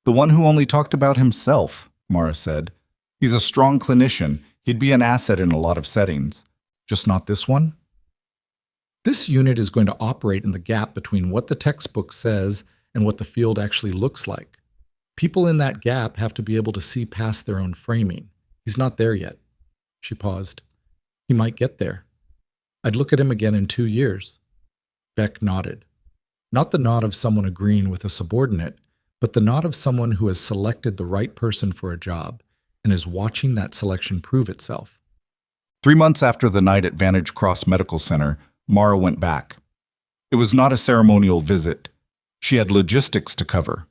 "The one who only talked about himself," Mara said. "He's a strong clinician. He'd be an asset in a lot of settings. Just not this one?" This unit is going to operate in the gap between what the textbook says and what the field actually looks like. People in that gap have to be able to see past their own framing. He's not there yet. She paused. "He might get there. I'd look at him again in 2 years." Beck nodded. Not the nod of someone agreeing with a subordinate, but the nod of someone who has selected the right person for a job and is watching that selection prove itself. 3 months after the night at Vantage Cross Medical Center, Mara went back. It was not a ceremonial visit. She had logistics to cover.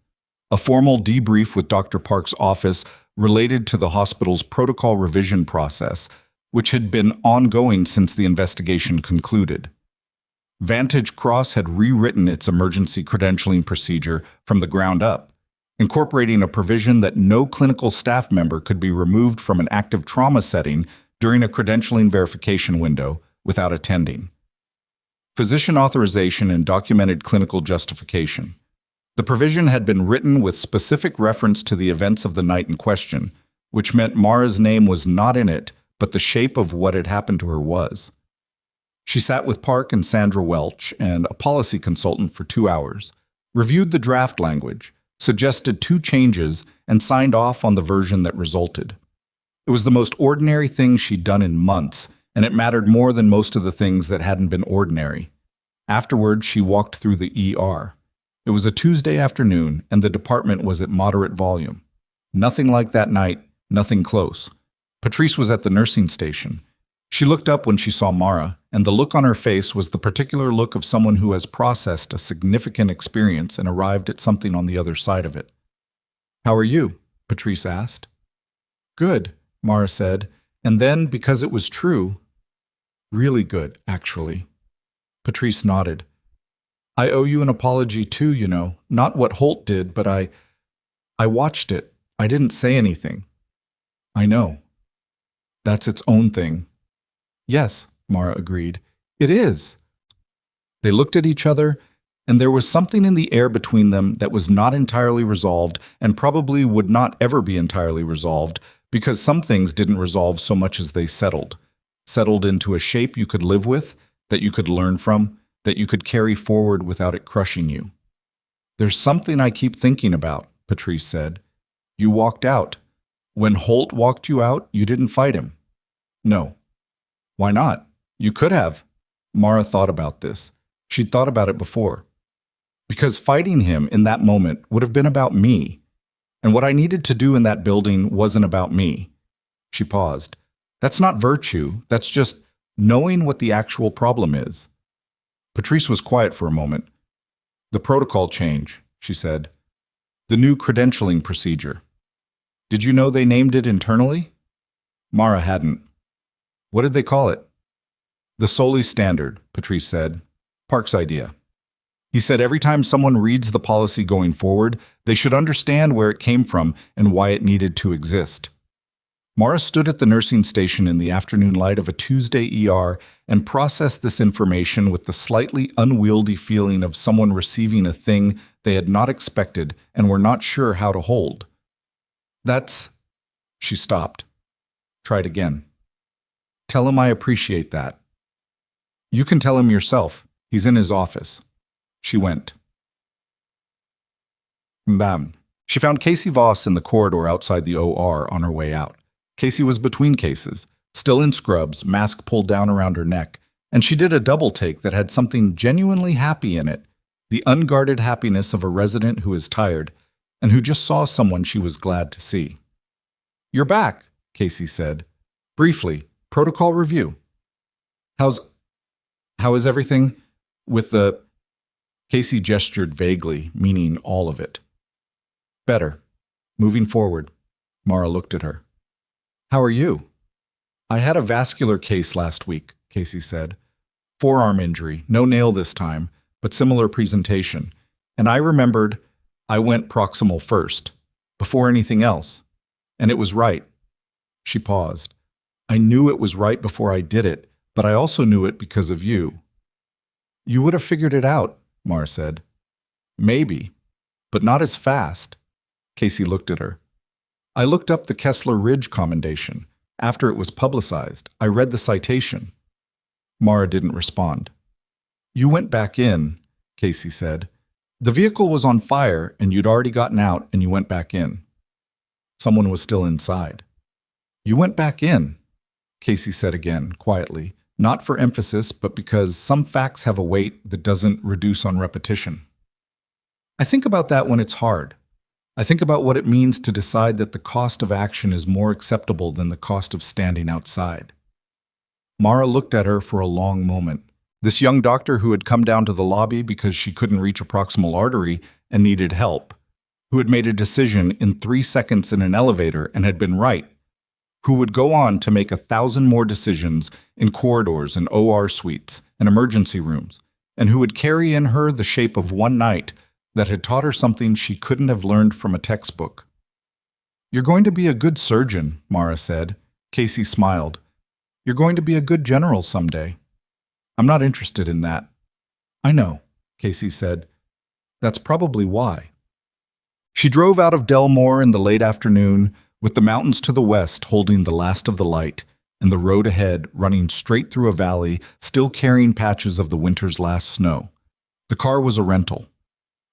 A formal debrief with Dr. Park's office related to the hospital's protocol revision process, which had been ongoing since the investigation concluded. Vantage Cross had rewritten its emergency credentialing procedure from the ground up, incorporating a provision that no clinical staff member could be removed from an active trauma setting during a credentialing verification window without attending. Physician authorization and documented clinical justification. The provision had been written with specific reference to the events of the night in question, which meant Mara's name was not in it, but the shape of what had happened to her was. She sat with Park and Sandra Welch and a policy consultant for 2 hours, reviewed the draft language, suggested 2 changes, and signed off on the version that resulted. It was the most ordinary thing she'd done in months, and it mattered more than most of the things that hadn't been ordinary. Afterward, she walked through the ER. It was a Tuesday afternoon, and the department was at moderate volume. Nothing like that night, nothing close. Patrice was at the nursing station. She looked up when she saw Mara, and the look on her face was the particular look of someone who has processed a significant experience and arrived at something on the other side of it. "How are you?" Patrice asked. "Good," Mara said, and then, because it was true, "Really good, actually." Patrice nodded. "I owe you an apology too, you know. Not what Holt did, but I I watched it. I didn't say anything. I know. That's its own thing. Yes, Mara agreed. It is. They looked at each other, and there was something in the air between them that was not entirely resolved and probably would not ever be entirely resolved because some things didn't resolve so much as they settled into a shape you could live with, that you could learn from, that you could carry forward without it crushing you. There's something I keep thinking about, Patrice said. You walked out. When Holt walked you out, you didn't fight him. No. Why not? You could have. Mara thought about this. She'd thought about it before. Because fighting him in that moment would have been about me. And what I needed to do in that building wasn't about me. She paused. That's not virtue. That's just knowing what the actual problem is. Patrice was quiet for a moment. The protocol change, she said. The new credentialing procedure. Did you know they named it internally? Mara hadn't. What did they call it? The Soli Standard, Patrice said. Park's idea. He said every time someone reads the policy going forward, they should understand where it came from and why it needed to exist. Mara stood at the nursing station in the afternoon light of a Tuesday ER and processed this information with the slightly unwieldy feeling of someone receiving a thing they had not expected and were not sure how to hold. That's... She stopped. Tried again. Tell him I appreciate that. You can tell him yourself. He's in his office. She went. Bam. She found Casey Voss in the corridor outside the OR on her way out. Casey was between cases, still in scrubs, mask pulled down around her neck, and she did a double take that had something genuinely happy in it, the unguarded happiness of a resident who is tired and who just saw someone she was glad to see. You're back, Casey said. Briefly, protocol review. How is everything with the... Casey gestured vaguely, meaning all of it. Better. Moving forward. Mara looked at her. How are you? I had a vascular case last week, Casey said. Forearm injury, no nail this time, but similar presentation. And I remembered I went proximal first, before anything else. And it was right. She paused. I knew it was right before I did it, but I also knew it because of you. You would have figured it out, Mara said. Maybe, but not as fast. Casey looked at her. I looked up the Kessler Ridge commendation. After it was publicized, I read the citation. Mara didn't respond. You went back in, Casey said. The vehicle was on fire and you'd already gotten out and you went back in. Someone was still inside. You went back in, Casey said again, quietly, not for emphasis, but because some facts have a weight that doesn't reduce on repetition. I think about that when it's hard. I think about what it means to decide that the cost of action is more acceptable than the cost of standing outside. Mara looked at her for a long moment. This young doctor who had come down to the lobby because she couldn't reach a proximal artery and needed help, who had made a decision in 3 seconds in an elevator and had been right, who would go on to make 1,000 more decisions in corridors and OR suites and emergency rooms, and who would carry in her the shape of one night that had taught her something she couldn't have learned from a textbook. You're going to be a good surgeon, Mara said. Casey smiled. You're going to be a good general someday. I'm not interested in that. I know, Casey said. That's probably why. She drove out of Delmore in the late afternoon, with the mountains to the west holding the last of the light, and the road ahead running straight through a valley, still carrying patches of the winter's last snow. The car was a rental.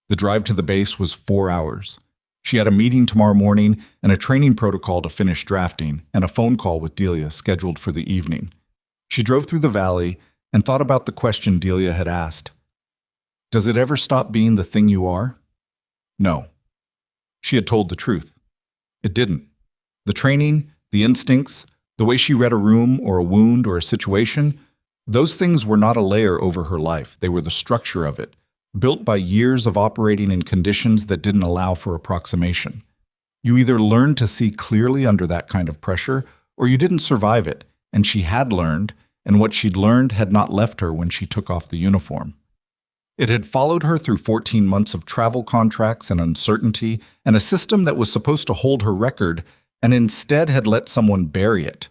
The drive to the base was 4 hours. She had a meeting tomorrow morning and a training protocol to finish drafting, and a phone call with Delia scheduled for the evening. She drove through the valley and thought about the question Delia had asked. Does it ever stop being the thing you are? No. She had told the truth. It didn't. The training, the instincts, the way she read a room or a wound or a situation, those things were not a layer over her life. They were the structure of it, built by years of operating in conditions that didn't allow for approximation. You either learned to see clearly under that kind of pressure, or you didn't survive it, and she had learned, and what she'd learned had not left her when she took off the uniform. It had followed her through 14 months of travel contracts and uncertainty, and a system that was supposed to hold her record and instead had let someone bury it.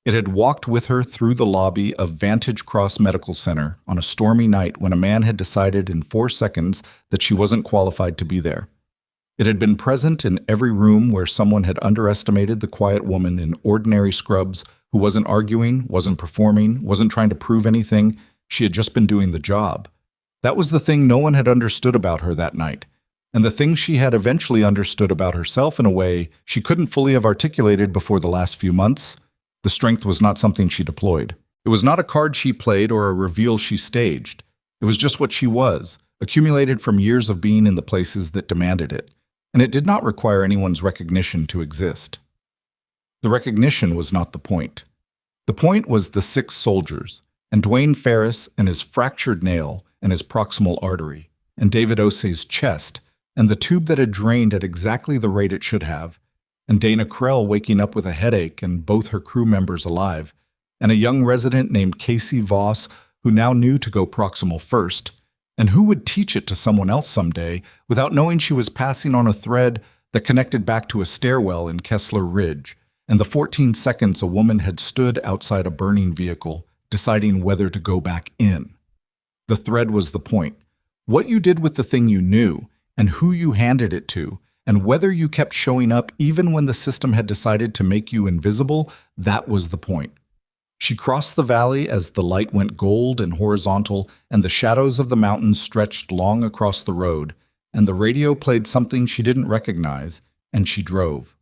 It had walked with her through the lobby of Vantage Cross Medical Center on a stormy night when a man had decided in 4 seconds that she wasn't qualified to be there. It had been present in every room where someone had underestimated the quiet woman in ordinary scrubs who wasn't arguing, wasn't performing, wasn't trying to prove anything. She had just been doing the job. That was the thing no one had understood about her that night, and the thing she had eventually understood about herself in a way she couldn't fully have articulated before the last few months. The strength was not something she deployed. It was not a card she played or a reveal she staged. It was just what she was, accumulated from years of being in the places that demanded it, and it did not require anyone's recognition to exist. The recognition was not the point. The point was the 6 soldiers, and Dwayne Ferris and his fractured nail and his proximal artery, and David Osei's chest, and the tube that had drained at exactly the rate it should have, and Dana Krell waking up with a headache and both her crew members alive, and a young resident named Casey Voss who now knew to go proximal first, and who would teach it to someone else someday without knowing she was passing on a thread that connected back to a stairwell in Kessler Ridge, and the 14 seconds a woman had stood outside a burning vehicle, deciding whether to go back in. The thread was the point. What you did with the thing you knew, and who you handed it to, and whether you kept showing up even when the system had decided to make you invisible, that was the point. She crossed the valley as the light went gold and horizontal, and the shadows of the mountains stretched long across the road, and the radio played something she didn't recognize, and she drove.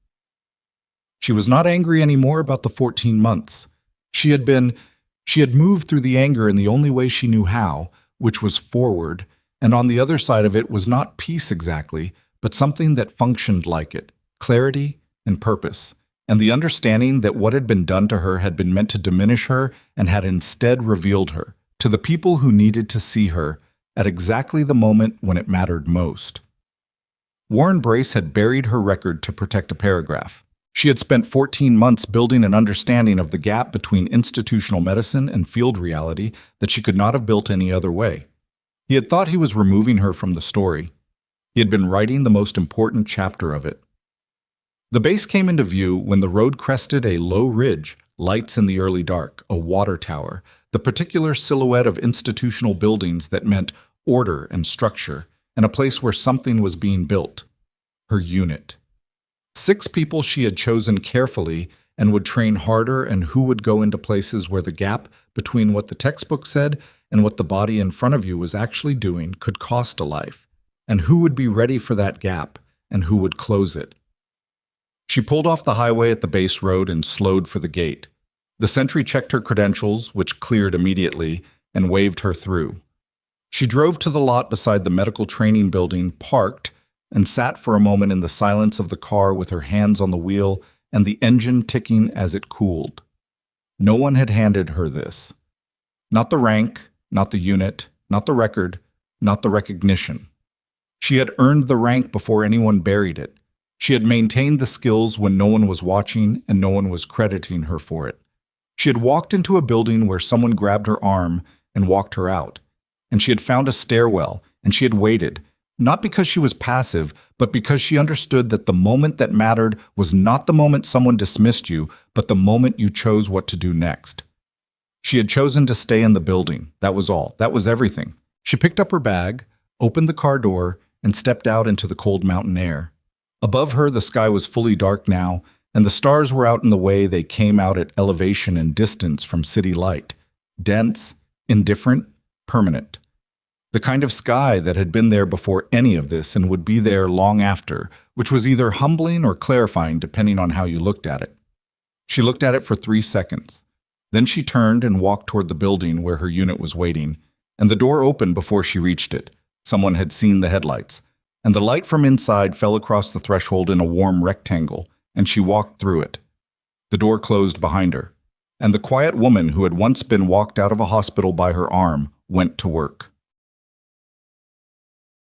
She was not angry anymore about the 14 months. She had moved through the anger in the only way she knew how, which was forward, and on the other side of it was not peace exactly, but something that functioned like it, clarity and purpose, and the understanding that what had been done to her had been meant to diminish her and had instead revealed her to the people who needed to see her at exactly the moment when it mattered most. Warren Brace had buried her record to protect a paragraph. She had spent 14 months building an understanding of the gap between institutional medicine and field reality that she could not have built any other way. He had thought he was removing her from the story. He had been writing the most important chapter of it. The base came into view when the road crested a low ridge, lights in the early dark, a water tower, the particular silhouette of institutional buildings that meant order and structure, and a place where something was being built. Her unit. 6 people she had chosen carefully and would train harder, and who would go into places where the gap between what the textbook said and what the body in front of you was actually doing could cost a life, and who would be ready for that gap and who would close it. She pulled off the highway at the base road and slowed for the gate. The sentry checked her credentials, which cleared immediately, and waved her through. She drove to the lot beside the medical training building, parked, and sat for a moment in the silence of the car with her hands on the wheel and the engine ticking as it cooled. No one had handed her this. Not the rank, not the unit, not the record, not the recognition. She had earned the rank before anyone buried it. She had maintained the skills when no one was watching and no one was crediting her for it. She had walked into a building where someone grabbed her arm and walked her out. And she had found a stairwell, and she had waited, not because she was passive, but because she understood that the moment that mattered was not the moment someone dismissed you, but the moment you chose what to do next. She had chosen to stay in the building. That was all. That was everything. She picked up her bag, opened the car door, and stepped out into the cold mountain air. Above her, the sky was fully dark now, and the stars were out in the way they came out at elevation and distance from city light. Dense, indifferent, permanent. The kind of sky that had been there before any of this and would be there long after, which was either humbling or clarifying depending on how you looked at it. She looked at it for 3 seconds. Then she turned and walked toward the building where her unit was waiting, and the door opened before she reached it. Someone had seen the headlights, and the light from inside fell across the threshold in a warm rectangle, and she walked through it. The door closed behind her, and the quiet woman who had once been walked out of a hospital by her arm went to work.